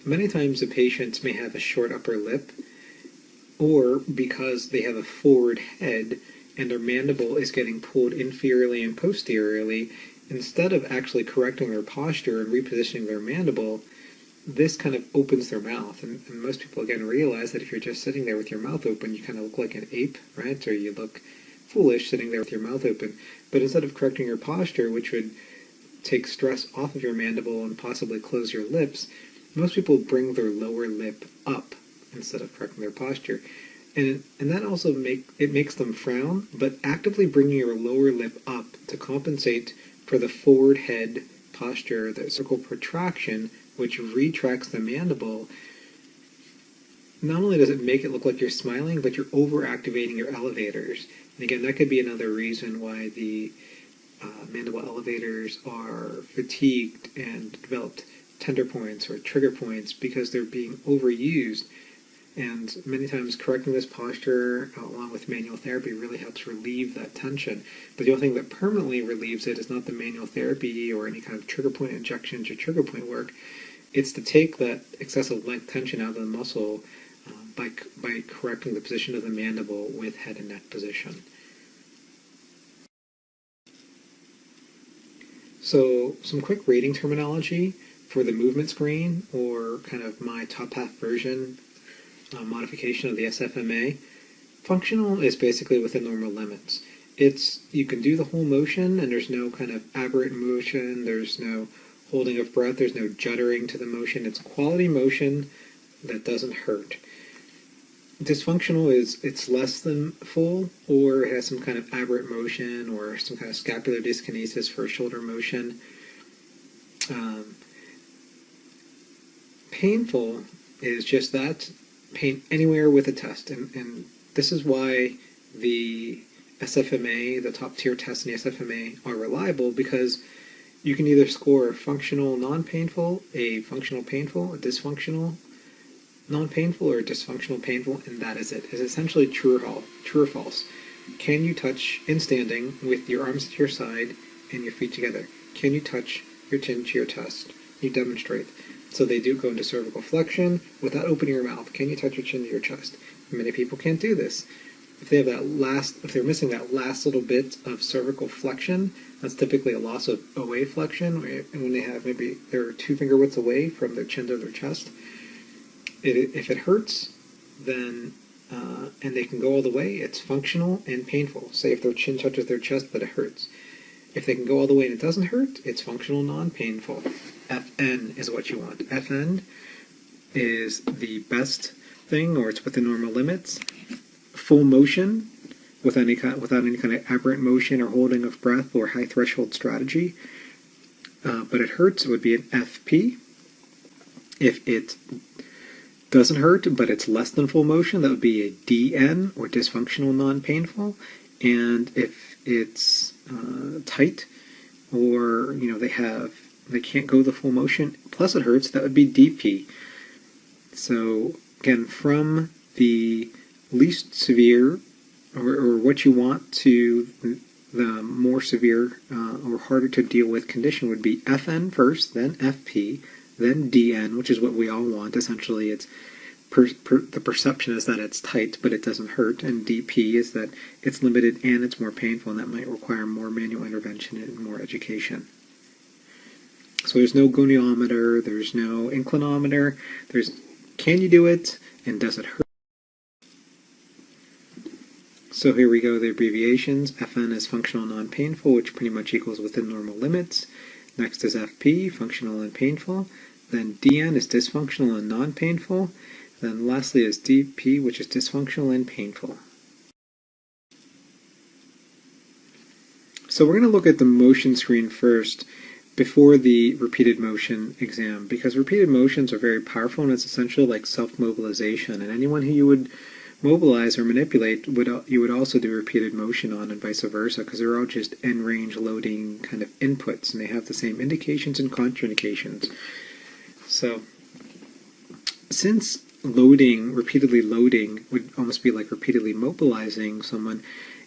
Many times the patients may have a short upper lip, or because they have a forward head and their mandible is getting pulled inferiorly and posteriorly, instead of actually correcting their posture and repositioning their mandible, this kind of opens their mouth, and most people again realize that if you're just sitting there with your mouth open, you kind of look like an ape, right? Or you look foolish sitting there with your mouth open. But instead of correcting your posture, which would take stress off of your mandible and possibly close your lips, most people bring their lower lip up instead of correcting their posture. And that also makes them frown, but actively bringing your lower lip up to compensate for the forward head posture, the circle protraction, which retracts the mandible. Not only does it make it look like you're smiling, but you're overactivating your elevators. And again, that could be another reason why the mandible elevators are fatigued and developed tender points or trigger points, because they're being overused. And many times correcting this posture along with manual therapy really helps relieve that tension. But the only thing that permanently relieves it is not the manual therapy or any kind of trigger point injections or trigger point work. It's to take that excessive length tension out of the muscle by correcting the position of the mandible with head and neck position. So some quick rating terminology for the movement screen, or kind of my top half version modification of the SFMA. Functional is basically within normal limits. You can do the whole motion, and there's no kind of aberrant motion, there's no holding of breath, there's no juddering to the motion. It's quality motion that doesn't hurt. Dysfunctional it's less than full, or it has some kind of aberrant motion or some kind of scapular dyskinesis for shoulder motion. Painful is just that, pain anywhere with a test, and this is why the SFMA, the top tier tests in the SFMA, are reliable, because you can either score functional non-painful, a functional painful, a dysfunctional non-painful, or a dysfunctional painful, and that is it. It's essentially true or false. Can you touch in standing with your arms to your side and your feet together? Can you touch your chin to your chest? You demonstrate. So they do go into cervical flexion without opening your mouth. Can you touch your chin to your chest? Many people can't do this. If they're missing that last little bit of cervical flexion, that's typically a loss of OA flexion, and when they have maybe they're 2 finger widths away from their chin to their chest. If it hurts, then and they can go all the way, it's functional and painful. Say if their chin touches their chest but it hurts. If they can go all the way and it doesn't hurt, it's functional non-painful. FN is what you want. FN is the best thing, or it's within normal limits. Full motion, without any kind of aberrant motion or holding of breath or high threshold strategy. But it hurts, it would be an FP. If it doesn't hurt, but it's less than full motion, that would be a DN, or dysfunctional non-painful. And if it's tight, or they can't go the full motion, plus it hurts, that would be DP. So again, from the least severe, or what you want, to the more severe or harder to deal with condition would be FN first, then FP, then DN, which is what we all want. Essentially, it's the perception is that it's tight, but it doesn't hurt, and DP is that it's limited and it's more painful, and that might require more manual intervention and more education. So there's no goniometer, there's no inclinometer, there's can you do it, and does it hurt? So here we go, the abbreviations. FN is functional non-painful, which pretty much equals within normal limits. Next is FP, functional and painful. Then DN is dysfunctional and non-painful. Then lastly is DP, which is dysfunctional and painful. So we're going to look at the motion screen first before the repeated motion exam, because repeated motions are very powerful, and it's essentially like self-mobilization, and anyone who you would mobilize or manipulate you would also do repeated motion on, and vice versa, because they're all just end-range loading kind of inputs, and they have the same indications and contraindications. So since repeatedly loading would almost be like repeatedly mobilizing someone,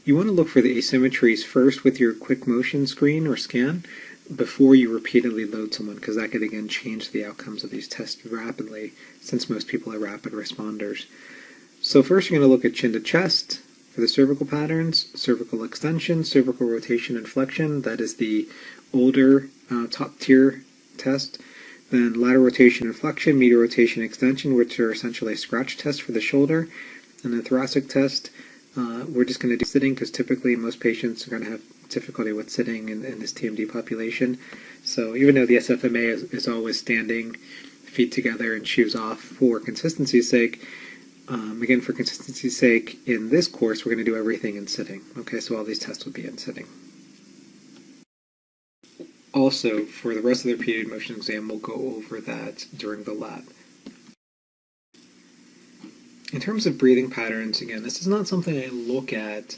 you want to look for the asymmetries first with your quick motion screen or scan before you repeatedly load someone, because that could again change the outcomes of these tests rapidly, since most people are rapid responders. So first you're going to look at chin to chest for the cervical patterns, cervical extension, cervical rotation and flexion. That is the older top tier test. Then lateral rotation and flexion, medial rotation and extension, which are essentially a scratch test for the shoulder. And the thoracic test, we're just going to do sitting because typically most patients are going to have difficulty with sitting in this TMD population. So even though the SFMA is always standing, feet together and shoes off for consistency's sake, again, for consistency's sake, in this course, we're going to do everything in sitting. Okay, so all these tests will be in sitting. Also, for the rest of the repeated motion exam, we'll go over that during the lab. In terms of breathing patterns, again, this is not something I look at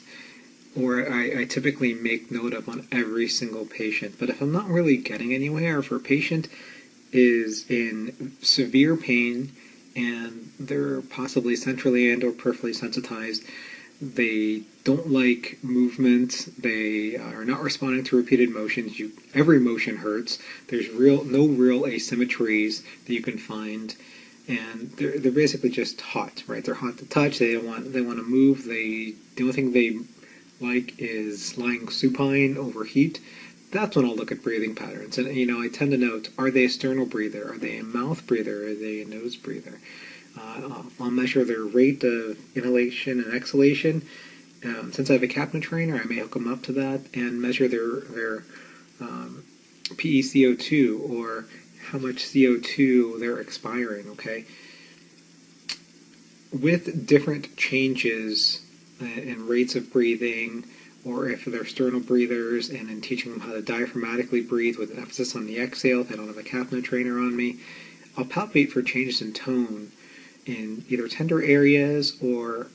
or I typically make note of on every single patient. But if I'm not really getting anywhere, if a patient is in severe pain and they're possibly centrally and or peripherally sensitized, they don't like movement, they are not responding to repeated motions, every motion hurts, there's no real asymmetries that you can find, and they're basically just hot, right? They're hot to touch, they want to move, the only thing they like is lying supine over heat. That's when I'll look at breathing patterns. And I tend to note, are they a sternal breather? Are they a mouth breather? Are they a nose breather? I'll measure their rate of inhalation and exhalation. Since I have a captain trainer, I may hook them up to that and measure their PeCO2 or how much CO2 they're expiring, okay? With different changes in rates of breathing, or if they're sternal breathers, and in teaching them how to diaphragmatically breathe with an emphasis on the exhale, if I don't have a capno trainer on me, I'll palpate for changes in tone in either tender areas or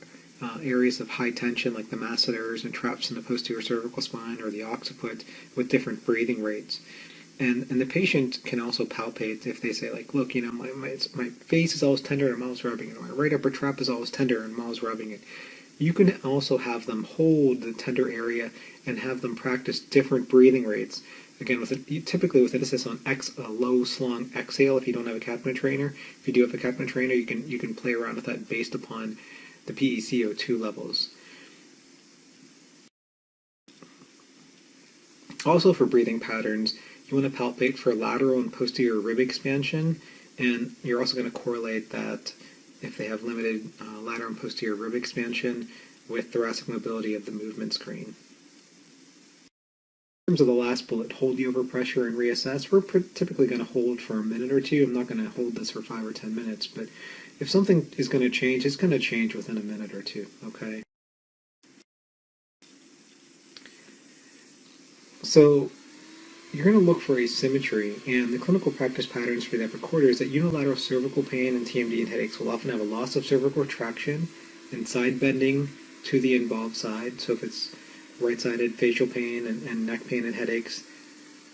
areas of high tension like the masseters and traps in the posterior cervical spine or the occiput with different breathing rates. And the patient can also palpate if they say, like, look, my face is always tender and I'm always rubbing it. My right upper trap is always tender and I'm always rubbing it. You can also have them hold the tender area and have them practice different breathing rates. Again, typically with emphasis on a low, slung exhale if you don't have a capno trainer. If you do have a capno trainer, you can play around with that based upon the PeCO2 levels. Also for breathing patterns, you want to palpate for lateral and posterior rib expansion, and you're also going to correlate that if they have limited lateral and posterior rib expansion with thoracic mobility of the movement screen. In terms of the last bullet, hold the overpressure and reassess, we're typically going to hold for a minute or two. I'm not going to hold this for 5 or 10 minutes, but if something is going to change, it's going to change within a minute or two, okay? So you're going to look for asymmetry, and the clinical practice patterns for that recorder is that unilateral cervical pain and TMD and headaches will often have a loss of cervical traction and side bending to the involved side. So if it's right-sided facial pain and neck pain and headaches,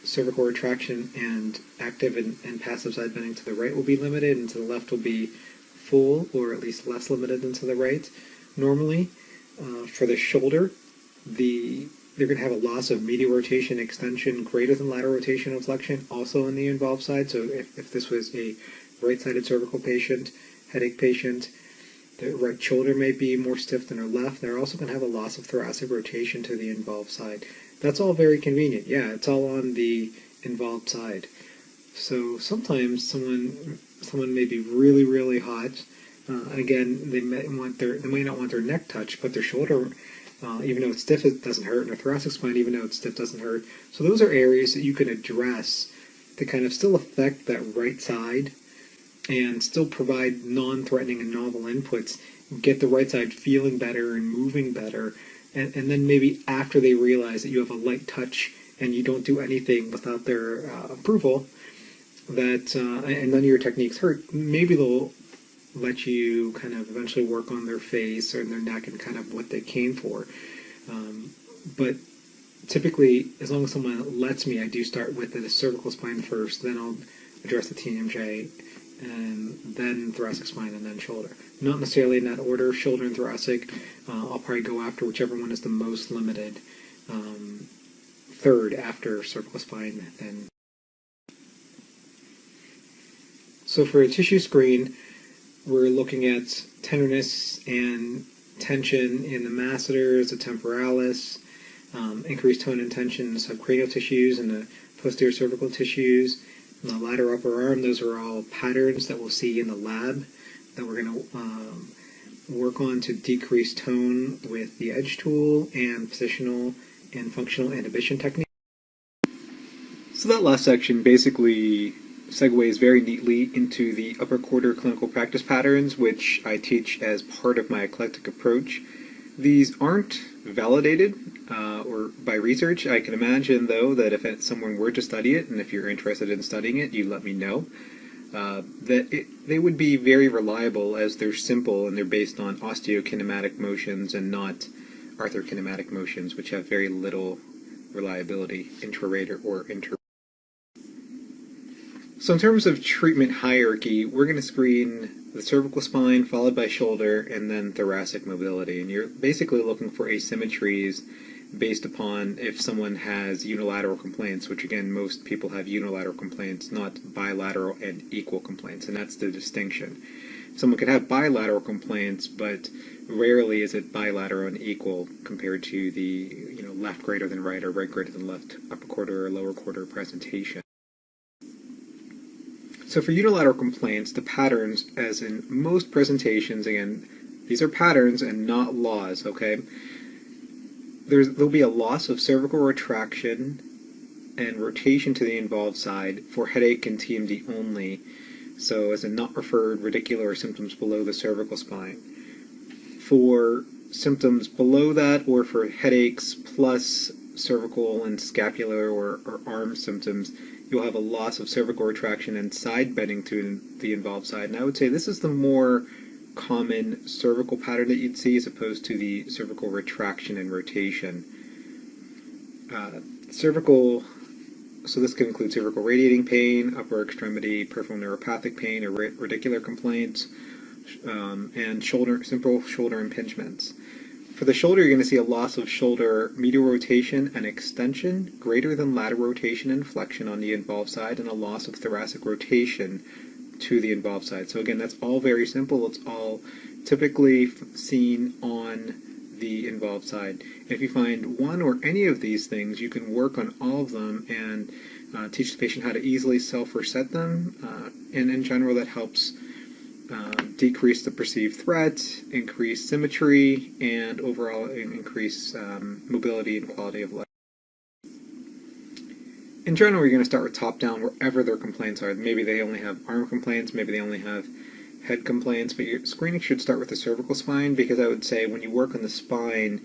cervical retraction and active and passive side bending to the right will be limited, and to the left will be full, or at least less limited than to the right. Normally, for the shoulder, they're going to have a loss of medial rotation extension greater than lateral rotation and flexion, also on the involved side. So if this was a right-sided cervical patient, headache patient, the right shoulder may be more stiff than their left. They're also going to have a loss of thoracic rotation to the involved side. That's all very convenient. Yeah, it's all on the involved side. So sometimes someone may be really, really hot. Again, they may not want their neck touched, but their shoulder, even though it's stiff, it doesn't hurt, and their thoracic spine, even though it's stiff, doesn't hurt. So those are areas that you can address to kind of still affect that right side and still provide non-threatening and novel inputs, get the right side feeling better and moving better, and then maybe after they realize that you have a light touch and you don't do anything without their approval, that and none of your techniques hurt, maybe they'll let you kind of eventually work on their face or their neck and kind of what they came for. But typically, as long as someone lets me, I do start with the cervical spine first, then I'll address the TMJ, and then thoracic spine, and then shoulder. Not necessarily in that order, shoulder and thoracic. I'll probably go after whichever one is the most limited, third after cervical spine. Then. So for a tissue screen, we're looking at tenderness and tension in the masseters, the temporalis, increased tone and tension in the subcranial tissues and the posterior cervical tissues, The lateral upper arm, those are all patterns that we'll see in the lab that we're going to work on to decrease tone with the edge tool and positional and functional inhibition technique. So that last section basically segues very neatly into the upper quarter clinical practice patterns, which I teach as part of my eclectic approach. These aren't validated or by research. I can imagine, though, that if someone were to study it, and if you're interested in studying it, you let me know, they would be very reliable as they're simple and they're based on osteokinematic motions and not arthrokinematic motions, which have very little reliability intrarater or inter. So in terms of treatment hierarchy, we're going to screen the cervical spine followed by shoulder and then thoracic mobility. And you're basically looking for asymmetries based upon if someone has unilateral complaints, which again, most people have unilateral complaints, not bilateral and equal complaints, and that's the distinction. Someone could have bilateral complaints, but rarely is it bilateral and equal compared to the left greater than right or right greater than left upper quarter or lower quarter presentation. So for unilateral complaints, the patterns, as in most presentations, again, these are patterns and not laws, okay? There'll be a loss of cervical retraction and rotation to the involved side for headache and TMD only, so as in not referred radicular symptoms below the cervical spine. For symptoms below that, or for headaches plus cervical and scapular or arm symptoms, you'll have a loss of cervical retraction and side bending to the involved side. And I would say this is the more common cervical pattern that you'd see as opposed to the cervical retraction and rotation. So this can include cervical radiating pain, upper extremity peripheral neuropathic pain or radicular complaints, and simple shoulder impingements. For the shoulder, you're going to see a loss of shoulder medial rotation and extension greater than lateral rotation and flexion on the involved side, and a loss of thoracic rotation to the involved side. So again, that's all very simple. It's all typically seen on the involved side. If you find one or any of these things, you can work on all of them and teach the patient how to easily self-reset them. And in general, that helps decrease the perceived threat, increase symmetry, and overall increase mobility and quality of life. In general, you're going to start with top-down wherever their complaints are. Maybe they only have arm complaints, maybe they only have head complaints, but your screening should start with the cervical spine, because I would say when you work on the spine,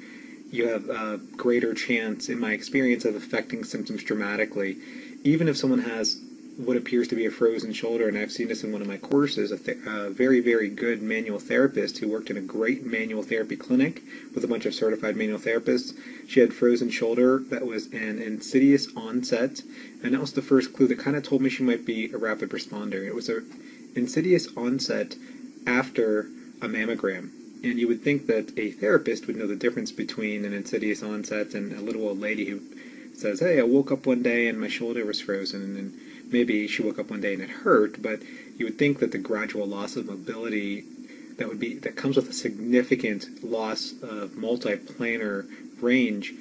you have a greater chance, in my experience, of affecting symptoms dramatically. Even if someone has what appears to be a frozen shoulder, and I've seen this in one of my courses, a very, very good manual therapist who worked in a great manual therapy clinic with a bunch of certified manual therapists. She had frozen shoulder that was an insidious onset, and that was the first clue that kind of told me she might be a rapid responder. It was an insidious onset after a mammogram, and you would think that a therapist would know the difference between an insidious onset and a little old lady who says, "Hey, I woke up one day and my shoulder was frozen," and maybe she woke up one day and it hurt, but you would think that the gradual loss of mobility that comes with a significant loss of multiplanar range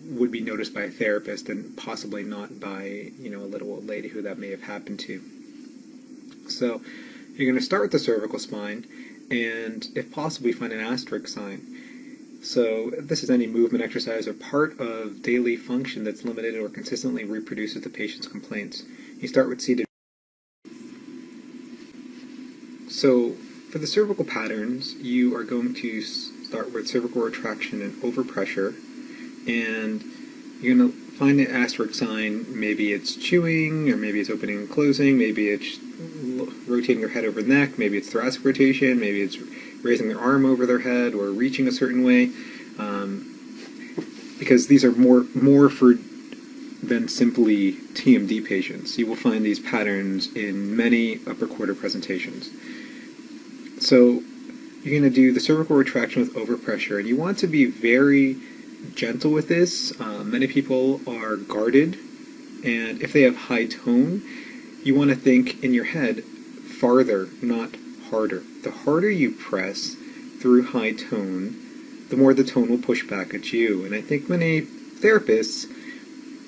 would be noticed by a therapist, and possibly not by a little old lady who that may have happened to. So you're going to start with the cervical spine, and if possible, you find an asterisk sign. So this is any movement, exercise, or part of daily function that's limited or consistently reproduces the patient's complaints. You start with seated. So for the cervical patterns, you are going to start with cervical retraction and overpressure, and you're going to find the asterisk sign. Maybe it's chewing, or maybe it's opening and closing, maybe it's rotating their head over the neck, maybe it's thoracic rotation, maybe it's raising their arm over their head or reaching a certain way, because these are more for than simply TMD patients. You will find these patterns in many upper quarter presentations. So you're going to do the cervical retraction with overpressure, and you want to be very gentle with this. Many people are guarded, and if they have high tone, you want to think in your head farther, not harder. The harder you press through high tone, the more the tone will push back at you. And I think many therapists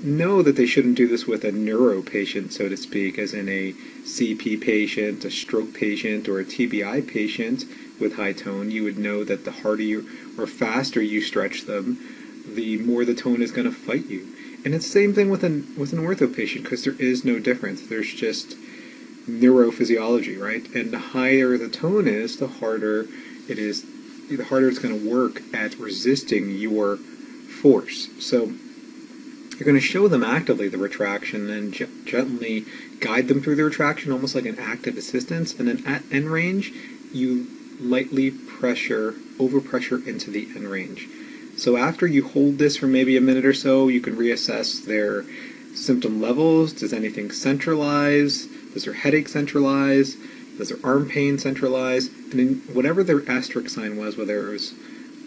know that they shouldn't do this with a neuro patient, so to speak, as in a CP patient, a stroke patient, or a TBI patient with high tone. You would know that the harder you or faster you stretch them, the more the tone is going to fight you. And it's the same thing with an ortho patient, because there is no difference. There's just neurophysiology, right? And the higher the tone is, the harder it is, the harder it's going to work at resisting your force. So you're going to show them actively the retraction and gently guide them through the retraction, almost like an active assistance. And then at end range, you lightly overpressure into the end range. So after you hold this for maybe a minute or so, you can reassess their symptom levels. Does anything centralize? Does their headache centralize? Does their arm pain centralize? And then whatever their asterisk sign was, whether it was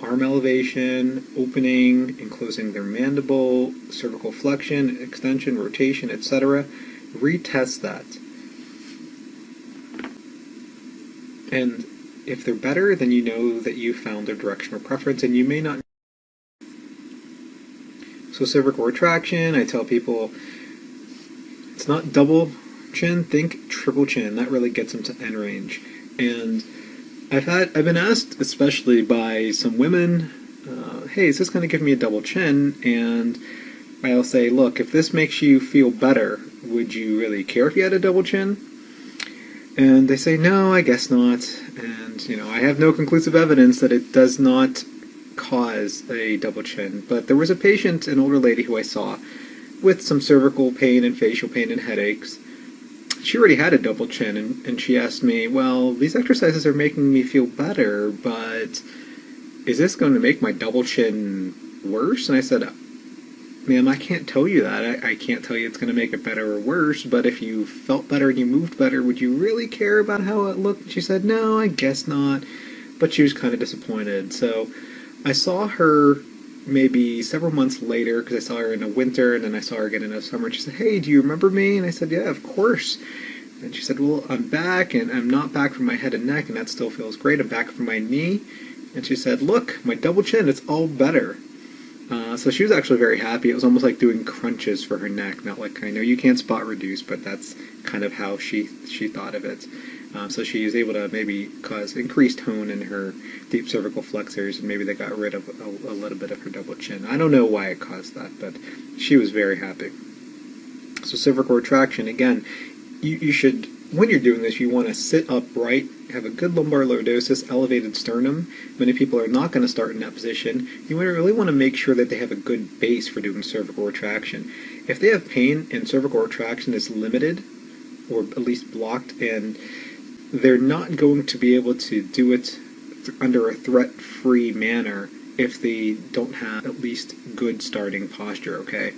arm elevation, opening and closing their mandible, cervical flexion, extension, rotation, etc., retest that. And if they're better, then you know that you found their directional preference, and you may not. So cervical retraction, I tell people, it's not double chin, think triple chin. That really gets them to end range. And I've been asked, especially by some women, hey, is this going to give me a double chin? And I'll say, look, if this makes you feel better, would you really care if you had a double chin? And they say, no, I guess not. And, I have no conclusive evidence that it does not cause a double chin. But there was a patient, an older lady who I saw, with some cervical pain and facial pain and headaches. She already had a double chin, and she asked me, well, these exercises are making me feel better, but is this going to make my double chin worse? And I said, ma'am, I can't tell you that. I can't tell you it's going to make it better or worse, but if you felt better and you moved better, would you really care about how it looked? She said, no, I guess not, but she was kind of disappointed. So I saw her maybe several months later, because I saw her in the winter, and then I saw her again in the summer, and she said, hey, do you remember me? And I said, yeah, of course. And she said, well, I'm back, and I'm not back from my head and neck, and that still feels great. I'm back from my knee. And she said, look, my double chin, it's all better. So she was actually very happy. It was almost like doing crunches for her neck. Not like, I know you can't spot reduce, but that's kind of how she thought of it. So she was able to maybe cause increased tone in her deep cervical flexors, and maybe they got rid of a little bit of her double chin. I don't know why it caused that, but she was very happy. So cervical retraction, again, you should, when you're doing this, you want to sit upright, have a good lumbar lordosis, elevated sternum. Many people are not going to start in that position. You really want to make sure that they have a good base for doing cervical retraction. If they have pain and cervical retraction is limited, or at least blocked, and they're not going to be able to do it under a threat-free manner if they don't have at least good starting posture, okay?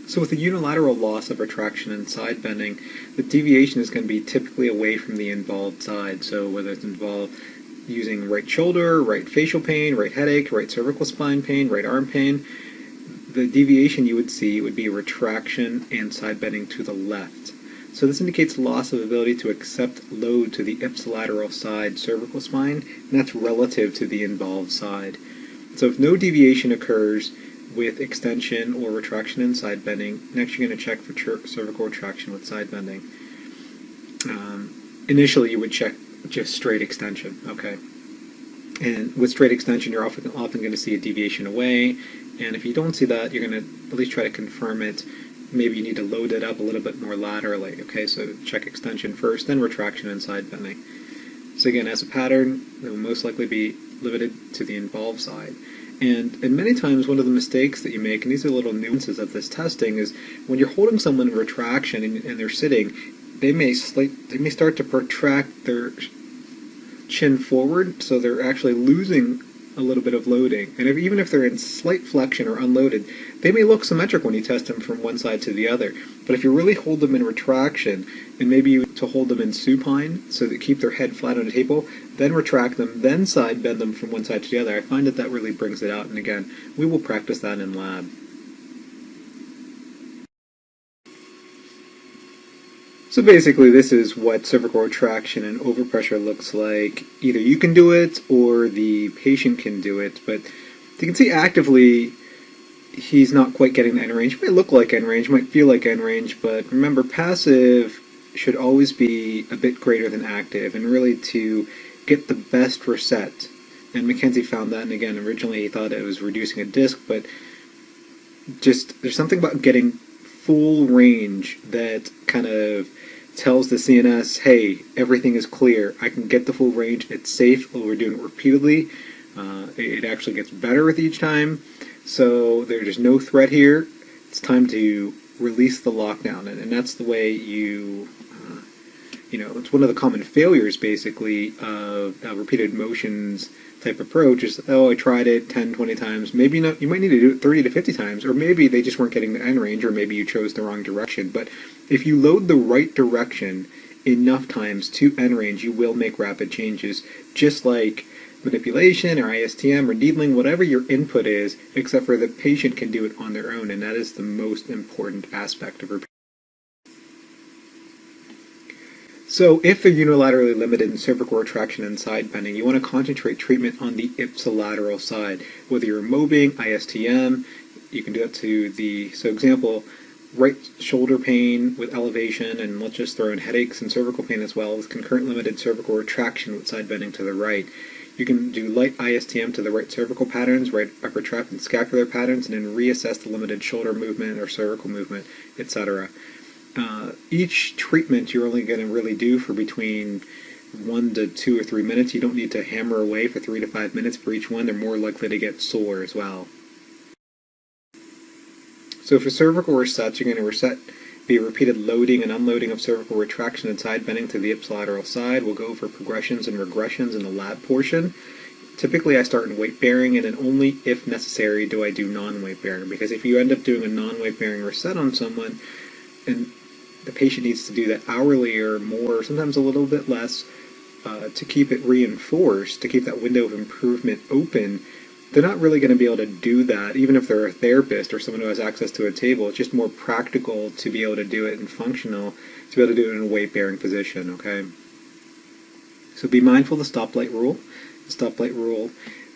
So with the unilateral loss of retraction and side bending, the deviation is going to be typically away from the involved side. So whether it's involved using right shoulder, right facial pain, right headache, right cervical spine pain, right arm pain, the deviation you would see would be retraction and side bending to the left. So this indicates loss of ability to accept load to the ipsilateral side cervical spine, and that's relative to the involved side. So if no deviation occurs with extension or retraction and side bending, next you're going to check for cervical retraction with side bending. Initially you would check just straight extension, okay? And with straight extension you're often going to see a deviation away, and if you don't see that, you're going to at least try to confirm it. Maybe you need to load it up a little bit more laterally, okay? So check extension first, then retraction and side bending. So again, as a pattern, it will most likely be limited to the involved side. And many times one of the mistakes that you make, and these are little nuances of this testing, is when you're holding someone in retraction and they're sitting, they may start to protract their chin forward, so they're actually losing a little bit of loading. And even if they're in slight flexion or unloaded, they may look symmetric when you test them from one side to the other. But if you really hold them in retraction, and maybe you to hold them in supine, so they keep their head flat on the table, then retract them, then side bend them from one side to the other, I find that really brings it out. And again, we will practice that in lab. So basically this is what cervical retraction and overpressure looks like. Either you can do it or the patient can do it, but you can see actively he's not quite getting the end range. It might look like end range, might feel like end range, but remember, passive should always be a bit greater than active, and really to get the best reset. And Mackenzie found that, and again, originally he thought it was reducing a disc, but just there's something about getting full range that kind of tells the CNS, hey, everything is clear. I can get the full range. It's safe. We're doing it repeatedly. It actually gets better with each time. So there's no threat here. It's time to release the lockdown. And that's the way it's one of the common failures, basically, of repeated motions type approach is, oh, I tried it 10, 20 times. Maybe not. You might need to do it 30 to 50 times, or maybe they just weren't getting the end range, or maybe you chose the wrong direction. But if you load the right direction enough times to end range, you will make rapid changes, just like manipulation or ISTM or needling, whatever your input is, except for the patient can do it on their own, and that is the most important aspect of repeat. So if they're unilaterally limited in cervical retraction and side bending, you want to concentrate treatment on the ipsilateral side. Whether you're mobing, ISTM, you can do that to the, so example, right shoulder pain with elevation, and let's just throw in headaches and cervical pain as well, with concurrent limited cervical retraction with side bending to the right. You can do light ISTM to the right cervical patterns, right upper trap and scapular patterns, and then reassess the limited shoulder movement or cervical movement, etc. Each treatment you're only going to really do for between 1 to 2 or 3 minutes. You don't need to hammer away for 3 to 5 minutes for each one. They're more likely to get sore as well. So for cervical resets, you're going to reset via repeated loading and unloading of cervical retraction and side bending to the ipsilateral side. We'll go over progressions and regressions in the lab portion. Typically I start in weight bearing, and then only if necessary do I do non-weight bearing, because if you end up doing a non-weight bearing reset on someone, and the patient needs to do that hourly or more, sometimes a little bit less, to keep it reinforced, to keep that window of improvement open, they're not really going to be able to do that, even if they're a therapist or someone who has access to a table. It's just more practical to be able to do it and functional to be able to do it in a weight-bearing position, okay? So be mindful of the stoplight rule. The stoplight rule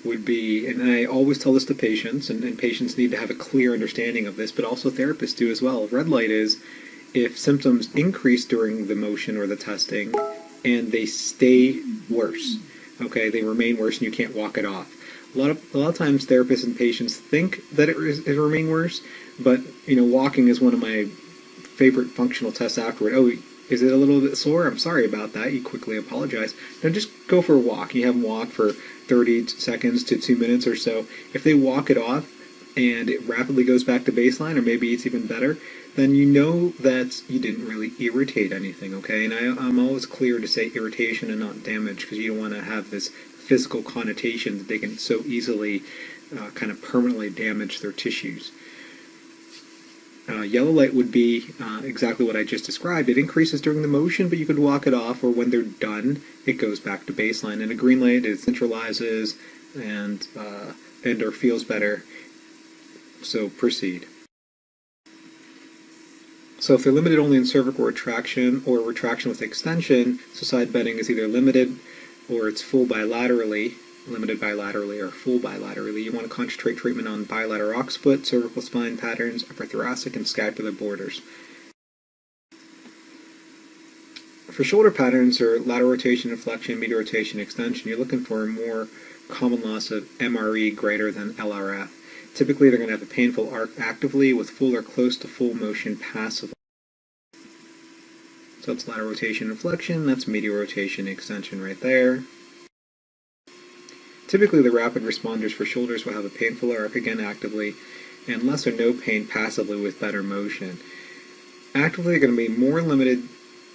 would be, and I always tell this to patients, and patients need to have a clear understanding of this, but also therapists do as well. Red light is if symptoms increase during the motion or the testing and they stay worse, okay, they remain worse and you can't walk it off. A lot of times therapists and patients think that it remain worse, but walking is one of my favorite functional tests afterward. Oh, is it a little bit sore? I'm sorry about that. You quickly apologize. Now just go for a walk. You have them walk for 30 seconds to 2 minutes or so. If they walk it off and it rapidly goes back to baseline, or maybe it's even better, then you know that you didn't really irritate anything, okay? And I'm always clear to say irritation and not damage, because you don't want to have this physical connotation that they can so easily kind of permanently damage their tissues. Yellow light would be exactly what I just described. It increases during the motion, but you could walk it off, or when they're done, it goes back to baseline. And a green light, it centralizes and or feels better. So proceed. So if they're limited only in cervical retraction or retraction with extension, so side bending is either limited or it's full bilaterally, limited bilaterally or full bilaterally, you want to concentrate treatment on bilateral occiput, cervical spine patterns, upper thoracic, and scapular borders. For shoulder patterns or lateral rotation, inflection, medial rotation, extension, you're looking for a more common loss of MRE greater than LRF. Typically, they're going to have a painful arc actively with full or close to full motion passively. So that's lateral rotation inflection, that's medial rotation extension right there. Typically, the rapid responders for shoulders will have a painful arc again actively, and less or no pain passively with better motion. Actively, they're going to be more limited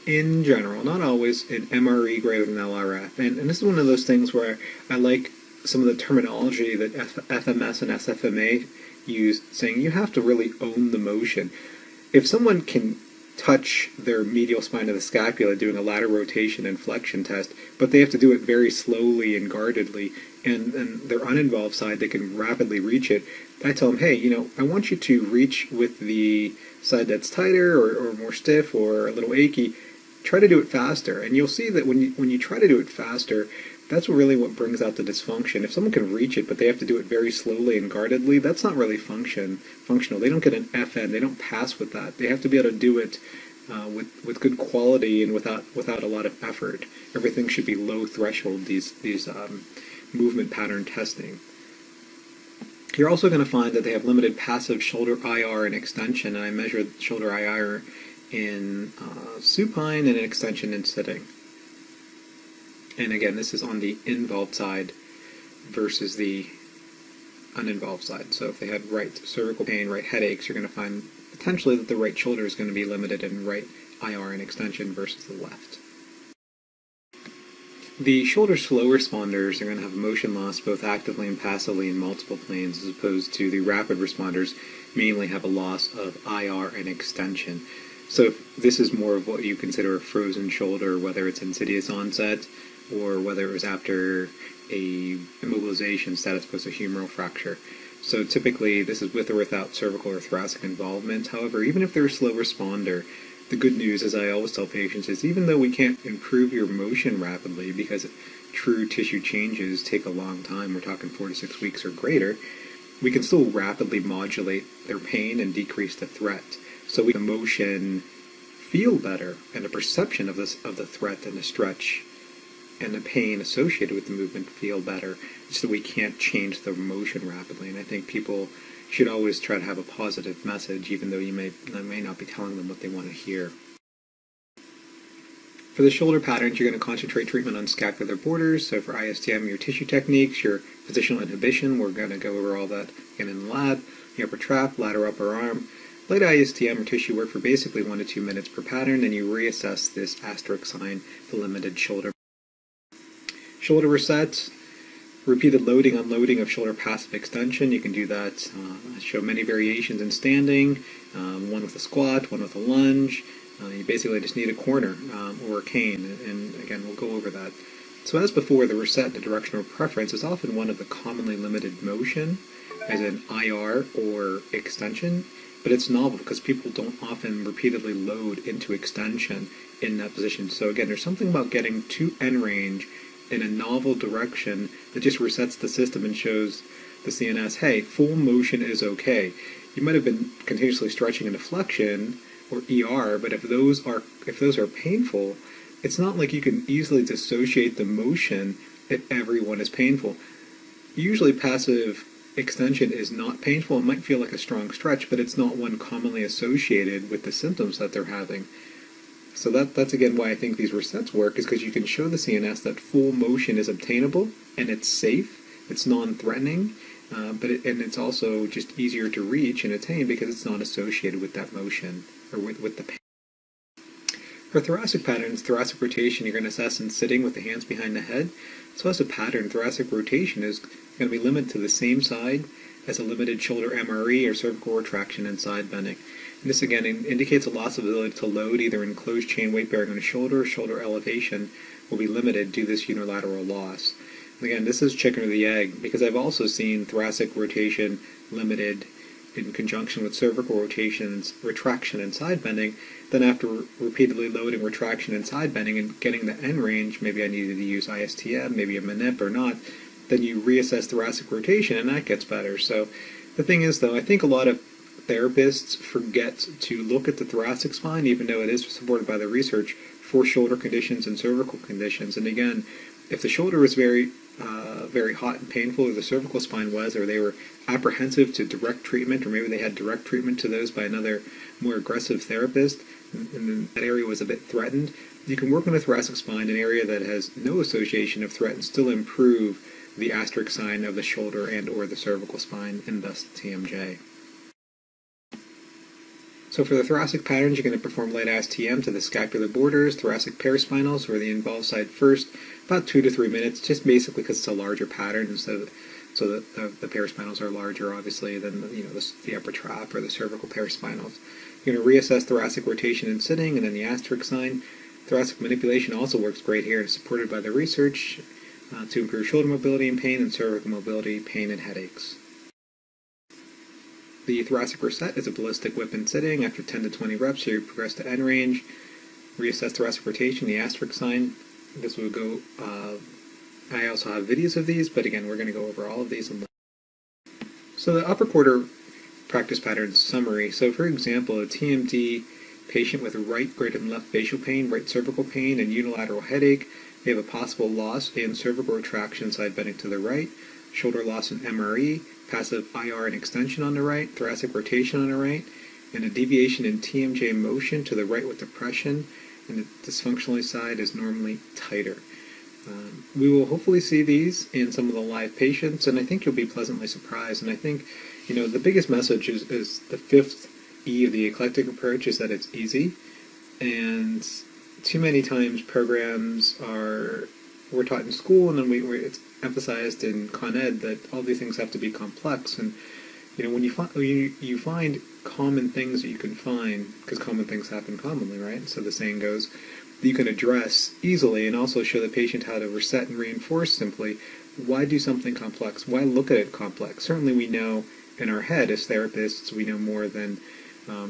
in general, not always, in MRE greater than LRF. And this is one of those things where I like some of the terminology that FMS and SFMA use, saying you have to really own the motion. If someone can touch their medial spine of the scapula doing a lateral rotation and flexion test, but they have to do it very slowly and guardedly, and their uninvolved side, they can rapidly reach it, I tell them, hey, I want you to reach with the side that's tighter or more stiff or a little achy. Try to do it faster, and you'll see that when you try to do it faster, that's really what brings out the dysfunction. If someone can reach it, but they have to do it very slowly and guardedly, that's not really functional. They don't get an FN. They don't pass with that. They have to be able to do it with good quality and without a lot of effort. Everything should be low threshold. These movement pattern testing. You're also going to find that they have limited passive shoulder IR and extension, and I measured shoulder IR in supine and an extension in sitting. And again, this is on the involved side versus the uninvolved side. So if they had right cervical pain, right headaches, you're going to find potentially that the right shoulder is going to be limited in right IR and extension versus the left. The shoulder slow responders are going to have motion loss both actively and passively in multiple planes, as opposed to the rapid responders mainly have a loss of IR and extension. So if this is more of what you consider a frozen shoulder, whether it's insidious onset or whether it was after a immobilization status post a humeral fracture. So typically this is with or without cervical or thoracic involvement. However, even if they're a slow responder, the good news, as I always tell patients, is even though we can't improve your motion rapidly because true tissue changes take a long time, we're talking 4 to 6 weeks or greater, we can still rapidly modulate their pain and decrease the threat. So we can motion feel better and the perception of the threat and the stretch and the pain associated with the movement feel better, so we can't change the motion rapidly. And I think people should always try to have a positive message, even though you may not be telling them what they want to hear. For the shoulder patterns, you're going to concentrate treatment on scapular borders. So for ISTM, your tissue techniques, your positional inhibition, we're going to go over all that again in the lab. The upper trap, lateral upper arm. Light ISTM or tissue work for basically 1 to 2 minutes per pattern, then you reassess this asterisk sign, the limited shoulder. Shoulder resets. Repeated loading, unloading of shoulder passive extension. You can do that, show many variations in standing, one with a squat, one with a lunge. You basically just need a corner or a cane, and again, we'll go over that. So as before, the reset, the directional preference, is often one of the commonly limited motion, as in IR or extension, but it's novel because people don't often repeatedly load into extension in that position. So again, there's something about getting to end range in a novel direction that just resets the system and shows the CNS, hey, full motion is okay. You might have been continuously stretching into flexion or ER, but if those are painful, it's not like you can easily dissociate the motion if everyone is painful. Usually passive extension is not painful. It might feel like a strong stretch, but it's not one commonly associated with the symptoms that they're having. So that's again why I think these resets work, is because you can show the CNS that full motion is obtainable and it's safe, it's non-threatening, but it's also just easier to reach and attain because it's not associated with that motion or with the pain. For thoracic patterns, thoracic rotation you're going to assess in sitting with the hands behind the head. So as a pattern, thoracic rotation is going to be limited to the same side as a limited shoulder MRE or cervical retraction and side bending. And this again indicates a loss of ability to load either in closed chain weight bearing on the shoulder or shoulder elevation will be limited due to this unilateral loss. And again, this is chicken or the egg, because I've also seen thoracic rotation limited in conjunction with cervical rotations, retraction and side bending. Then after repeatedly loading retraction and side bending and getting the end range, maybe I needed to use ISTM, maybe a manip or not, then you reassess thoracic rotation and that gets better. So the thing is though, I think a lot of therapists forget to look at the thoracic spine, even though it is supported by the research, for shoulder conditions and cervical conditions. And again, if the shoulder was very hot and painful, or the cervical spine was, or they were apprehensive to direct treatment, or maybe they had direct treatment to those by another more aggressive therapist, and that area was a bit threatened, you can work on the thoracic spine, an area that has no association of threat, and still improve the asterisk sign of the shoulder and or the cervical spine, and thus TMJ. So for the thoracic patterns, you're going to perform light ISTM to the scapular borders, thoracic paraspinals, or the involved side first, about 2 to 3 minutes, just basically because it's a larger pattern, and so the paraspinals are larger, obviously, than the upper trap or the cervical paraspinals. You're going to reassess thoracic rotation and sitting, and then the asterisk sign. Thoracic manipulation also works great here and is supported by the research to improve shoulder mobility and pain, and cervical mobility, pain, and headaches. The thoracic reset is a ballistic whip in sitting. After 10 to 20 reps, you progress to end range. Reassess thoracic rotation, the asterisk sign. This will go I also have videos of these, but again, we're going to go over all of these. So the upper quarter practice pattern summary. So for example, a TMD patient with right greater than left facial pain, right cervical pain, and unilateral headache. They have a possible loss in cervical retraction side bending to the right, shoulder loss in MRE, passive IR and extension on the right, thoracic rotation on the right, and a deviation in TMJ motion to the right with depression, and the dysfunctional side is normally tighter. We will hopefully see these in some of the live patients, and I think you'll be pleasantly surprised. And I think, the biggest message is the fifth E of the eclectic approach is that it's easy. And too many times programs we're taught in school, and then it's emphasized in Con Ed that all these things have to be complex. And when you find common things that you can find, because common things happen commonly, right? So the saying goes, you can address easily and also show the patient how to reset and reinforce simply. Why do something complex? Why look at it complex? Certainly we know in our head as therapists, we know more than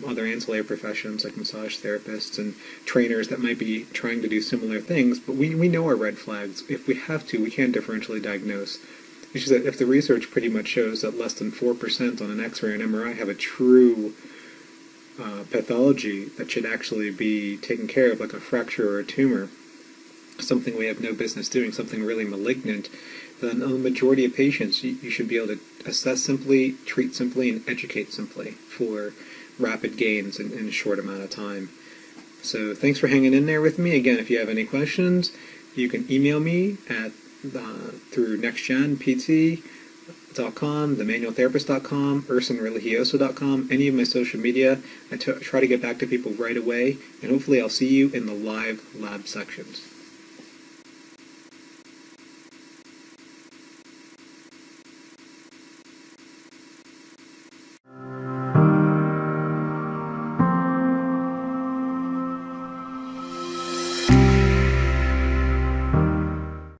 other ancillary professions like massage therapists and trainers that might be trying to do similar things, but we know our red flags. If we have to, we can differentially diagnose. It's just that if the research pretty much shows that less than 4% on an X-ray and MRI have a true pathology that should actually be taken care of, like a fracture or a tumor, something we have no business doing, something really malignant, then on the majority of patients, you should be able to assess simply, treat simply, and educate simply for rapid gains in a short amount of time. So thanks for hanging in there with me. Again, if you have any questions, you can email me at through nextgenpt.com, themanualtherapist.com, ersonreligioso.com, any of my social media. I try to get back to people right away, and hopefully I'll see you in the live lab sections.